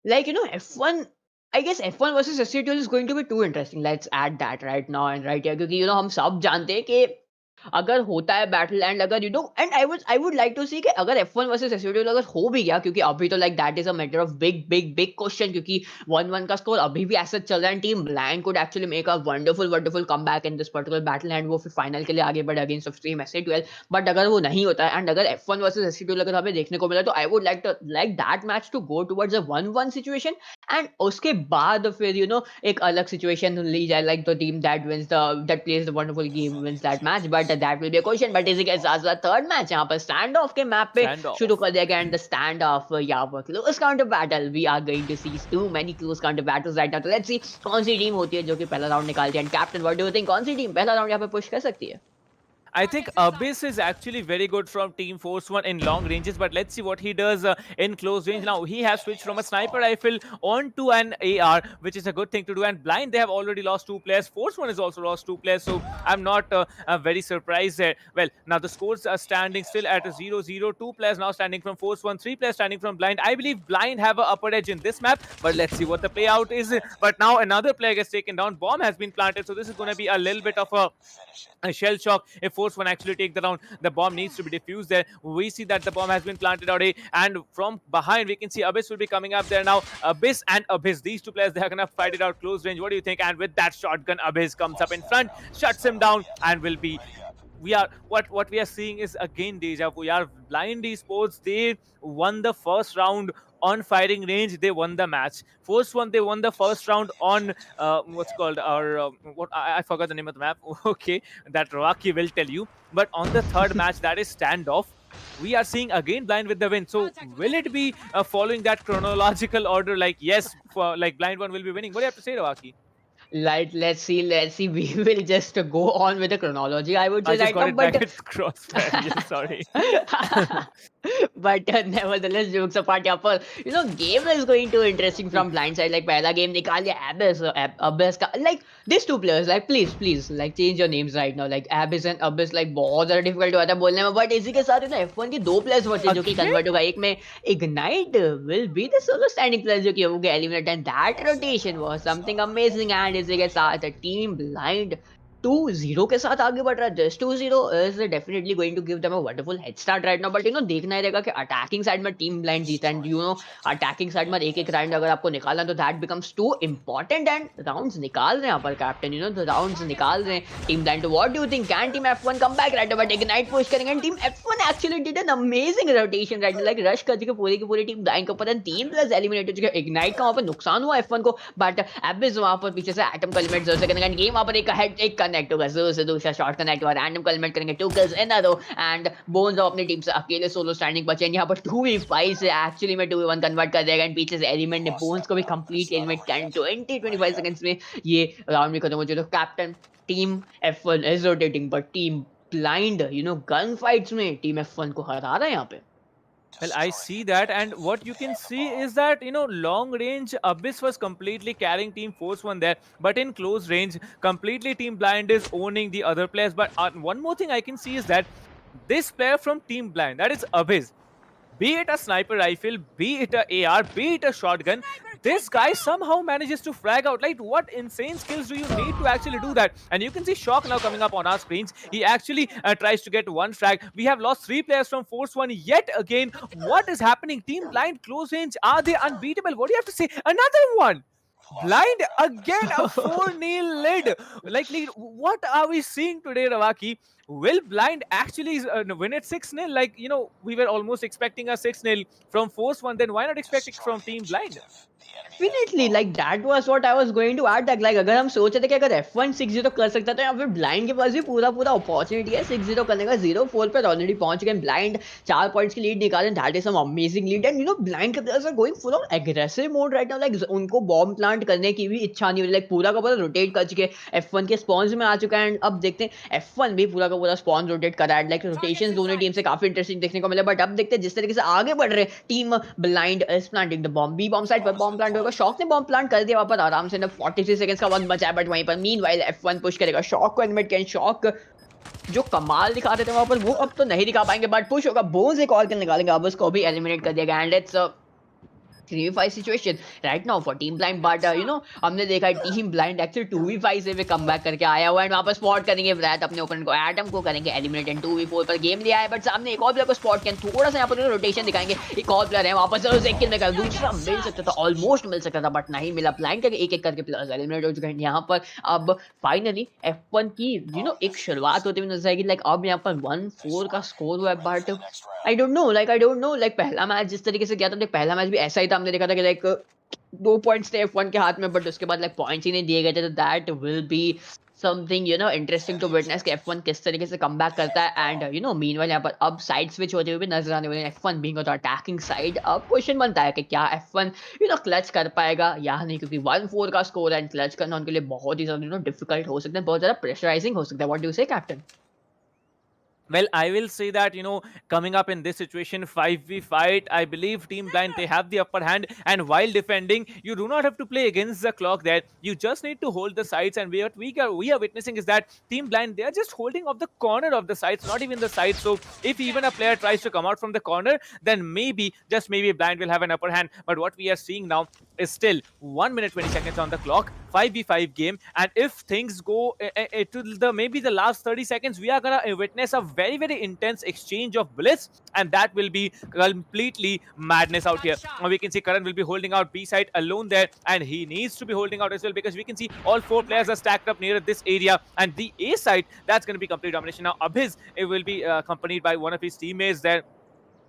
like, F1, I guess F1 versus SC12 is going to be too interesting. Let's add that right now and right here, क्योंकि हम सब जानते हैं कि अगर होता है बैटल, एंड अगर and I would like to see कि अगर F1 वर्सेस SC12 अगर हो भी गया, क्योंकि अभी तो like that is a matter of big big big question, क्योंकि 1-1 का स्कोर अभी भी ऐसा चल रहा है. Team blind could actually make a wonderful comeback in this particular battle, and वो फिर फाइनल के लिए आगे बढ़े against of team SC12. But अगर वो नहीं होता है, एंड अगर F1 वर्सेस SC12 अगर हमें देखने को मिला, तो I would like that match to go towards a 1-1 situation. And उसके बाद फिर एक अलग सिचुएशन ली जाए, like the team that plays the wonderful game wins that match. But that will be a question. But इसी के साथ साथ थर्ड मैच यहाँ पर स्टैंड ऑफ के मैप पे Stand शुरू off. कर दिया गया, एंड द स्टैंड ऑफ यहाँ पर close counter battle. We are going to see too many close counter battles right now. तो लेट्स सी कौन सी टीम होती है जो कि पहला राउंड निकालती है. And captain, what do you think, कौन सी टीम पहला राउंड यहाँ पे पुश कर सकती है? I think Abyss is actually very good from Team Force One in long ranges, but let's see what he does in close range. Now, he has switched from a sniper rifle onto an AR, which is a good thing to do. And Blind, they have already lost 2 players. Force One has also lost 2 players, so I'm not very surprised there. Well, now the scores are standing still at a 0-0. 2 players now standing from Force One, 3 players standing from Blind. I believe Blind have an upper edge in this map, but let's see what the playout is. But now another player gets taken down. Bomb has been planted, so this is going to be a little bit of a shell shock if Force One actually take the round. The bomb needs to be defused there. We see that the bomb has been planted out A, and from behind we can see Abyss will be coming up there now. Abyss and Abyss, these 2 players, they are gonna fight it out close range. What do you think? And with that shotgun, Abyss comes up in front, shuts him down, and will be what we are seeing is again deja vu. We are Blind Esports. They won the first round on firing range. They won the match. First one, they won the first round on what's called our what I forgot the name of the map. Okay, that Rocky will tell you. But on the third match, that is standoff. We are seeing again Blind with the win. So will it be following that chronological order? Like, yes, for like Blind One will be winning. What do you have to say, Rawaki? Like, let's see. We will just go on with the chronology, I would I say just right got now. it back But at crossfire. Yeah, sorry. but nevertheless, jokes apart, यहाँ पर game is going to interesting from blind side. Like, पहला game निकाल लिया Abyss का. Like, these 2 players, like, please like change your names right now. Like, Abyss and Abyss, like, बहुत ज़्यादा difficult हुआ था बोलने में. But इसी के साथ F1 के 2 players बचे जो कि Again? convert होगा. एक में Ignite will be the solo standing player जो कि हो गया eliminate, and that rotation was something amazing. And इसी के साथ team blind 2-0 के साथ आगे बढ़ रहा है. This 2-0 is definitely going to give them a wonderful head start right now. But देखना ही रहेगा कि अटैकिंग साइड में टीम ब्लाइंड जीता, एंड अटैकिंग साइड में एक राउंड अगर आपको निकालना, तो that becomes two important. And rounds निकाल रहे हैं यहाँ पर कैप्टन, द राउंड्स निकाल रहे हैं team Blind. What do you think, can team F1 come back right? But Ignite push करेंगे, and team F1 actually did an amazing rotation right, like rush कर चुके पूरी की पूरी टीम ब्लाइंड के ऊपर, एंड 3 प्लेयर्स एलिमिनेट हो चुके. इग्नाइट का वहां पर नुकसान हुआ F1 को, बट एबिस वहां पर पीछे से एटम का एलिमेंट जैसे करेंगे, एंड गेम वहां पर एक कनेक्ट होगा, से दूसरा शॉट कनेक्ट हुआ, रैंडम कलमेट करेंगे 2 kills in a row. And Bones अपनी टीम से अकेले सोलो स्टैंडिंग बचे. यहाँ पर 2v5 से एक्चुअली में 2v1 कन्वर्ट कर देगा, एंड पीछे से एलिमेंट ने बोन्स को भी कंप्लीट एलिमेंट 10-20-25 सेकंड्स में ये राउंड भी खत्म हो चुका. तो captain team F1 is rotating, but team blind gun fights में टीम F1 को हरा रहा है यहाँ पे. Well, I see that, and what you can see is that long range Abyss was completely carrying Team Force One there, but in close range, completely Team Blind is owning the other players. But one more thing I can see is that this player from Team Blind, that is Abyss, be it a sniper rifle, be it a AR, be it a shotgun, this guy somehow manages to frag out. Like, what insane skills do you need to actually do that? And you can see Shock now coming up on our screens. He actually tries to get one frag. We have lost 3 players from Force 1 yet again. What is happening? Team Blind close range, are they unbeatable? What do you have to say? Another one. Blind again, a 4-0 lead. Like, what are we seeing today, Ravaki? Will Blind actually win it 6-0? Like, we were almost expecting a 6-0 from Force 1. Then why not expect it Destroy from the Team Blind? objective. The enemy has definitely bombed. Like that was what I was going to add that like अगर हम सोच रहे थे कि अगर F1 6-0 कर सकता है तो यहाँ पे ब्लाइंड के पास भी पूरा पूरा अपॉर्चुनिटी है 6-0 करने का 0-4 पर ऑलरेडी पहुंच गए ब्लाइंड 4 पॉइंट्स की लीड निकाले that is some amazing lead and Blind के players are going full on aggressive mode right now like उनको बॉम्ब प्लांट करने की भी इच्छा नहीं हो रही लाइक पूरा का पूरा रोटेट कर चुके F1 के स्पॉन्स में आ चुका है एंड अब देखते हैं F1 भी पूरा का पूरा स्पॉन रोटेट कर रहा है लाइक रोटेशंस दोनों टीम से काफी इंटरेस्टिंग देखने को मिले बट अब देखते हैं जिस तरीके से आगे बढ़ रहे team Blind is planting the bomb B bomb side पर बॉम्ब प्लांट होगा शॉक ने बॉम्ब प्लांट कर दिया वहां पर आराम से 43 सेकंड्स का वक्त बचा है बट वहीं पर मीनवाइल F1 पुश करेगा शॉक को एलिमिनेट करें शॉक जो कमाल दिखाते थे वहां पर वो अब तो नहीं दिखा पाएंगे बट पुश होगा बोन्स एक और किल निकालेंगे अब उसको भी एलिमिनेट कर दिया गया and it's 3v5 situation right now for team blind but हमने देखा टीम ब्लाइंड एक्चुअली 2v5 से भी कमबैक करके आया हुआ है वहां पर स्पॉट करेंगे व्रैत अपने ओपोनेंट को एटम को करेंगे एलिमिनेट एंड 2v4 पर गेम लिया है बट सामने एक और प्लेयर को स्पॉट किया थोड़ा सा यहां पर रोटेशन दिखाएंगे एक और प्लेयर है वापस से एक किल में कर दूसरा मिल सकता था ऑलमोस्ट मिल सकता था बट नहीं मिला ब्लाइंड करके एक एक करके प्लेयर्स एलिमिनेट हो चुके हैं यहां पर अब फाइनली F1 की एक शुरुआत होती हुई नजर आएगी लाइक अब यहां पर 1-4 का स्कोर हुआ है but I don't know like पहला मैच जिस तरीके से गया था पहला मैच भी ऐसा ही था हमने देखा था कि लाइक 2 पॉइंट्स थे F1 के हाथ में बट उसके बाद लाइक पॉइंट्स ही नहीं दिए गए थे तो that will be something interesting to witness कि F1 किस तरीके से कमबैक करता है एंड मीनवाइल यहाँ पर अब साइड स्विच होते हुए भी नजर आने वाले F1 being on the attacking side अब क्वेश्चन बनता है कि क्या F1 क्लच कर पाएगा या नहीं क्योंकि 1-4 का स्कोर एंड क्लच करना उनके लिए बहुत ही ज्यादा डिफिकल्ट हो सकता है बहुत ज्यादा प्रेशराइजिंग हो सकता है what do you say captain Well, I will say that, coming up in this situation, 5v fight, I believe Team Blind, they have the upper hand. And while defending, you do not have to play against the clock there. You just need to hold the sides. And what we are witnessing is that Team Blind, they are just holding off the corner of the sides, not even the side. So if even a player tries to come out from the corner, then maybe, just maybe, Blind will have an upper hand. But what we are seeing now is still 1 minute 20 seconds on the clock, 5v5 game. And if things go to maybe the last 30 seconds, we are going to witness a very, very intense exchange of bullets, and that will be completely madness out here. We can see Karan will be holding out B side alone there, and he needs to be holding out as well because we can see all 4 players are stacked up near this area, and the A side, that's going to be complete domination. Now Abhiz, it will be accompanied by one of his teammates there,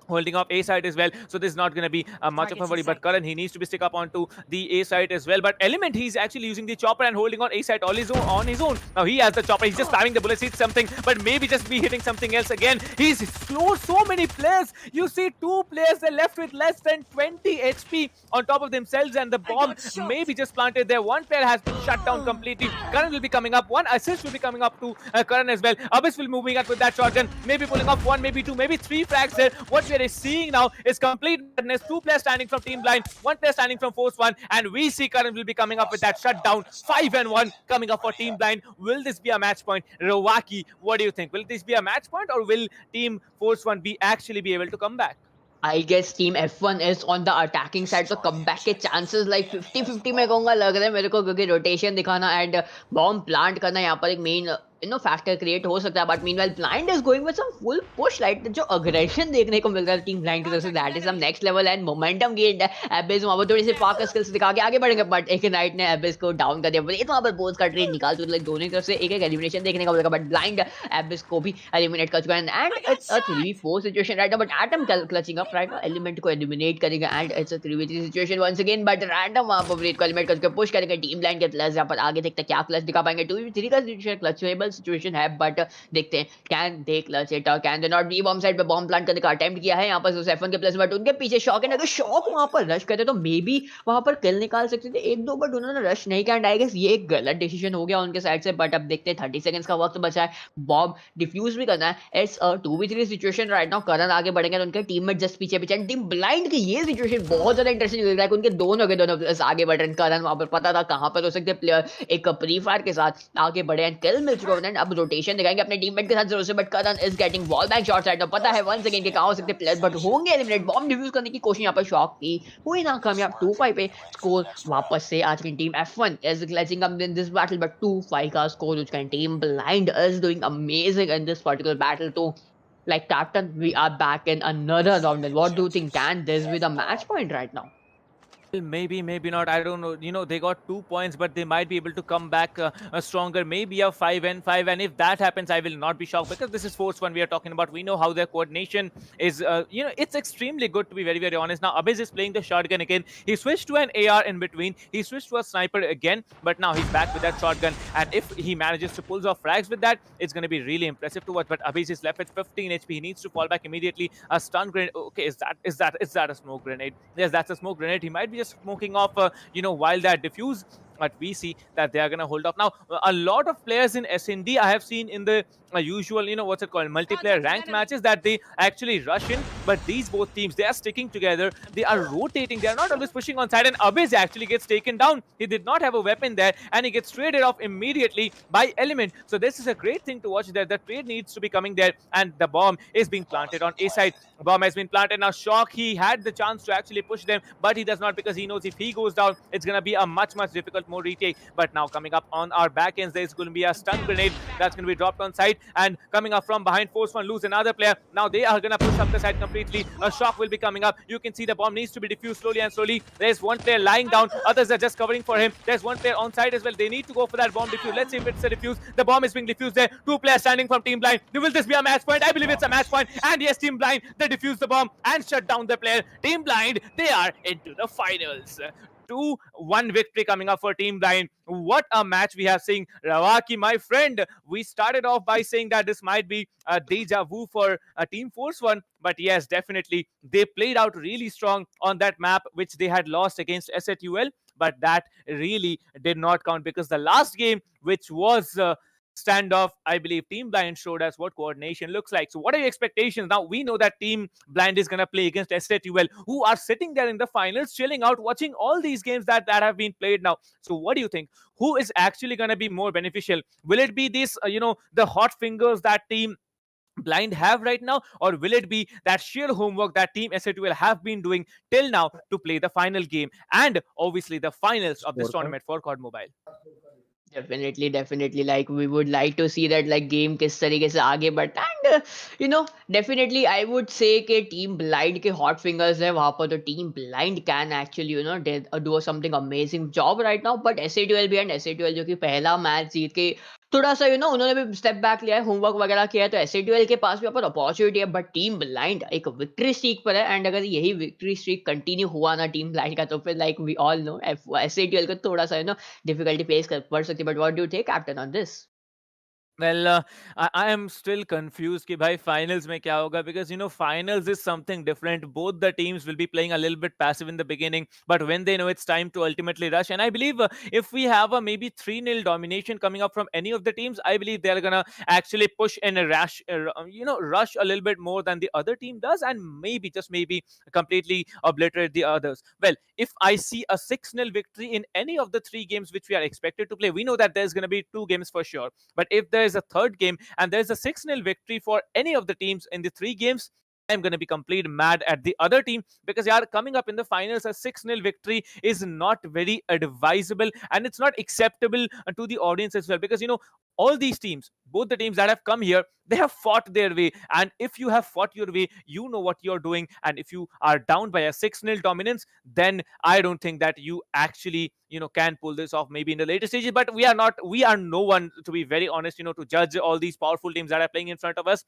holding up A side as well, so this is not going to be much of a worry. But Karan, he needs to be stick up onto the A side as well. But Element, he's actually using the chopper and holding on A side on his own. Now he has the chopper, he's just spamming the bullets, hits something, but maybe just be hitting something else again. He's slowed so many players. You see 2 players are left with less than 20 HP on top of themselves, and the bomb maybe just planted there. One player has been shut down completely. Karan will be coming up, 1 assist will be coming up to Karan as well. Abyss will moving up with that shotgun, maybe pulling off 1, maybe 2, maybe 3 frags there. What we are seeing now is complete madness. 2 players standing from Team Blind, 1 player standing from Force 1, and we see Karan will be coming up with that shutdown. 5-1 coming up for Team Blind. Will this be a match point? Rawaki, what do you think? Will this be a match point, or will Team Force 1 actually be able to come back? I guess team F1 is on the attacking side, so comeback के chances like 50-50 मैं कहूँगा लग रहे हैं मेरे को क्योंकि rotation दिखाना and bomb plant करना यहाँ पर एक main फैक्टर क्रिएट हो सकता है but meanwhile Blind is going with some full push light जो अग्रेशन देखने को मिल रहा है टीम ब्लाइंड की तरफ से that is some next level and momentum gained है एबिस वहां पर थोड़ी सी फास्ट स्किल्स दिखा के आगे बढ़ेंगे बट एक नाइट ने एबिस को डाउन कर दिया ब्रेथ वहां पर बोस का ट्रेड निकाल तो लाइक दोनों तरफ से एक एक एलिमिनेशन देखने को मिलेगा बट ब्लाइंड एबिस को भी एलिमिनेट कर चुका है and it's a 3v4 situation right now but Atom clutching up right now Element को एलिमिनेट करेगा and it's a 3v3 situation once again but Random वहां पर ब्रेथ को एलिमिनेट करके पुश करेंगे टीम ब्लाइंड के प्लेयर्स यहां पर आगे देखते हैं क्या क्लच दिखा पाएंगे 2v3 का सिचुएशन क्लचेबल सिचुएशन है बट देखते हैं कैन दे क्लच इट और can they not be bomb side पे बॉम्ब प्लांट करने का अटेम्प्ट किया है यहां पर उस F1 के प्लेस बट उनके पीछे शॉक एंड अगर शॉक वहां पर रश करते तो मे बी वहां पर किल निकाल सकते थे 1-2 बट उन्होंने रश नहीं किया एंड आई गेस ये एक गलत डिसीजन हो गया उनके साइड से बट अब देखते हैं 30 सेकंड्स का वक्त बचा है बॉम्ब डिफ्यूज भी करना है it's a 2v3 situation right now Karan आगे बढ़ेंगे तो उनके टीममेट जस्ट पीछे पीछे टीम ब्लाइंड की ये सिचुएशन बहुत ज्यादा इंटरेस्टिंग लग रहा है उनके दोनों आगे बढ़ रहे हैं करण वहां पर पता था कहां पर हो सकते प्लेयर एक प्री फायर के साथ आगे बढ़े एंड किल मिल चुका opponent. अब rotation दिखाएंगे अपने teammate के साथ जरूर से, but Karan is getting wall bang shots right now. पता है once again कि कहाँ हो सकते प्लेयर, but होंगे eliminate. Bomb defuse करने की कोशिश यहाँ पर शॉक की हुई ना कामयाब. 2-5 पे स्कोर वापस से आज की team F1 is glazing up in this battle, but 2-5 का स्कोर उसका team Blind is doing amazing in this particular battle too. Like Captain, we are back in another round. And what do you think? Can this be the match point right now? Maybe, maybe not. I don't know. They got 2 points, but they might be able to come back stronger. Maybe a 5-5. And if that happens, I will not be shocked because this is Force One we are talking about. We know how their coordination is. It's extremely good to be very, very honest. Now, Abiz is playing the shotgun again. He switched to an AR in between. He switched to a sniper again, but now he's back with that shotgun. And if he manages to pull off frags with that, it's going to be really impressive to watch. But Abiz is left with 15 HP. He needs to fall back immediately. A stun grenade. Okay, is that a smoke grenade? Yes, that's a smoke grenade. He might be just smoking off, while that diffuse. But we see that they are going to hold off. Now, a lot of players in SND I have seen in the usual, what's it called, multiplayer ranked matches that they actually rush in. But these both teams, they are sticking together. They are rotating. They are not always pushing on side. And Abiz actually gets taken down. He did not have a weapon there. And he gets traded off immediately by Element. So this is a great thing to watch there. The trade needs to be coming there. And the bomb is being planted on A side. Bomb has been planted. Now, Shock, he had the chance to actually push them. But he does not, because he knows if he goes down, it's going to be a much, much difficult more retake. But now coming up on our back ends, there's going to be a stun grenade that's going to be dropped on side. And coming up from behind, Force One lose another player. Now they are going to push up the side completely. A Shock will be coming up. You can see the bomb needs to be diffused slowly and slowly. There's one player lying down. Others are just covering for him. There's one player on side as well. They need to go for that bomb diffuse. Let's see if it's a diffuse. The bomb is being diffused there. 2 players standing from Team Blind. Will this be a match point? I believe it's a match point. And yes, Team Blind, they defuse the bomb and shut down the player. Team Blind, they are into the finals. 2-1 victory coming up for Team Blind. What a match we have seen. Rawaki, my friend, we started off by saying that this might be a deja vu for Team Force One, but yes, definitely they played out really strong on that map which they had lost against SATUL, but that really did not count because the last game, which was standoff, I believe Team Blind showed us what coordination looks like. So what are your expectations? Now, we know that Team Blind is going to play against SATUL, who are sitting there in the finals, chilling out, watching all these games that have been played now. So what do you think? Who is actually going to be more beneficial? Will it be this, the hot fingers that Team Blind have right now, or will it be that sheer homework that Team SATUL have been doing till now to play the final game and obviously the finals of this tournament for COD Mobile? Definitely, like we would like to see that like game किस तरीके से आगे बढ़ता है. And definitely I would say कि Team Blind के hot fingers है वहाँ पर, तो Team Blind can actually do something amazing job right now. But SATUL भी, and SATUL जो कि पहला मैच जीत के थोड़ा सा उन्होंने भी स्टेप बैक लिया है, होमवर्क वगैरह किया है, तो SATUL के पास भी यहाँ पर अपॉर्चुनिटी है. बट टीम ब्लाइंड एक विक्ट्री स्ट्रीक पर है, एंड अगर यही विक्ट्री स्ट्रीक कंटिन्यू हुआ ना टीम ब्लाइंड का, तो फिर like we all know SATUL को थोड़ा सा डिफिकल्टी फेस कर पड़ सकती है. But what do you think captain on this? Well, I am still confused कि भाई finals में क्या होगा, because finals is something different. Both the teams will be playing a little bit passive in the beginning, but when they know it's time to ultimately rush, and I believe if we have a maybe 3-0 domination coming up from any of the teams, I believe they're gonna actually push and rush, rush a little bit more than the other team does, and maybe just maybe completely obliterate the others. Well, if I see a 6-0 victory in any of the 3 games which we are expected to play, we know that there's gonna be 2 games for sure. But if there is a third game and there's a 6-0 victory for any of the teams in the 3 games, I'm going to be complete mad at the other team, because coming up in the finals, a 6-0 victory is not very advisable, and it's not acceptable to the audience as well, because all these teams, both the teams that have come here, they have fought their way, and if you have fought your way, you know what you're doing. And if you are down by a 6-0 dominance, then I don't think that you actually can pull this off maybe in the later stages. But we are no one, to be very honest, to judge all these powerful teams that are playing in front of us.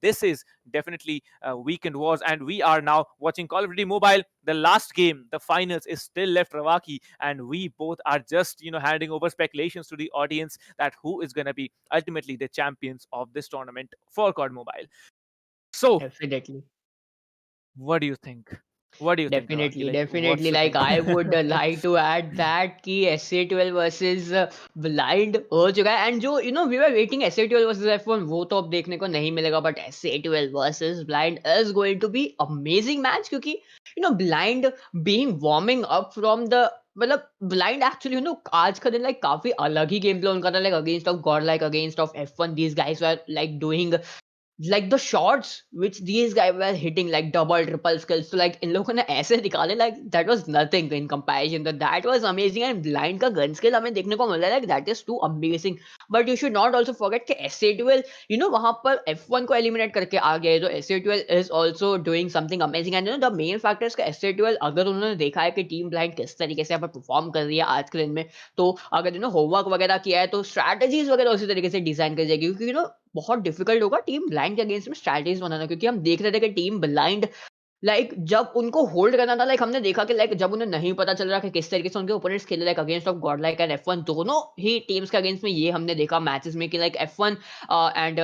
This is definitely Weekend Wars, and we are now watching Call of Duty Mobile. The last game, the finals, is still left, Rawaki, and we both are just handing over speculations to the audience that who is going to be ultimately the champions of this tournament for COD Mobile. So Definitely. what do you think? What do you think, Definitely, Rawaki? definitely. Like I would like to add that कि SA12 versus Blind हो चुका है, and जो we were waiting SA12 versus F1, वो तो अब देखने को नहीं मिलेगा, but SA12 versus Blind is going to be amazing match, क्योंकि Blind being warming up from the मतलब ब्लाइंड एक्चुअली आज का दिन लाइक काफी अलग ही गेम प्ले उनका था, like against of God, like against of F1, these guys were like doing like the shots which these guys were hitting like double triple skills, तो like इन लोगों ने ऐसे निकाले like that was nothing in comparison, तो that was amazing. and blind का gun skill हमें देखने को मिला like that is too amazing. but you should not also forget कि SA12 वहां पर F1 को eliminate करके आ गए, तो SA12 is also doing something amazing. and the main factor is कि SA12 अगर उन्होंने देखा है कि टीम ब्लाइंड किस तरीके से यहाँ पर परफॉर्म कर रही है आज के दिन में, तो अगर होमवर्क वगैरह किया है तो स्ट्रैटेजीज वगैरह उसी तरीके से डिजाइन कर जाएगी, क्योंकि बहुत डिफिकल्ट होगा टीम ब्लाइंड के अगेंस्ट में स्ट्रैटेजीज बनाना, क्योंकि हम देख रहे थे कि टीम ब्लाइंड लाइक जब उनको होल्ड करना था, लाइक हमने देखा कि लाइक जब उन्हें नहीं पता चल रहा कि किस तरीके से उनके ओपोनेंट्स खेले like against of God like and F1, दोनों ही टीम्स के अगेंस्ट में ये हमने देखा मैचेस में कि like F1 and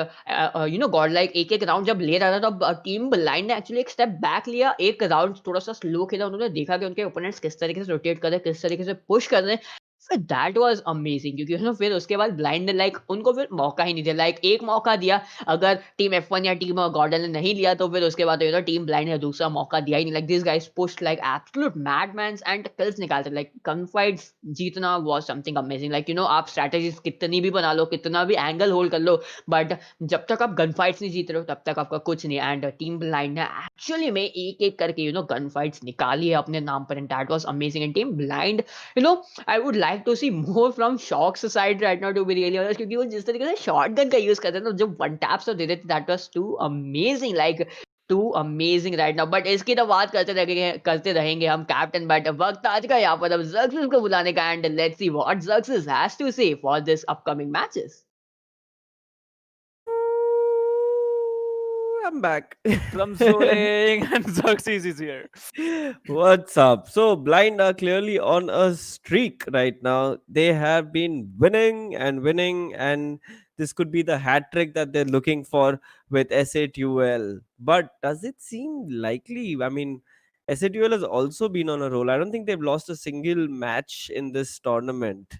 God like एक एक राउंड जब ले रहा था, तब टीम ब्लाइंड ने एक्चुअली एक स्टेप बैक लिया, एक राउंड थोड़ा सा स्लो खेला, उन्होंने देखा कि उनके ओपोनेंट्स किस तरीके से रोटेट कर रहे हैं, किस तरीके से पुश कर रहे हैं, फिर दैट वाज अमेजिंग, क्योंकि फिर उसके बाद ब्लाइंड ने लाइक उनको फिर मौका ही नहीं दिया, लाइक एक मौका दिया, अगर टीम F1 या टीम गॉर्डन ने नहीं लिया तो फिर उसके बाद टीम ब्लाइंड ने दूसरा मौका दिया ही नहीं, like this guys pushed like absolute madmans and kills निकालते, लाइक गनफाइट्स जीतना वाज समथिंग अमेजिंग. लाइक आप स्ट्रैटेजीज कितनी भी बना लो, कितना भी एंगल होल्ड कर लो, बट जब तक आप गनफाइट्स नहीं जीत रहे हो तब तक आपका कुछ नहीं. एंड टीम ब्लाइंड ने एक्चुअली में एक एक करके गनफाइट्स निकाली है अपने नाम पर, and that was amazing. And team Blind I would like to see more from Shock's side right now, to be really honest, क्योंकि वो जिस तरीके से शॉटगन का यूज करते हैं, जो वन टैप्स दे देते, that was too amazing, like too amazing right now. but इसकी तो बात करते रहेंगे हम कैप्टन, बट वक्त आज का यहाँ पर अब Xerxes को बुलाने का, and let's see what Xerxes has to say for this upcoming matches. I'm back. Drums rolling and Xerxes is here. What's up? So, Blind are clearly on a streak right now. They have been winning and winning, and this could be the hat trick that they're looking for with SA2L. But does it seem likely? I mean, SA2L has also been on a roll. I don't think they've lost a single match in this tournament.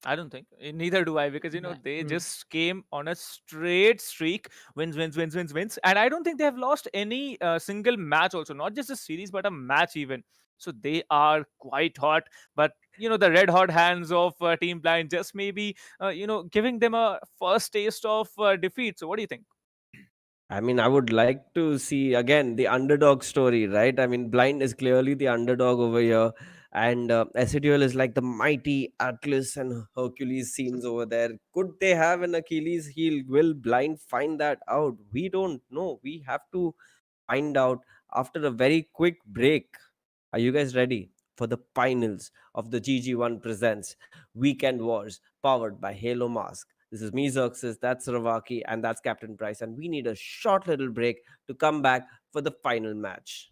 I don't think. Neither do I, because Yeah. they just came on a straight streak, wins, wins, wins, wins, wins, and I don't think they have lost any single match. Also, not just a series, but a match even. So they are quite hot. But the red hot hands of Team Blind just maybe giving them a first taste of defeat. So what do you think? I mean, I would like to see again the underdog story, right? I mean, Blind is clearly the underdog over here, and SATL is like the mighty Atlas and Hercules scenes over there. Could they have an Achilles heel? Will Blind find that out? We don't know. We have to find out after a very quick break. Are you guys ready for the finals of the GG1 Presents Weekend Wars powered by Halo Mask? This is me, Xerxes, that's Ravaki, and that's Captain Price. And we need a short little break to come back for the final match.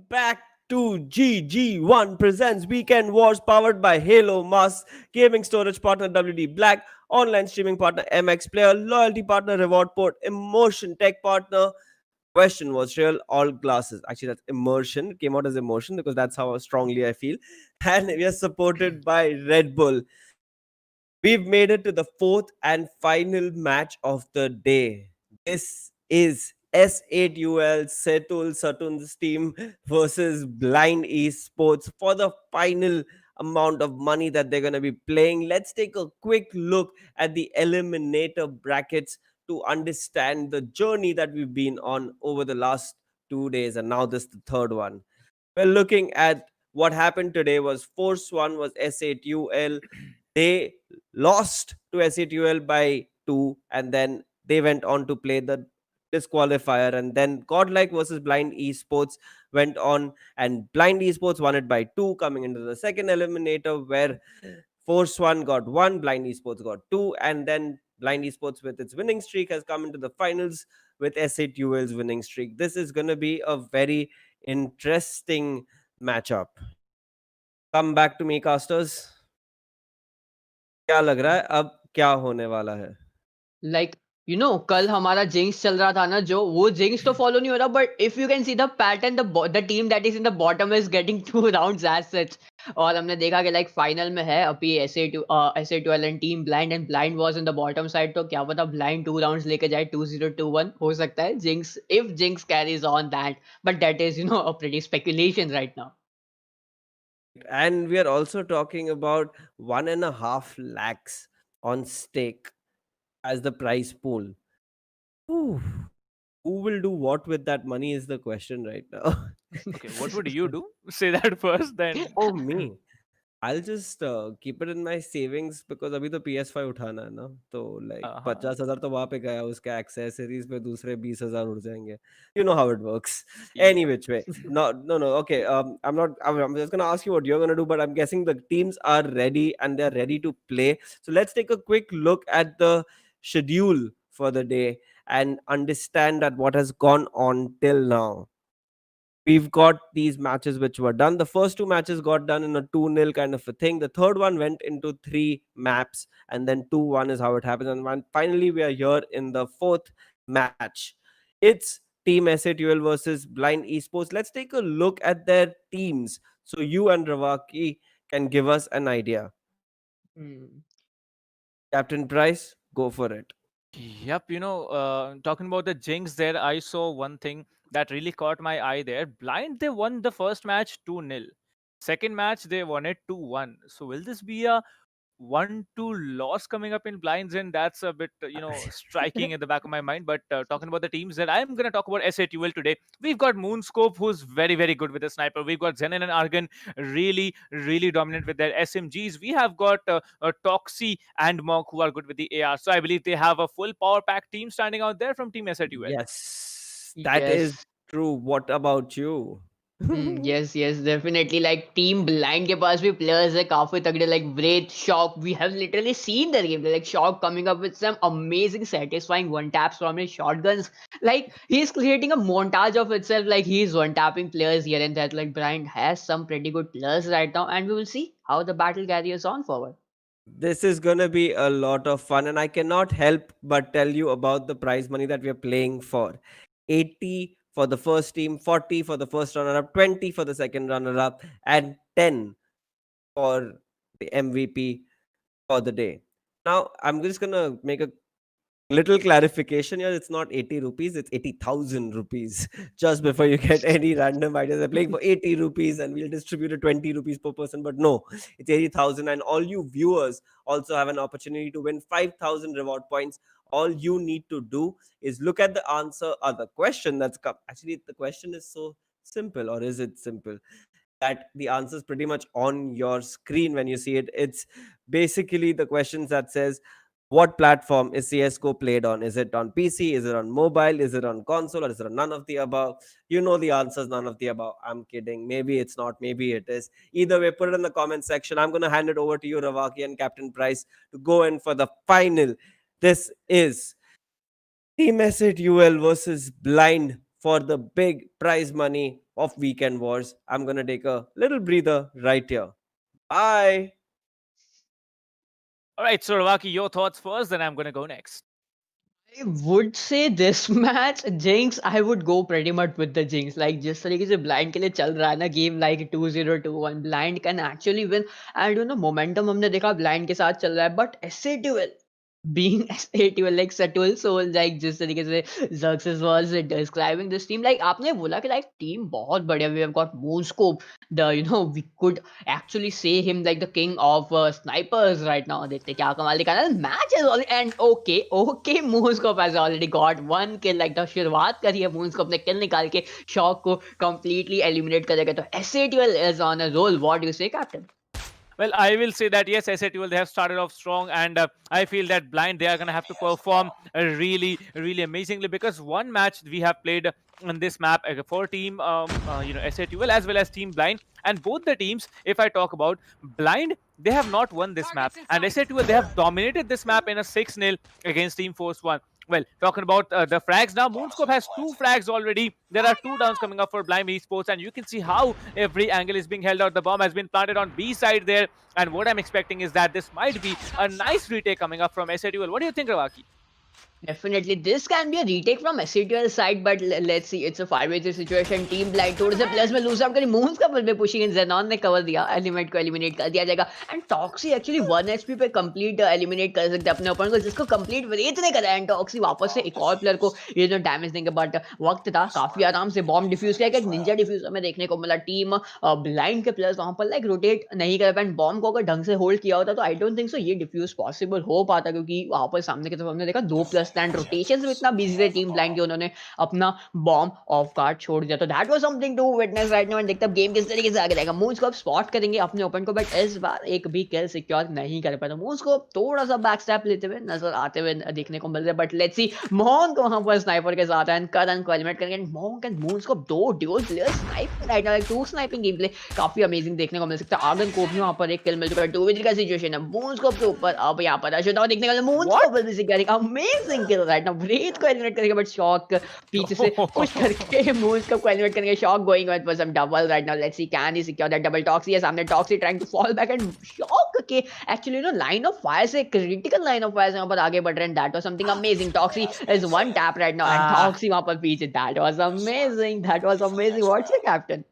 back to GG1 presents Weekend Wars powered by Halo Mass, gaming storage partner WD Black, online streaming partner MX Player, loyalty partner Reward Port, emotion tech partner. Question was real, all glasses. Actually, that's immersion. It came out as emotion because that's how strongly I feel. And we are supported by Red Bull. We've made it to the fourth and final match of the day. This is S8UL Setul Satun's team versus Blind Esports for the final amount of money that they're going to be playing. Let's take a quick look at the eliminator brackets to understand the journey that we've been on over the last 2 days, and now this the third one. We're looking at what happened today. Was Force 1 was S8UL. They lost to S8UL by 2, and then they went on to play the disqualifier, and then Godlike versus Blind Esports went on, and Blind Esports won it by 2, coming into the second eliminator where Force 1 got 1, Blind Esports got 2, and then Blind Esports with its winning streak has come into the finals with S8UL's winning streak. This is going to be a very interesting matchup. Come back to me, casters. क्या लग रहा है अब क्या होने वाला है? Like, कल हमारा जिंक्स चल रहा था ना, जो वो जिंक्स तो फॉलो नहीं हो रहा, but if you can see the pattern, the team that is in the bottom is getting 2 rounds as such. और हमने देखा कि लाइक फाइनल में है अभी SA2L and team blind, and blind was in the bottom side. तो क्या पता ब्लाइंड 2 राउंड्स लेके जाए, 2-0, 2-1 हो सकता है Jinx, if Jinx carries on that, but that is a pretty speculation right now. And we are also talking about 1.5 lakhs on stake as the prize pool. Ooh, who will do what with that money is the question right now. Okay, what would you do? Say that first, then. Oh, me. I'll just keep it in my savings because अभी तो PS5 उठाना है ना, तो like Uh-huh. 50,000 तो वहाँ पे गया, उसके accessories पे दूसरे 20,000 उड़ जाएंगे. You know how it works. Any Yeah. which way. No. Okay. I'm just gonna ask you what you're gonna do, but I'm guessing the teams are ready and they're ready to play. So let's take a quick look at the schedule for the day and understand that what has gone on till now. We've got these matches which were done. The first two matches got done in a 2-0 kind of a thing. The third one went into 3 maps, and then 2-1 is how it happens. And finally, we are here in the fourth match. It's Team SA12 versus Blind Esports. Let's take a look at their teams so you and Ravaki can give us an idea. Hmm. Captain Price, go for it. Yep, talking about the Jinx there, I saw one thing that really caught my eye there. Blind, they won the first match 2-0. Second match, they won it 2-1. So will this be a 1-2 loss coming up in blinds? And that's a bit, striking in the back of my mind. But talking about the teams that I'm going to talk about SA12 today, we've got Moonscope, who's very, very good with the sniper. We've got Zenon and Argan, really, really dominant with their SMGs. We have got Toxie and Monk, who are good with the AR. So I believe they have a full power pack team standing out there from Team SA12. Yes, that is Yes. true. What about you? Yes, definitely. Like Team Blind के पास भी players है काफी तगड़े, like Wraith, Shock. We have literally seen their gameplay. Like Shock coming up with some amazing, satisfying one taps from his shotguns. Like he's creating a montage of itself. Like he's one tapping players here and there. Like Blind has some pretty good players right now, and we will see how the battle carries on forward. This is going to be a lot of fun, and I cannot help but tell you about the prize money that we are playing for. 80 for the first team, 40 for the first runner up, 20 for the second runner up, and 10 for the MVP for the day. Now, I'm just going to make a little clarification here. It's not 80 rupees, it's 80,000 rupees. Just before you get any random ideas, they're playing for 80 rupees and we'll distribute it 20 rupees per person. But no, it's 80,000. And all you viewers also have an opportunity to win 5,000 reward points. All you need to do is look at the answer or the question that's come. Actually, the question is so simple, or is it simple? That the answer is pretty much on your screen when you see it. It's basically the questions that says, what platform is Csgo played on? Is it on PC? Is it on mobile? Is it on console? Or is it on none of the above? You know the answers, none of the above. I'm kidding. Maybe it's not. Maybe it is. Either way, put it in the comment section. I'm going to hand it over to you, Ravaki and Captain Price, to go in for the final. This is Team SATUL versus Blind for the big prize money of Weekend Wars. I'm gonna take a little breather right here. Bye. All right, so Ravaki, your thoughts first, then I'm going to go next. I would say this match Jinx. I would go pretty much with the Jinx. Like जिस तरीके से blind के लिए चल रहा है ना game, like 2-0 2-1 blind can actually win. And momentum हमने देखा blind के साथ चल रहा है, but SA2L being SA2L like Satul Soul, like जिस तरीके से Xerxes was describing this team, like आपने बोला कि like team बहुत बढ़िया. We have got Moonscope, the we could actually say him like the king of snipers right now. देखते क्या कमाल दिखा रहा है. Match is already and okay Moonscope has already got one kill. Like the शुरुआत करी है Moonscope ने kill निकाल के Shock को completely eliminate करेगा. तो SA2L is on a roll. What do you say, Captain? Well, I will say that yes, SATL, they have started off strong, and I feel that blind they are going to have to perform really, really amazingly, because one match we have played on this map for team SATL as well as team blind, and both the teams, if I talk about blind, they have not won this map, and SATL they have dominated this map in a 6-0 against Team Force 1. Well, talking about the frags now, Moonscope has 2 frags already. There are 2 downs coming up for Blind Esports, and you can see how every angle is being held out. The bomb has been planted on B side there, and what I'm expecting is that this might be a nice retake coming up from SATL. What do you think, Ravaki? Definitely, this can be a retake from SCTL side, but let's see. It's a 5v3 situation. Team blind थोड़े से players में lose out करी. Moves का पे pushing इन Xenon ने cover दिया. Element को eliminate कर दिया जाएगा. एंड टॉक्सी एक्चुअली 1 HP पे कंप्लीट एलिमिनेट कर सकते हैं अपने ओपन को, जिसको कंप्लीट रेट नहीं करा. एंड टॉक्सी वापस से एक और प्लेयर को डैमेज देंगे, बट वक्त था काफी आराम से बॉम्ब डिफ्यूज किया. एक निंजा डिफ्यूज हमें देखने को मिला. टीम ब्लाइंड के प्लेयर्स वहां पर लाइक रोटेट नहीं कर पाए. बॉम्ब को अगर ढंग से होल्ड किया होता तो आई डोंट थिंक सो ये डिफ्यूज पॉसिबल हो पाता, क्योंकि वहां पर सामने की तरफ हमने देखा 2+ स्टैंड रोटेशन इतना बिजी थे टीम ब्लाइंड के, उन्होंने अपना बॉम्ब ऑफ गार्ड छोड़ दिया. तो that was something to witness right now. And देखते हैं गेम किस तरीके से आगे जाएगा. मूव्स को अब स्पॉट करेंगे अपने ओपन को, बट इस बार एक भी किल सिक्योर नहीं कर पाए. तो मूव्स को थोड़ा सा बैक स्टेप लेते हुए नजर आते हुए देखने को मिल रहा है. बट लेट्स सी, मोहन को वहां पर स्नाइपर के साथ एंड करण को एलिमिनेट करेंगे. मोहन एंड मूव्स को 2 dual player snipe right now, like 2 sniping game play काफी अमेजिंग देखने को मिल सकता है. आगन को भी वहां पर एक किल मिल चुका है. 2v3 का सिचुएशन है. मूव्स को ऊपर अब यहां पर अशुदा देखने को मिला. मूव्स को भी secure amazing kill right now. Breath को एलिमिनेट करेगा, बट शॉक पीछे से पुश करके मूव्स को एलिमिनेट करेंगे. Shock going with some double right now. Let's see can he secure that double. Toxy है सामने. Toxy trying to fall back and Shock के एक्चुअली लाइन ऑफ फायर से critical line of fire से वहां पर आगे बढ़ रहे हैं. That was something amazing. Toxy is one tap right now and taxi वहां पर पीछे. That was amazing. What's your captain?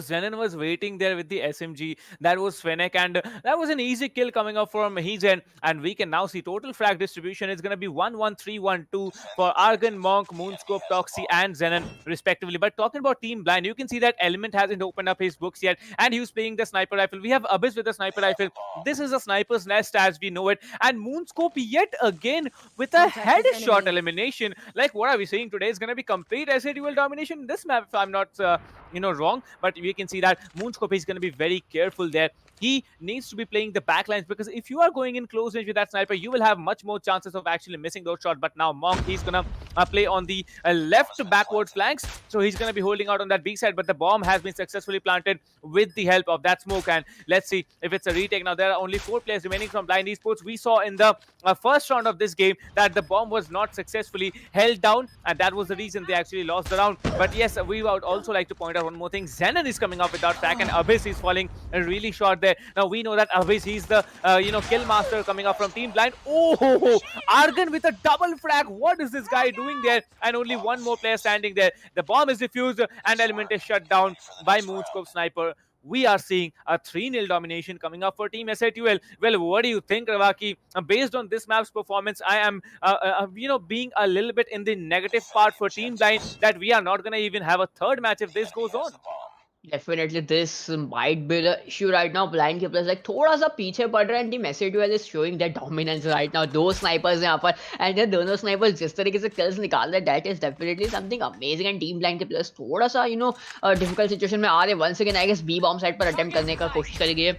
Zenon was waiting there with the SMG. That was Fennec, and that was an easy kill coming up from his end. And we can now see total frag distribution is going to be 1-1-3-1-2 for Argon, Monk, Moonscope, Toxie, and Zenon, respectively. But talking about Team Blind, you can see that Element hasn't opened up his books yet, and he was playing the sniper rifle. We have Abyss with the sniper rifle. This is a sniper's nest as we know it. And Moonscope yet again with a headshot elimination. Like, what are we saying today? It's going to be complete SA duel domination in this map, if I'm not wrong. But we can see that Moonscope is going to be very careful there. He needs to be playing the backlines, because if you are going in close range with that sniper, you will have much more chances of actually missing those shots. But now Monk, he's going to play on the left backward flanks, so he's going to be holding out on that B side. But the bomb has been successfully planted with the help of that smoke, and let's see if it's a retake. Now there are only 4 players remaining from Blind Esports. We saw in the first round of this game that the bomb was not successfully held down, and that was the reason they actually lost the round. But yes, we would also like to point out one more thing. Zenon is coming up without track, and Abyss is falling really short there. Now we know that Abyss, he's the kill master coming up from Team Blind. Oh, Argon with a double frag. What is this guy doing there? And only one more player standing there. The bomb is defused and Element is shut down by Moonscope Sniper. We are seeing a 3-0 domination coming up for Team SATL. Well, what do you think, Ravaki? Based on this map's performance, I am, being a little bit in the negative part for Team Blind, that we are not going to even have a third match if this goes on. Definitely, this might be the issue right now. Blind के players like थोड़ा सा पीछे पड़ रहे हैं. Team SATL is showing their dominance right now. 2 snipers यहाँ पर, and ये दोनों snipers जिस तरीके से kills निकाल रहे हैं, that is definitely something amazing. And Team Blind के प्लेयर्स थोड़ा सा difficult situation में आ रहे हैं. Once again, I guess B bomb side पर attempt करने का कोशिश करेंगे.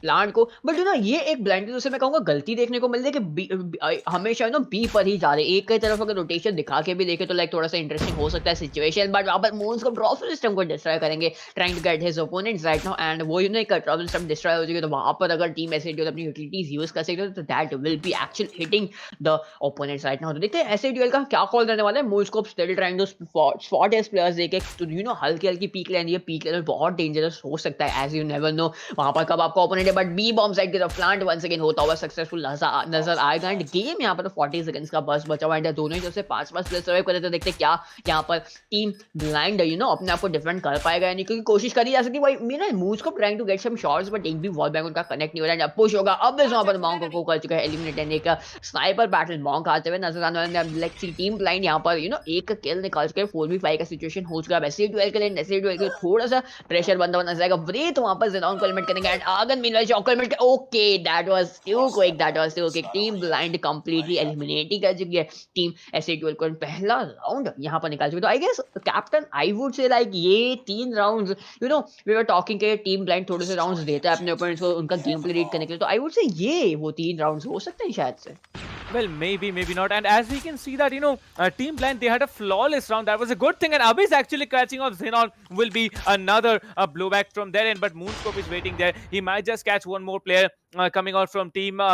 प्लांट को, बट ये एक ब्लाइंड से मैं कहूंगा गलती देखने को मिल रही है कि हमेशा बी पर ही जा रहे, एक की तरफ अगर रोटेशन दिखा के भी देखे तो लाइक थोड़ा सा इंटरेस्टिंग हो सकता है सिचुएशन, बट वहां पर मून्स को ड्रॉप सिस्टम को डिस्ट्रॉय करेंगे, trying to get his opponents right now, and वो एक ड्रॉप सिस्टम डिस्ट्रॉय हो जाएगी, तो वहां पर अगर टीम ऐसे अपनी यूटिलिटीज यूज कर सकते हो तो that will be actual hitting the opponents right now. तो देखते हैं ऐसे ड्यूल का क्या कॉल रहने वाला है। Movescope still trying to spot his players, देखे तो हल्की हल्की पीक लेनी है, पीक लेवल बहुत डेंजरस हो सकता है एज यू नेवर नो वहां पर कब आपका ओपोनेंट है, बट बी बॉम्ब साइड की तरफ प्लांट वंस अगेन होता हुआ सक्सेसफुल नजर आएगा, एंड गेम यहाँ पर 40 सेकंड्स का बस बचा हुआ है, दोनों ही तरफ से 5-5 प्लेयर सर्वाइव कर रहे थे। देखते क्या यहाँ पर टीम ब्लाइंड अपने आप को डिफेंड कर पाएगा, यानी क्योंकि कोशिश करी जा सकती है भाई मेरा Movescope trying to get some shots, but एक भी वॉल बैंग उनका कनेक्ट नहीं हो रहा है, पुश होगा अब इस वहां पर मॉन्क को कर चुका है एलिमिनेट, एंड एक स्नाइपर बैटल मॉन्क आते हुए नजर आने वाले हैं। लाइक टीम ब्लाइंड यहाँ पर एक किल निकाल चुके हैं, 4v5 का सिचुएशन हो चुका है वैसे डुएल के लिए, ऐसे डुएल के थोड़ा सा प्रेशर बंदा बना जाएगा, ब्रेथ वहां पर ज़ेनॉन को एलिमिनेट करेंगे, एंड आगन मीनवाइल शॉक को एलिमिनेट कर, okay that was too quick, that was too quick, team Blind completely eliminate ही कर चुकी है टीम ऐसे डुएल को, पहला राउंड यहाँ पर निकाल चुके। तो I guess captain I would say like ये 3 राउंड्स वी वर टॉकिंग के टीम ब्लाइंड थोड़े से राउंड्स देता है अपने ओपोनेंट्स को उनका गेम प्ले रीड करने के लिए, तो आई वुड से ये वो 3 राउंड्स हो सकते हैं शायद से। Well, maybe, maybe not. And as we can see that, Team Blind, they had a flawless round. That was a good thing. And Abyss actually catching off Xenon will be another blowback from their end. But Moonscope is waiting there. He might just catch one more player coming out from team,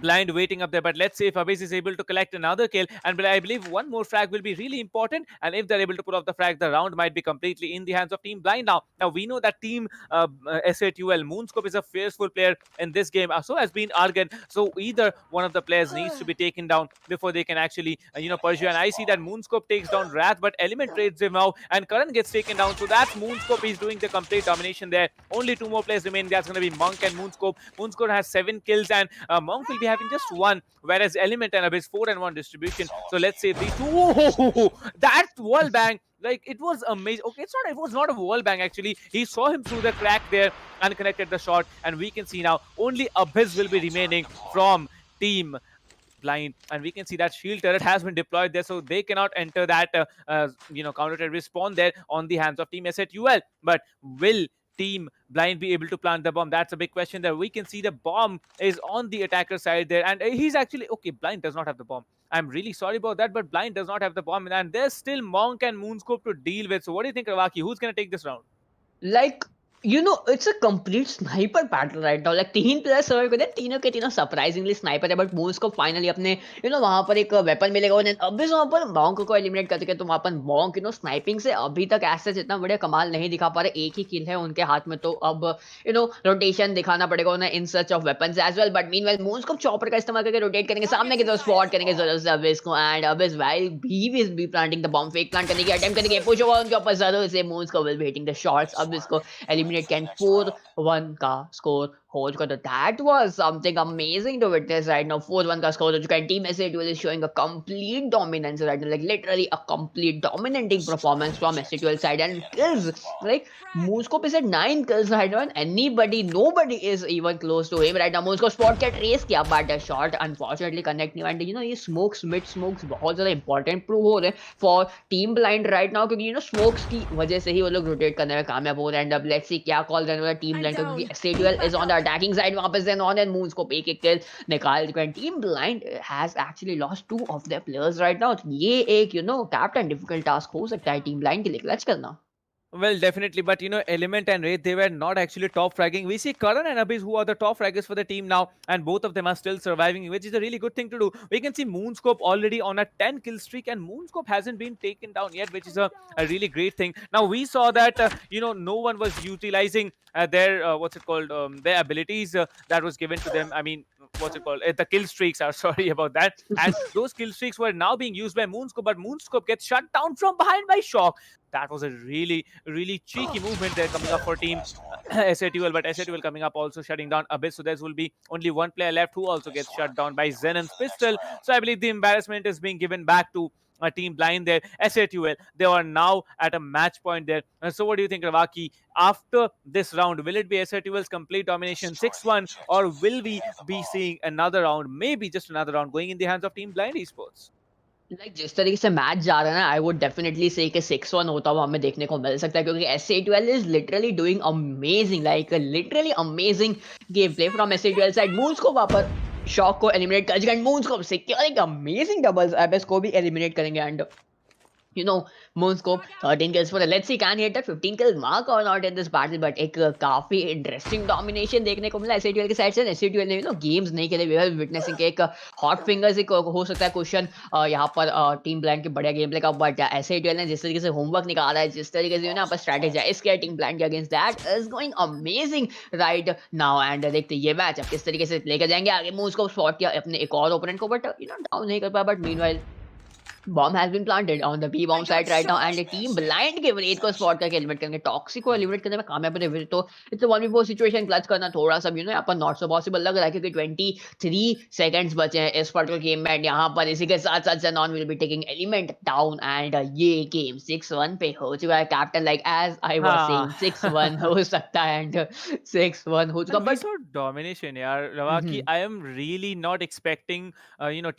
Blind waiting up there, but let's see if Abyss is able to collect another kill, and I believe one more frag will be really important, and if they're able to pull off the frag, the round might be completely in the hands of Team Blind now. Now we know that Team SATUL Moonscope is a fearful player in this game, so has been Argan, so either one of the players needs to be taken down before they can actually pursue, and I see that Moonscope takes down Wrath, but Element trades him out, and Karan gets taken down, so that's Moonscope. He's doing the complete domination there. Only 2 more players remain. That's going to be Monk and Moonscope. Moonscope has 7 kills, and Monk will be having just 1, whereas Element and Abyss 4 and 1 distribution. So let's say these two. That wall bang, like it was amazing. Okay, it was not a wall bang actually. He saw him through the crack there and connected the shot, and we can see now only Abyss will be remaining from Team Blind, and we can see that shield turret has been deployed there, so they cannot enter that counter terrorist spawn there on the hands of Team SATUL. But will Team Blind be able to plant the bomb? That's a big question there. We can see the bomb is on the attacker side there, and he's actually okay. Blind does not have the bomb. I'm really sorry about that, but Blind does not have the bomb, and there's still Monk and Moonscope to deal with. So what do you think, Ravaki? Who's going to take this round? Like, it's a complete sniper battle right now. Like 3 players survive करते हैं, तीनों के तीनों surprisingly sniper है, but moves को finally अपने वहां पर एक वेपन मिलेगा उन्हें। अभी वहां पर मॉन्क को एलिमिनेट कर चुके, तो वहां पर मॉन्क स्नाइपिंग से अभी तक ऐसे इतना बड़े कमाल नहीं दिखा पा रहे, एक ही किल है उनके हाथ में, तो अब रोटेशन दिखाना पड़ेगा उन्हें in search of weapons as well. But meanwhile Moves को चॉपर का इस्तेमाल करके रोटेट करेंगे, सामने की तरफ स्पॉट करेंगे जरूर से अबिस को, and Abyss while be planting the bomb, fake plant करने की अटेम्प्ट करेंगे, पुश होगा उनके ऊपर जरूर से, मूव्स को will be hitting the shots, Abyss को एलिमिनेट कैन 4-1 का स्कोर हो चुका। तो that was something amazing to witness right now. 4-1 का स्कोर हो चुका है। Team SATUL is showing a complete dominance right now, like literally a complete dominating performance from SATUL side, and kills like Moonscope is at 9 kills right now, and nobody is even close to him right now. Moonscope spot के trace किया, but the shot unfortunately connect नहीं हुआ, and ये smokes mid smokes बहुत ज़्यादा important prove हो रहे हैं for Team Blind right now, क्योंकि smokes की वजह से ही वो लोग rotate करने में कामयाब हो रहे हैं। And अब let's see क्या call रहने वाला Team Blind, क्योंकि SATUL is on the attacking side, वहां पे Xenon and Moonscope एक किल निकाल चुके हैं। Team Blind has actually lost 2 of their players right now. ये एक कैप्टन डिफिकल्ट टास्क हो सकता है Team Blind के लिए क्लच करना। Well, definitely, but Element and Wraith, they were not actually top fragging. We see Karan and Abyss, who are the top fraggers for the team now, and both of them are still surviving, which is a really good thing to do. We can see Moonscope already on a 10 kill streak, and Moonscope hasn't been taken down yet, which is a really great thing. Now we saw that no one was utilizing their their abilities that was given to them. I mean, the kill streaks are sorry about that, and those kill streaks were now being used by Moonscope, but Moonscope gets shut down from behind by Shock. That was a really, really cheeky movement there coming up for Team SATUL, but SATUL coming up also shutting down Abyss, so there will be only one player left who also gets shut down by Zenon's pistol. So I believe the embarrassment is being given back to Team Blind there. SATUL, they are now at a match point there. So what do you think, Ravaki? After this round, will it be SATUL's complete domination 6-1, or will we be seeing another round, maybe just another round, going in the hands of Team Blind Esports? Like जिस तरीके से match जा रहा है ना, I would definitely से कि 6-1 होता हुआ हमें देखने को मिल सकता है, क्योंकि SA12 is literally doing amazing, like literally amazing game play from SA12 side. Moves को वापस शॉक को एलिमिनेट कर, एंड मूव्स को सिक्योरिंग अमेजिंग डबल्स, एबेस को भी एलिमिनेट करेंगे, and Moonscope 13 kills for the, let's see can he hit that 15 kill mark or not in this battle, but एक काफी इंटरेस्टिंग डोमिनेशन देखने को मिला SATL की साइड से। SATL ने गेम्स नहीं खेले, वी आर विटनेसिंग एक हॉट फिंगर्स एक हो सकता है क्वेश्चन यहाँ पर टीम ब्लैंड के बढ़िया गेम प्ले का, बट SATL ने जिस तरीके से होमवर्क निकाला है, जिस तरीके से यहाँ पर स्ट्रेटेजाइज किया टीम ब्लैंड के against, that is going amazing right now. And देखते ये मैच अब किस तरीके से लेकर जाएंगे आगे। Moonscope स्पॉट किया अपने एक और ओपोनेंट को, बट डाउन नहीं कर पाया, but meanwhile bomb has been planted on the B bomb site right now, and the team blind के रेड को स्पॉट करके एलिमिनेट करेंगे, टॉक्सिक को एलिमिनेट करने में कामयाब रहे। तो it's a 1v4 situation, clutch करना थोड़ा सा यहाँ पर नॉट सो पॉसिबल लग रहा है, क्योंकि 23 सेकंड्स बचे हैं इस पर्टिकुलर गेम में। यहाँ पर इसी के साथ साथ Zenon will be taking element down, and ये गेम 6-1 पे हो चुका है captain, like as I was हाँ. सेइंग 6-1 हो सकता है, एंड 6-1 हो चुका, And we but saw domination, yeah, Ravaki. I am really not expecting,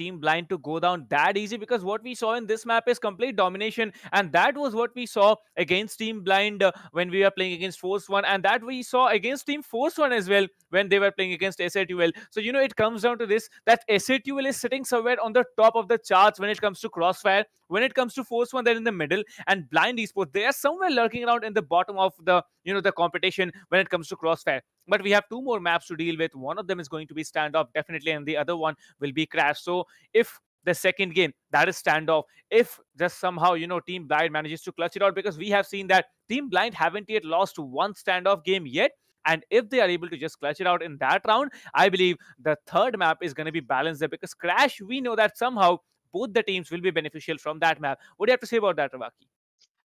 Team Blind to go down that easy, because what we saw in this map is complete domination, and that was what we saw against Team Blind when we were playing against Force One, and that we saw against Team Force One as well when they were playing against SA12. So it comes down to this, that SA12 is sitting somewhere on the top of the charts when it comes to Crossfire. When it comes to Force One, they're in the middle, and Blind Esports, they are somewhere lurking around in the bottom of the competition when it comes to Crossfire. But we have two more maps to deal with. One of them is going to be standoff, definitely, and the other one will be crash. So if the second game, that is standoff, if just somehow Team Blind manages to clutch it out, because we have seen that Team Blind haven't yet lost one standoff game yet, and if they are able to just clutch it out in that round, I believe the third map is going to be balanced there, because crash, we know that somehow both the teams will be beneficial from that map. What do you have to say about that, Ravaki?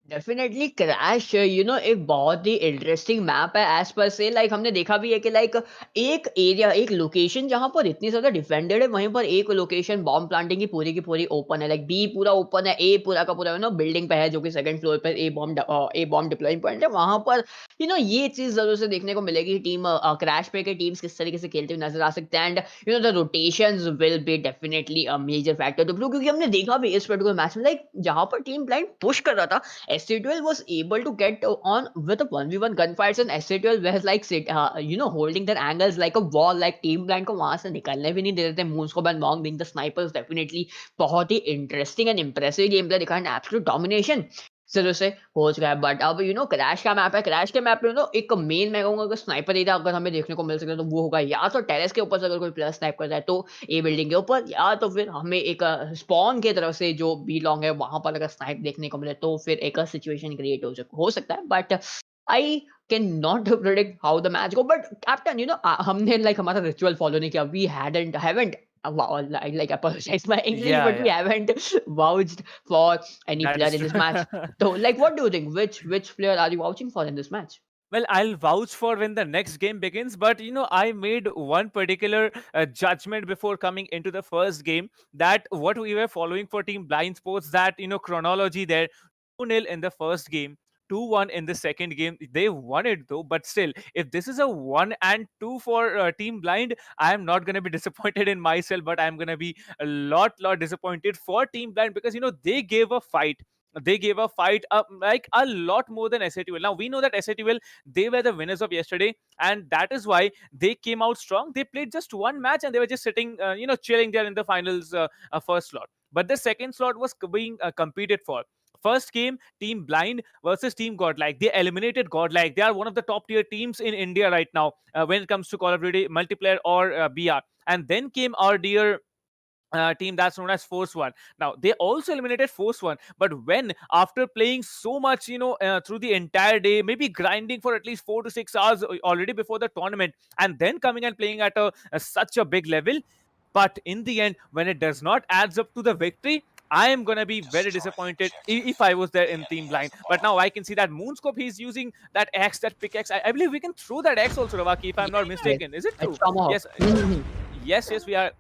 Definitely crash एक बहुत ही interesting map है as per से। Like हमने देखा भी है कि लाइक एक एरिया, एक लोकेशन जहां पर इतनी ज्यादा डिफेंडेड है, वहीं पर एक लोकेशन बॉम्ब प्लांटिंग की पूरी ओपन है। लाइक बी पूरा ओपन है, ए पूरा का पूरा बिल्डिंग पे है, जो कि सेकंड फ्लोर पर ए बॉम्ब डिप्लॉइंग पॉइंट है। वहां पर ये चीज जरूर से देखने को मिलेगी। टीम क्रैश पे के टीम्स किस तरीके से खेलते हुए नजर आ सकते हैं, and the rotations will be definitely a major factor to prove, क्योंकि हमने देखा भी इस पर्टिकुलर मैच में, लाइक जहां पर टीम ब्लाइंड पुश कर रहा था, SA12 was able to get on with a 1v1 gunfights, and SA12 was like holding their angles like a wall, like team blind को वहां से निकलने भी नहीं दे रहे थे। Moonscope and Mong being the snipers, definitely बहुत ही interesting and impressive game play दिखा, एंड एब्सोल्यूट डोमिनेशन चलो से हो चुका है। बट अब क्रैश का मैप है, क्रैश के मैप में एक मेन मैं कहूंगा कि स्नाइपर एरिया अगर हमें देखने को मिल सके तो वो होगा या तो टेरेस के ऊपर से अगर कोई प्लेयर स्नाइप करता है तो ए बिल्डिंग के ऊपर, या तो फिर हमें एक स्पॉन की तरफ से जो बी लॉन्ग है वहां पर अगर स्नाइप देखने को मिले तो फिर एक सिचुएशन क्रिएट हो सकता है। But I can not predict how the match go, but captain हमने लाइक हमारा रिचुअल फॉलो नहीं किया, we haven't wow, like apologize my English, Yeah, but we yeah. haven't vouched for any That player is in this true. match. So, like, what do you think? Which player are you vouching for in this match? Well, I'll vouch for when the next game begins, but I made one particular judgment before coming into the first game, that what we were following for Team Blind Sports, that chronology there, 2-0 in the first game, 2-1 in the second game. They won it though, but still, if this is a 1 and 2 for Team Blind, I am not going to be disappointed in myself, but I'm going to be a lot disappointed for Team Blind, because they gave a fight. They gave a fight like a lot more than SA12. Now we know that SA12, they were the winners of yesterday, and that is why they came out strong. They played just one match and they were just sitting chilling there in the finals first slot, but the second slot was being competed for. First game, Team Blind versus Team Godlike. They eliminated Godlike. They are one of the top tier teams in India right now when it comes to Call of Duty multiplayer or BR. And then came our dear team that's known as Force One. Now they also eliminated Force One, but when after playing so much, through the entire day, maybe grinding for at least 4 to 6 hours already before the tournament, and then coming and playing at such a big level, but in the end, when it does not adds up to the victory, I am gonna be very Destroy the disappointed objective. if I was there in Team Blind. Excellent But now call. I can see that Moonscope, he's using that axe, that pickaxe. I believe we can throw that axe also, Ravaki, if I'm not Yes, mistaken. Is it it's true? Tomahawk. Yes, yes, we are.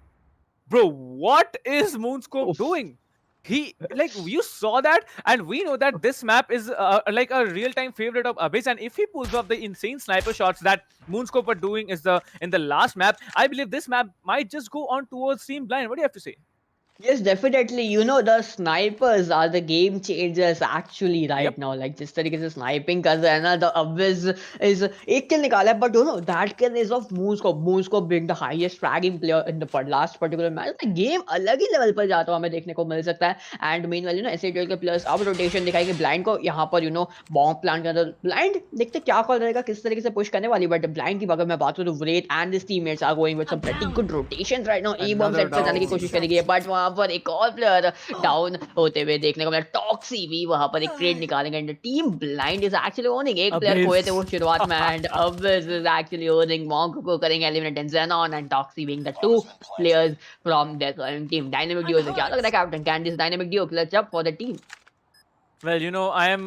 Bro, what is Moonscope Oof. doing? He, like, you saw that, and we know that this map is like a real-time favorite of Abyss, and if he pulls off the insane sniper shots that Moonscope are doing is the in the last map, I believe this map might just go on towards Team Blind. What do you have to say? Yes, definitely. You know, the snipers are the game changers actually right Yep. now. Like जिस तरीके से sniping कर रहा है ना, the Abyss is एक kill निकाला है, but you know that kill is of Moonscope. Moonscope being the highest fragging player in the last particular match. The game अलग ही level पर जाता हुआ हमें देखने को मिल सकता है. And meanwhile, you know, SATL के players अब rotation दिखाएंगे blind को यहाँ पर you know bomb plant के अंदर blind देखते क्या कॉल रहेगा किस तरीके से push करने वाली. But blind की अगर मैं बात करूँ, Wraith and his teammates are going with some pretty good rotations right now. E bomb Another set पे जाने की down. कोशिश करेगी, but वहाँ पर एक और प्लेयर डाउन होते हुए देखने को मिला. टॉक्सी भी वहां पर एक ट्रेड निकालेंगे and team Blind is actually owning. एक प्लेयर खोए थे वो Abyss. शुरुआत में एंड अब इज एक्चुअली ओनिंग. मॉन्क को करेंगे eliminate and xenon and taxi being the two players from their team. Dynamic duo से क्या लग रहा है captain? Can this dynamic duo clutch up for the team? Well, you know, I am.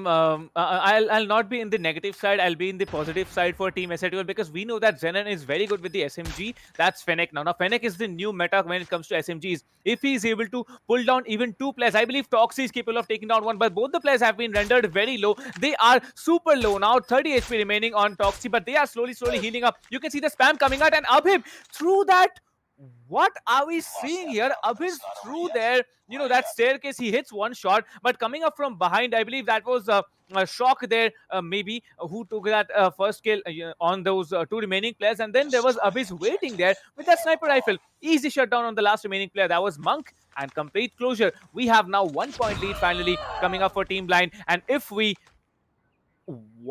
I'll not be in the negative side. I'll be in the positive side for Team SATL because we know that Zenon is very good with the SMG. That's Fennec now. Now Fennec is the new meta when it comes to SMGs. If he is able to pull down even two players, I believe Toxie is capable of taking down one. But both the players have been rendered very low. They are super low now. 30 HP remaining on Toxie, but they are slowly healing up. You can see the spam coming out and Abhim through that. What are we seeing here? Abhis through there, you know, that staircase, he hits one shot, but coming up from behind, I believe that was a shock there, maybe, who took that first kill on those two remaining players. And then there was Abhis waiting there with that sniper rifle. Easy shutdown on the last remaining player. That was Monk, and complete closure. We have now 1 point lead finally coming up for Team Blind. And if we.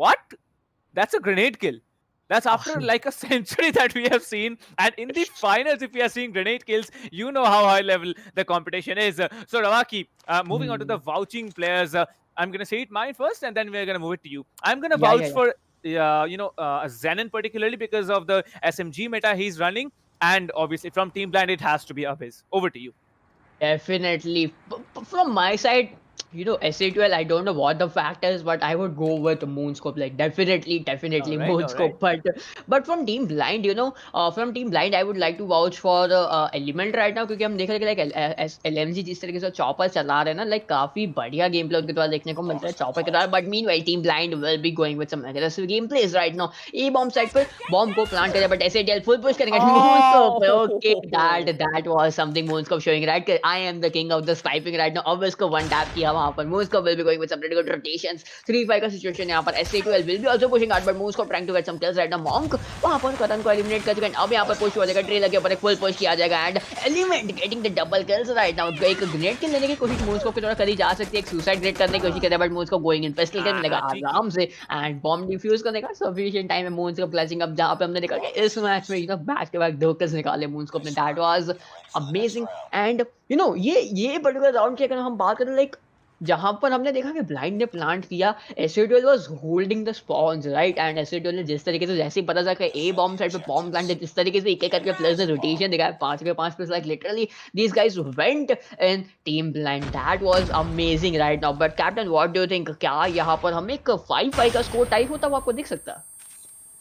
What? That's a grenade kill. That's after like a century that we have seen. And in the finals, if we are seeing grenade kills, you know how high level the competition is. So, Rawaki, moving on to the vouching players, I'm going to say it mine first and then we're going to move it to you. I'm going to Yeah, vouch yeah, yeah. for, Zenon particularly because of the SMG meta he's running. And obviously, from Team Blind, it has to be Abyss. Over to you. Definitely. From my side, you know, SA12, I don't know what the fact is, but I would go with Moonscope. Like, definitely All right, all right. Moonscope. But from Team Blind, you know, from Team Blind, I would like to vouch for Element right now, क्योंकि हम देख रहे हैं कि like LMG जिस तरीके से chopper चला रहे हैं ना, like काफी बढ़िया गेम प्ले उनके द्वारा देखने को मिलता है चॉपर के द्वारा. But meanwhile, Team Blind will be going with some aggressive game plays right now. E bomb side पर bomb को plant करें, but SATL full push करेंगे. Moonscope, okay, that was something Moonscope showing right. I am the king of the sniping right now. अब इसको one tap किया वहाँ पर. Moonscope will be going with some pretty good rotations. 3-5 का situation यहाँ पर. SA12 will be also pushing hard, but Moonscope trying to get some kills right now. Monk वहाँ पर कतन को eliminate कर चुके हैं. अब यहाँ पर push हो जाएगा. ट्रेलर के ऊपर एक full push किया जाएगा and Element getting the double kills right now. एक grenade kill लेने की कोशिश Moonscope की तरफ करी जा सकती है. एक suicide grade करने की कोशिश करता है, but Moonscope going in pistol kill मिलेगा आराम से and bomb defuse करने का sufficient time है Moonscope clutching up. जहाँ पे हमने देखा कि इस मैच में you know back to back 2 kills निकाले Moonscope ने. That was amazing. And you know ये particular round की अगर हम बात करें like जहां पर हमने देखा कि ब्लाइंड ने प्लांट किया, SA12 was holding the spawns right. And SA12 ने जिस तरीके से जैसे ही पता चला कि ए बॉम्ब साइड पे बॉम्ब प्लांट है, जिस तरीके से एक एक करके प्लेयर्स ने रोटेशन दिखाया 5 के 5 players. Like literally these guys went in team blind. That was amazing right now. But captain what do you think, क्या यहाँ पर हमें एक 5-5 का स्कोर टाइप होता वो आपको दिख सकता?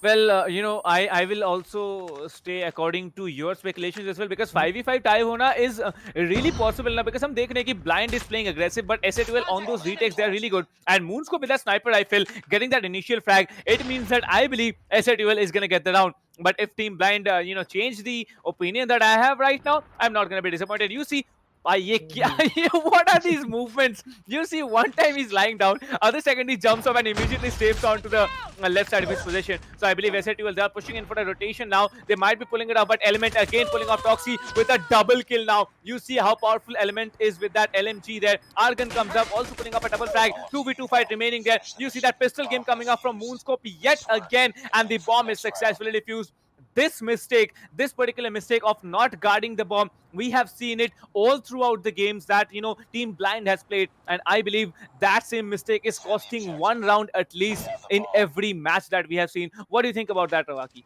Well, I will also stay according to your speculations as well because 5v5 tie hona is really possible now because हम देख रहे हैं कि Blind is playing aggressive but SA12 on those retakes they are really good and Moonscope with that sniper rifle getting that initial frag, it means that I believe SA12 is going to get the round. But if Team Blind change the opinion that I have right now, I'm not going to be disappointed. You see, what are these movements? You see, one time he's lying down, other second he jumps up and immediately staves onto the left side of his position. So I believe SATL, they are pushing in for a rotation now. They might be pulling it off, but Element again pulling off Toxie with a double kill now. You see how powerful Element is with that LMG there. Argon comes up, also putting up a double frag. 2v2 fight remaining there. You see that pistol game coming up from Moonscope yet again, and the bomb is successfully defused. This particular mistake of not guarding the bomb, we have seen it all throughout the games that Team Blind has played, and I believe that same mistake is costing one round at least in every match that we have seen. What do you think about that, Rawaki?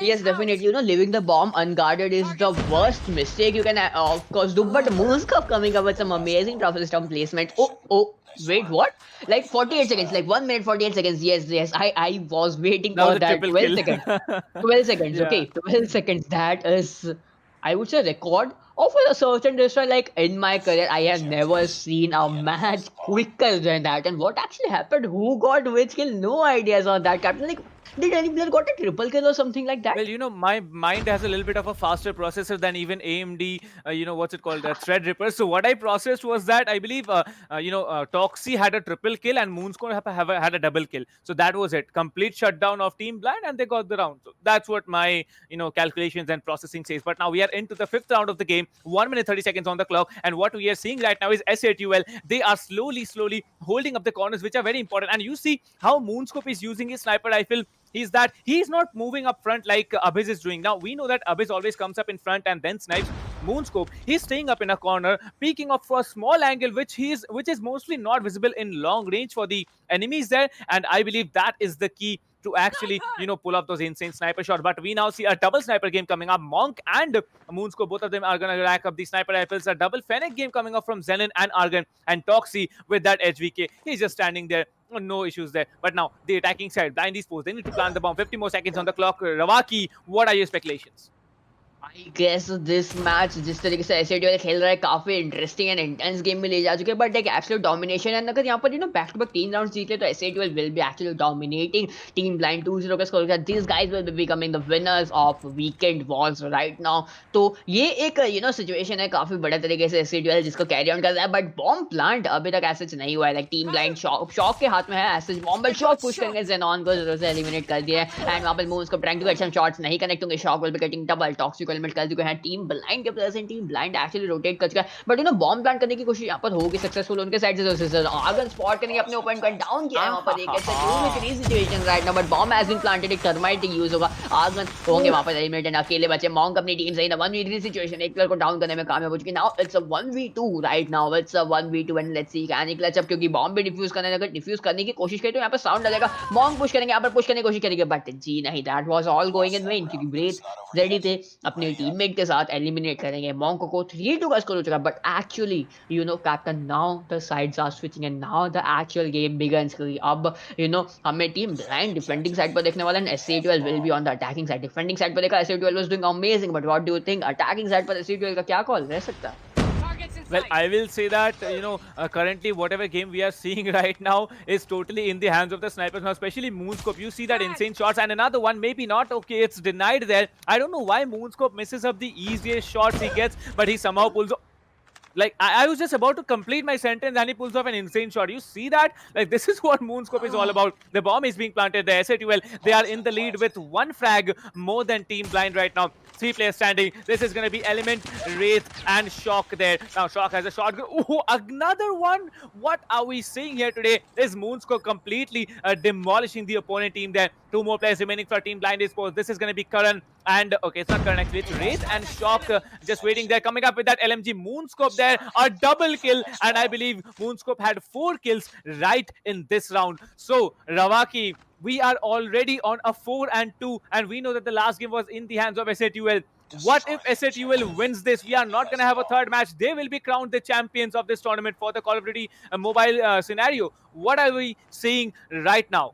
Yes, definitely. Leaving the bomb unguarded is the worst mistake you can, of course, do. But Moonscope coming up with some amazing truffle system placement. Oh, wait, what? Like 48 seconds, like 1 minute 48 seconds. Yes. I was waiting for that. 12 seconds. 12 seconds. Yeah. Okay, 12 seconds. That is, I would say, record of a search and destroy. Like in my career, I have never seen a match quicker than that. And what actually happened? Who got which kill? No ideas on that, Captain. Like, Did any player got a triple kill or something like that? Well, my mind has a little bit of a faster processor than even AMD, what's it called, Threadripper. So what I processed was that I believe, Toxi had a triple kill and Moonscore had a double kill. So that was it. Complete shutdown of Team Blind and they got the round. So that's what my, calculations and processing says. But now we are into the fifth round of the game, 1 minute 30 seconds on the clock. And what we are seeing right now is SATUL. They are slowly holding up the corners, which are very important. And you see how Moonscope is using his sniper rifle. He's not moving up front like Abyss is doing. Now we know that Abyss always comes up in front and then snipes. Moonscope, he's staying up in a corner, peeking up for a small angle, which is mostly not visible in long range for the enemies there. And I believe that is the key to actually, pull off those insane sniper shots. But we now see a double sniper game coming up. Monk and Moonscope, both of them are going to rack up the sniper rifles. A double Fennec game coming up from Zenon and Argon. And Toxi with that HVK, he's just standing there. No issues there. But now the attacking side, Blind Esports, they need to plant the bomb. 50 more seconds on the clock. Ravaki, what are your speculations? I guess this match जिस तरीके से SATL खेल रहा है काफी interesting and intense game में ले जा चुके हैं बट एक एब्सोल्यूट डोमिनेशन है अगर यहाँ पर बैक टू बैक 3 राउंड्स जीत ले तो SATL will be actually dominating team blind 2-0 का स्कोर के साथ this guys will be becoming the winners of weekend Wars right now तो ये एक सिचुएशन है काफी बड़े तरीके से SATL जिसको कैरी ऑन कर रहा है बट बॉम्ब प्लांट अभी तक ऐसे नहीं हुआ है लाइक टीम ब्लाइंड शॉक के हाथ में है ऐसे बॉम्ब शॉक पुश करेंगे जेनॉन को जरूर से एलिमिनेट कर दिया है एंड वहां पर मूव्स को trying to get some shots नहीं कनेक्ट होंगे Shock will be getting double Toxic eliminate कर चुके हैं टीम ब्लाइंड के players and team blind actually rotate कर चुका है बट बॉम्ब प्लांट करने की कोशिश यहां पर होगी सक्सेसफुल उनके साइड से आर्गन स्पॉट करेंगे अपने ओपोनेंट को डाउन किया है वहां पर एक ऐसा true situation right now but bomb has been planted एक टर्माइट यूज होगा आर्गन होंगे वहां पर एलिमिनेट एंड अकेले बचे मॉन्क अपनी टीम से 1v3 सिचुएशन एक प्लेयर को डाउन करने में कामयाब हो चुकी now it's a 1v2 right now it's a 1v2 and let's see can he clutch up क्योंकि बॉम्ब भी डिफ्यूज करने अगर डिफ्यूज करने की कोशिश करे तो यहां पर साउंड लगेगा मॉन्क पुश करेंगे यहां पर पुश करने की कोशिश करेंगे बट जी नहीं that was all going in when क्योंकि ब्रेथ रेडी थे अपने टीममेट के साथ एलिमिनेट करेंगे मॉन्क को 3-2 का स्कोर हो चुका but actually captain now the sides are switching and now the actual game begins अब हमें टीम ब्लाइंड डिफेंडिंग साइड पर देखने वाला है SATL will be on the attacking side defending side पर देखा SATL was doing amazing but what do you think attacking side पर SATL का क्या कॉल रह सकता है Well, I will say that, currently whatever game we are seeing right now is totally in the hands of the snipers now, especially Moonscope. You see that insane shots and another one, maybe not, okay, it's denied there. I don't know why Moonscope misses up the easiest shots he gets, but he somehow pulls off. Like, I was just about to complete my sentence and he pulls off an insane shot. You see that? Like, this is what Moonscope is all about. The bomb is being planted. The SATL, they are in the lead with 1 frag more than Team Blind right now. 3 players standing. This is going to be Element, Wraith, and Shock there. Now, Shock has a shotgun. Oh, another one. What are we seeing here today? Is Moonscope completely demolishing the opponent team there. 2 more players remaining for Team Blind Esports. This is going to be Karan. And, okay, it's not Karan actually. It's Wraith and Shock just waiting there. Coming up with that LMG Moonscope there. A double kill. And I believe Moonscope had 4 kills right in this round. So, Ravaki, we are already on a 4-2 and we know that the last game was in the hands of SATL. What if SATL wins this? We are not going to have a third match. They will be crowned the champions of this tournament for the Call of Duty mobile scenario. What are we seeing right now?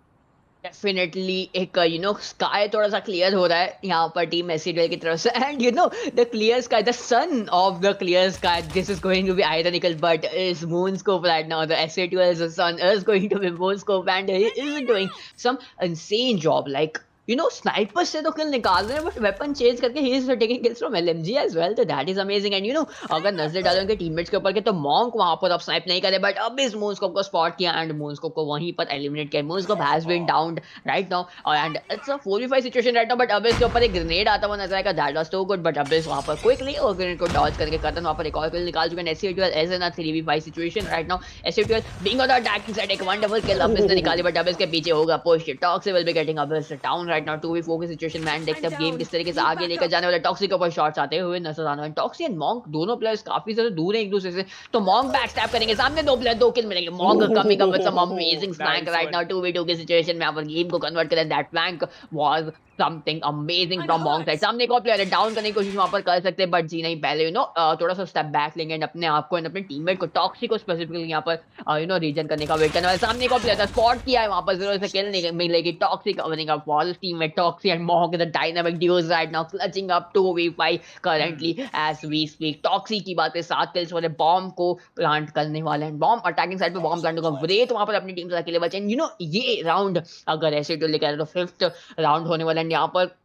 Definitely एक sky थोड़ा सा clear हो रहा है यहाँ पर team SATL की तरफ से and the clear sky the son of the clear sky this is going to be ironical but is Moonscope right now the SATL's son is going to be Moonscope and he is doing some insane job like sniper से तो किल निकाल रहे हैं but weapon change करके ही is taking kills from LMG as well तो that is amazing and अगर नजर डालो उनके टीममेट्स के ऊपर के तो मॉन्क वहां पर अब स्नाइप नहीं करे बट अब इस Moonscope को स्पॉट किया एंड Moonscope को वहीं पर एलिमिनेट किया Moonscope has been downed right now and it's a 4v5 situation right now but अब इसके ऊपर एक ग्रेनेड आता हुआ नजर आएगा that was too good but अब इस वहां पर क्विकली और ग्रेनेड को डॉज करके कर्तन वहां पर एक और किल निकाल चुके हैं SATL as in a 3v5 situation right now SATL being on the attacking side एक वंडरफुल किल अब इसने निकाली बट अब इसके पीछे होगा push Toxy will be getting अब इस डाउन राइट नाउ 2v4 की सिचुएशन मैन देखते हैं गेम किस तरीके से आगे लेकर जाने वाला टॉक्सी के ऊपर शॉट्स आते हुए नजर आने वाले टॉक्सी एंड मॉन्क दोनों प्लेयर्स काफी ज्यादा दूर हैं एक दूसरे से तो मॉन्क बैक स्टैप करेंगे सामने 2 प्लेयर 2 किल मिलेंगे Monk coming up with some amazing flank right now 2v2 की सिचुएशन में अपन गेम को कन्वर्ट करें that flank was something amazing from Monk side सामने एक और प्लेयर डाउन करने की कोशिश वहां पर कर सकते हैं बट जी नहीं पहले थोड़ा सा स्टेप बैक लेंगे एंड अपने आप को एंड अपने टीममेट को टॉक्सी को स्पेसिफिकली यहां पर रीजन करने का वेट करने वाले सामने एक और प्लेयर था स्पॉट किया है वहां पर 0 से किल नहीं मिलेगी taxi covering up wall teammate Toxie and Monk, the dynamic duos right now, clutching up 2v5 currently as we speak. Toxie की बात है, 7 kills वाले bomb को plant करने वाले हैं. Bomb attacking side पे bomb plant होगा. Wraith वहाँ पर अपनी टीम से अकेले बचे हैं. ये round अगर ऐसे तो लेकर आए तो 5th round होने वाला है. यहाँ पर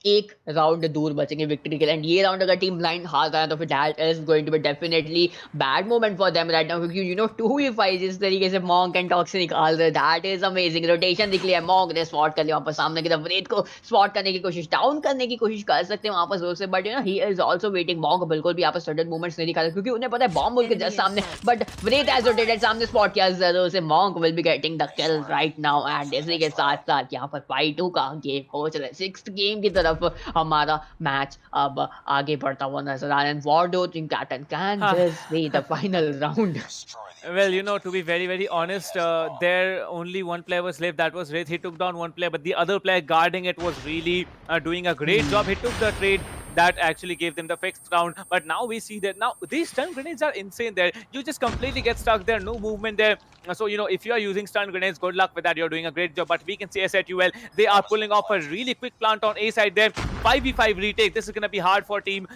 एक राउंड दूर बचेंगे विक्ट्री के लिए. एंड ये राउंड अगर टीम ब्लाइंड हार रहा है तो फिर that is going to be definitely bad moment for them right now, क्योंकि 2v5 जिस तरीके से मॉन्क एंड टॉक्स से निकाल रहे, दैट इज अमेजिंग. रोटेशन दिख लिया, मॉन्क ने स्पॉट कर लिया वहां पर सामने की तरफ. रेड को स्पॉट करने की कोशिश, डाउन करने की कोशिश कर सकते हैं वहां पर जोर से, but he is also waiting. Monk बिल्कुल भी यहाँ पर सडन मूवमेंट्स नहीं दिखा, क्योंकि उन्हें पता है बॉम्ब बुल के जस्ट सामने, बट रेड एज रोटेटेड सामने स्पॉट किया जरूर से. Monk will be getting the kill right now. And इसी के साथ साथ यहाँ पर 5-2 का गेम हो चला है. 6th गेम की तरफ हमारा मैच अब आगे बढ़ता हुआ नजर आ रहा है. What do you think, Captain? Can this be the final round? Destroy the Well, to be very, very honest, there only one player was left. That was Wraith. He took down one player, but the other player guarding it was really doing a great job. He took the trade. That actually gave them the 5th round. But now we see that now these stun grenades are insane there. You just completely get stuck there, no movement there. So, if you are using stun grenades, good luck with that. You're doing a great job. But we can see SATUL, they are pulling off a really quick plant on A side there. 5v5 retake. This is going to be hard for team,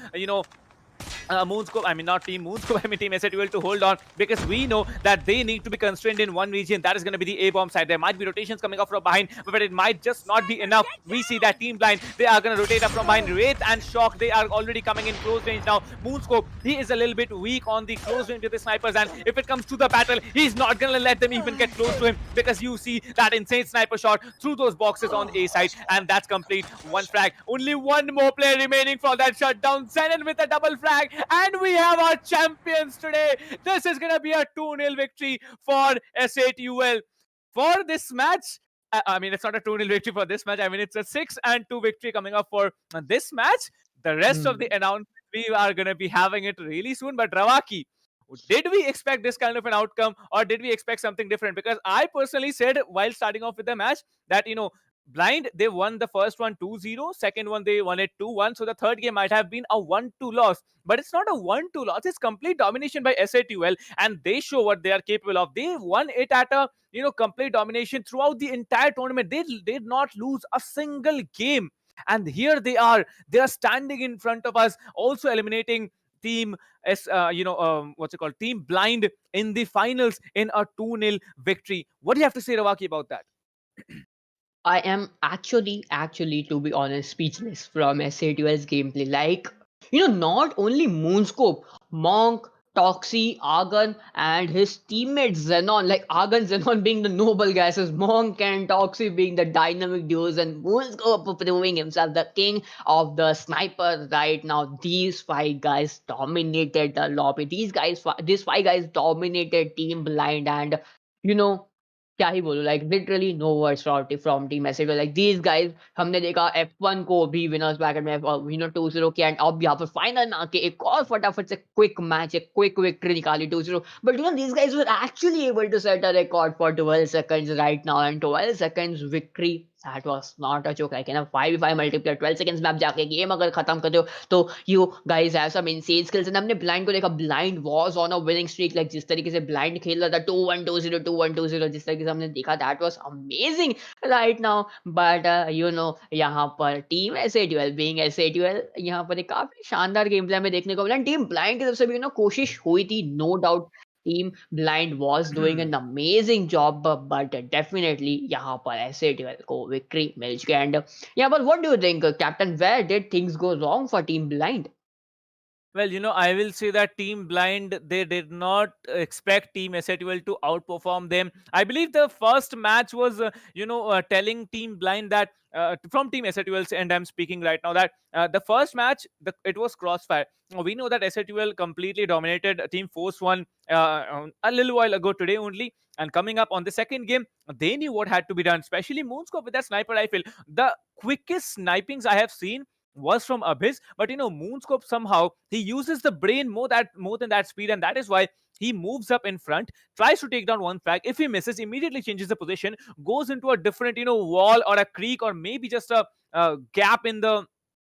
Moonscope, I mean not Team Moonscope, I mean Team SATUL to hold on, because we know that they need to be constrained in one region. That is going to be the A-bomb side. There might be rotations coming up from behind, but it might just not be enough. We see that Team Blind, they are going to rotate up from behind. Wraith and Shock, they are already coming in close range now. Moonscope, he is a little bit weak on the close range with the snipers, and if it comes to the battle, he's not going to let them even get close to him, because you see that insane sniper shot through those boxes on A side, and that's complete. One frag. Only one more player remaining for that shutdown. Zenon with a double frag. And we have our champions today. This is going to be a 2-0 victory for SATUL. For this match, I mean, it's not a 2-0 victory for this match. I mean, it's a 6-2 victory coming up for this match. The rest of the announcement, we are going to be having it really soon. But Rawaki, did we expect this kind of an outcome, or did we expect something different? Because I personally said while starting off with the match that, Blind, they won the first one 2-0, second one they won it 2-1, so the third game might have been a 1-2 loss. But it's not a 1-2 loss, it's complete domination by SATUL, and they show what they are capable of. They won it at a complete domination throughout the entire tournament. They did not lose a single game. And here they are standing in front of us, also eliminating Team Team Blind in the finals in a 2-0 victory. What do you have to say, Rawaki, about that? I am actually, to be honest, speechless from SATUL's gameplay. Like, not only Moonscope, Monk, Toxie, Argon, and his teammate Xenon, like Argon, Xenon being the noble guys, Monk and Toxie being the dynamic duos, and Moonscope proving himself the king of the sniper right now. These 5 guys dominated the lobby. These 5 guys dominated Team Blind, and क्या ही बोलूं, like literally no words from team SATUL. Like these guys, हमने देखा F1 को भी winners bracket में 2-0 किया, and अब यहाँ पर फाइनल में आके एक और फटाफट से क्विक मैच, एक क्विक विक्ट्री निकाली 2-0. But these guys were actually able to set a record for 12 seconds right now, and 12 seconds victory, that was not a joke. Like 5v5 multiplayer 12 seconds में आप जाके गेम अगर खत्म करते हो तो you guys have some insane skills. And हमने blind को देखा, blind was on a winning streak. Like जिस तरीके से ब्लाइंड खेल रहा था 2-1-2-0 2-1-2-0, जिस तरीके से हमने देखा, that was amazing right now. But यहाँ पर टीम SATUL being SATUL, यहाँ पर एक काफी शानदार गेम प्ले हमें देखने को मिला. टीम ब्लाइंड की तरफ से भी कोशिश हुई थी, no doubt. Team Blind was doing an amazing job, but definitely यहाँ पर SATUL को victory मिल गई. And yeah, but what do you think, Captain? Where did things go wrong for Team Blind? Well, I will say that Team Blind, they did not expect Team SATUL to outperform them. I believe the first match was, telling Team Blind that, from Team SATUL's end, I'm speaking right now, that the first match, it was crossfire. We know that SATUL completely dominated Team Force 1 a little while ago today only. And coming up on the second game, they knew what had to be done, especially Moonscope with that sniper rifle. The quickest snipings I have seen was from Abyss, but Moonscope somehow he uses the brain more than that speed, and that is why he moves up in front, tries to take down one frag. If he misses, immediately changes the position, goes into a different wall or a creek or maybe just a gap in the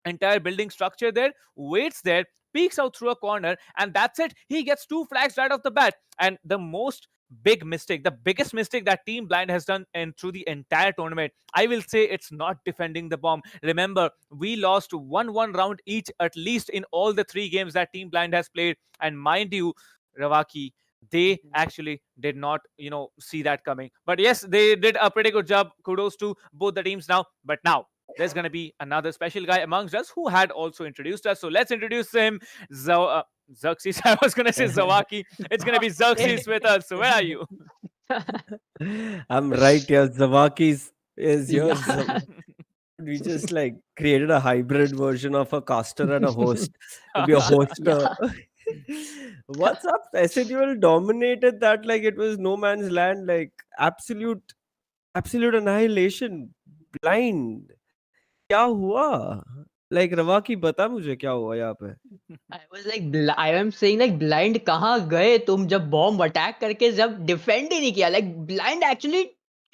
entire building structure there, waits there, peeks out through a corner, and that's it. He gets 2 frags right off the bat. And the most big mistake, the biggest mistake that Team Blind has done and through the entire tournament. I will say it's not defending the bomb. Remember, we lost 1-1 round each at least in all the three games that Team Blind has played. And mind you, Ravaki, they actually did not, see that coming. But yes, they did a pretty good job. Kudos to both the teams now. But now there's going to be another special guy amongst us who had also introduced us. So let's introduce him. Xerxes. I was going to say Zawaki. It's going to be Xerxes with us. So where are you? I'm right here. Zawaki is Yeah. yours. We just like created a hybrid version of a caster and a host. To be a Yeah. hoster. What's up? SATL dominated that like it was no man's land, like absolute annihilation. Blind. क्या हुआ? Like रवा की बता मुझे क्या हुआ यहाँ पे? I was like, I am saying like blind कहाँ गए तुम जब बॉम्ब अटैक करके जब डिफेंड ही नहीं किया like blind actually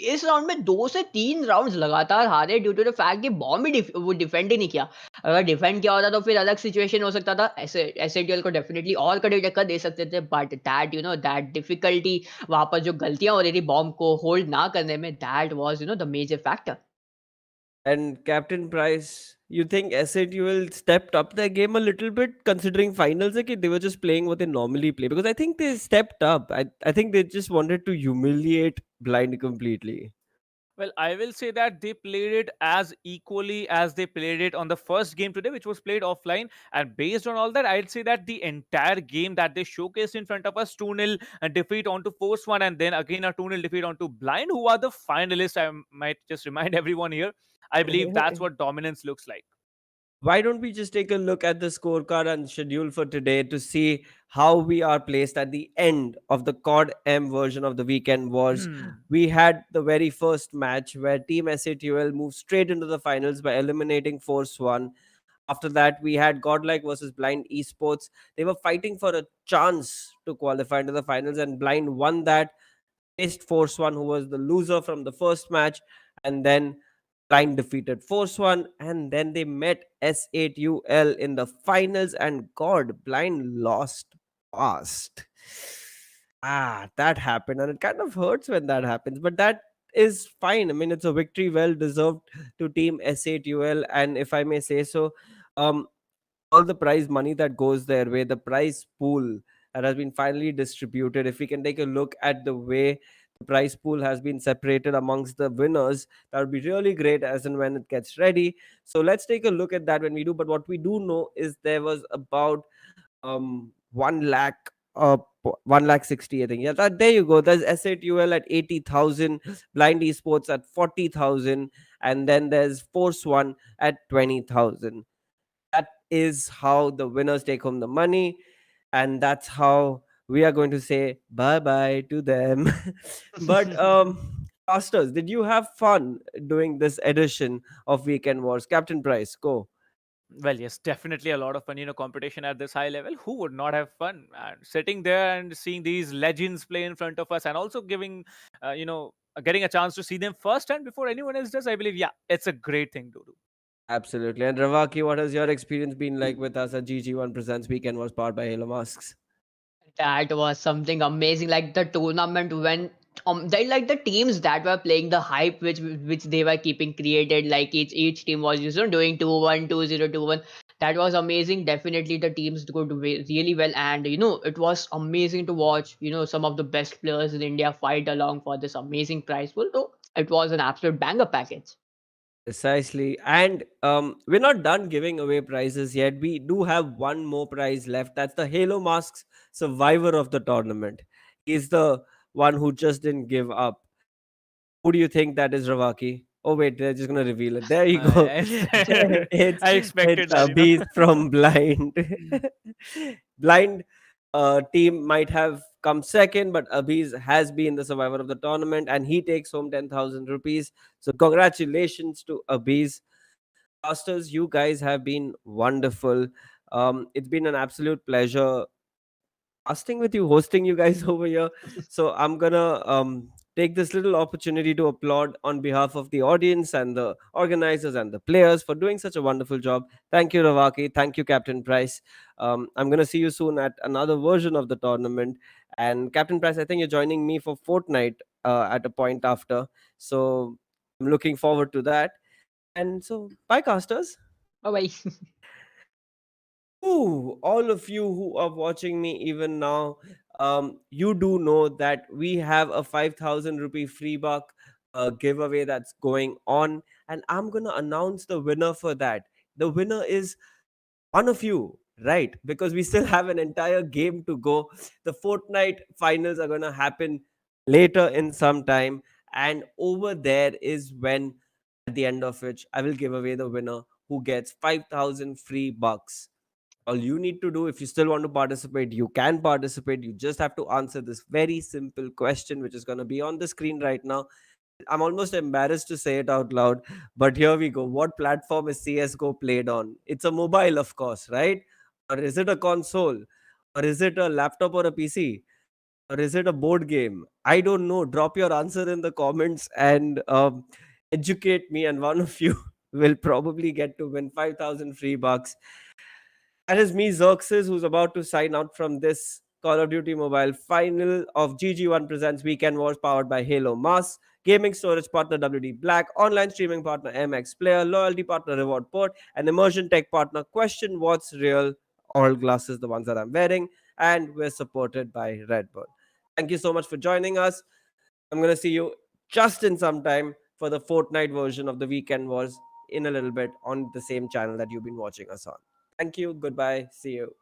इस राउंड में 2 से 3 राउंड्स लगातार हारे ड्यू टू द फैक्ट कि बॉम्ब ही वो डिफेंड ही नहीं किया अगर डिफेंड किया होता तो फिर अलग सिचुएशन हो सकता था ऐसे एसएटीएल को डेफिनेटली और कड़ी टक्कर दे सकते थे बट दैट दैट डिफिकल्टी वहां पर जो गलतियां हो रही थी बॉम्ब को होल्ड ना करने में that was the major factor. And Captain Price, you think SATL stepped up their game a little bit considering finals? Like they were just playing what they normally play because I think they stepped up. I think they just wanted to humiliate Blind completely. Well, I will say that they played it as equally as they played it on the first game today, which was played offline. And based on all that, I'd say that the entire game that they showcased in front of us 2-0 defeat onto Force One, and then again a 2-0 defeat onto Blind, who are the finalists. I might just remind everyone here. I believe that's what dominance looks like. Why don't we just take a look at the scorecard and schedule for today to see how we are placed at the end of the COD M version of the Weekend Wars? Hmm. We had the very first match where Team SATL moved straight into the finals by eliminating Force One. After that, we had Godlike versus Blind Esports. They were fighting for a chance to qualify into the finals, and Blind won that. Faced Force One, who was the loser from the first match, and then Blind defeated Force One, and then they met S8UL in the finals, and God, Blind lost fast. That happened, and it kind of hurts when that happens, but that is fine. I mean, it's a victory well deserved to Team S8UL, and if I may say so, um, all the prize money that goes their way, the prize pool that has been finally distributed. If we can take a look at the way the prize pool has been separated amongst the winners, that would be really great as and when it gets ready. So let's take a look at that when we do. But what we do know is there was about 1 lakh. 1 lakh 60, I think. Yeah, there you go. There's S8UL at 80,000, Blind Esports at 40,000, and then there's Force One at 20,000. That is how the winners take home the money, and that's how we are going to say bye bye to them. But Casters, did you have fun doing this edition of Weekend Wars? Captain Price, go. Well, yes, definitely a lot of fun, competition at this high level. Who would not have fun? And sitting there and seeing these legends play in front of us and also giving, getting a chance to see them firsthand before anyone else does, I believe, yeah, it's a great thing to do. Absolutely. And Ravaki, what has your experience been like with us at GG1 Presents Weekend Wars powered by Halo Masks? That was something amazing. Like the tournament when they like the teams that were playing the hype which they were keeping created. Like each team was doing 2-1, 2-0, 2-1. That was amazing. Definitely the teams did really well, and it was amazing to watch. Some of the best players in India fight along for this amazing prize pool. So it was an absolute banger package. Precisely. And we're not done giving away prizes yet. We do have one more prize left. That's the Halo Masks survivor of the tournament. He's the one who just didn't give up. Who do you think that is, Ravaki? Oh wait, they're just gonna reveal it. There you go. it's I it's expected that, Abhi's from Blind. Blind team might have come second, but Abhi's has been the survivor of the tournament, and he takes home 10,000 rupees. So congratulations to Abhi's. Casters, you guys have been wonderful. It's been an absolute pleasure casting with you, hosting you guys over here. So I'm gonna take this little opportunity to applaud on behalf of the audience and the organizers and the players for doing such a wonderful job. Thank you, Ravaki. Thank you, Captain Price. I'm gonna see you soon at another version of the tournament. And Captain Price, I think you're joining me for Fortnite at a point after. So I'm looking forward to that. And so, bye, casters. Bye bye. Ooh, all of you who are watching me even now, you do know that we have a 5,000 rupee free buck giveaway that's going on, and I'm gonna announce the winner for that. The winner is one of you, right? Because we still have an entire game to go. The Fortnite finals are gonna happen later in some time, and over there is when, at the end of which, I will give away the winner who gets 5,000 free bucks. All you need to do, if you still want to participate, you can participate. You just have to answer this very simple question, which is going to be on the screen right now. I'm almost embarrassed to say it out loud, but here we go. What platform is CSGO played on? It's a mobile, of course, right? Or is it a console? Or is it a laptop or a PC? Or is it a board game? I don't know. Drop your answer in the comments and educate me, and one of you will probably get to win 5,000 free bucks. That is me, Xerxes, who's about to sign out from this Call of Duty Mobile final of GG1 Presents Weekend Wars, powered by Halo Mass, gaming storage partner WD Black, online streaming partner MX Player, loyalty partner Reward Port, and immersion tech partner Question What's Real, all glasses, the ones that I'm wearing, and we're supported by Redbird. Thank you so much for joining us. I'm going to see you just in some time for the Fortnite version of the Weekend Wars in a little bit on the same channel that you've been watching us on. Thank you. Goodbye. See you.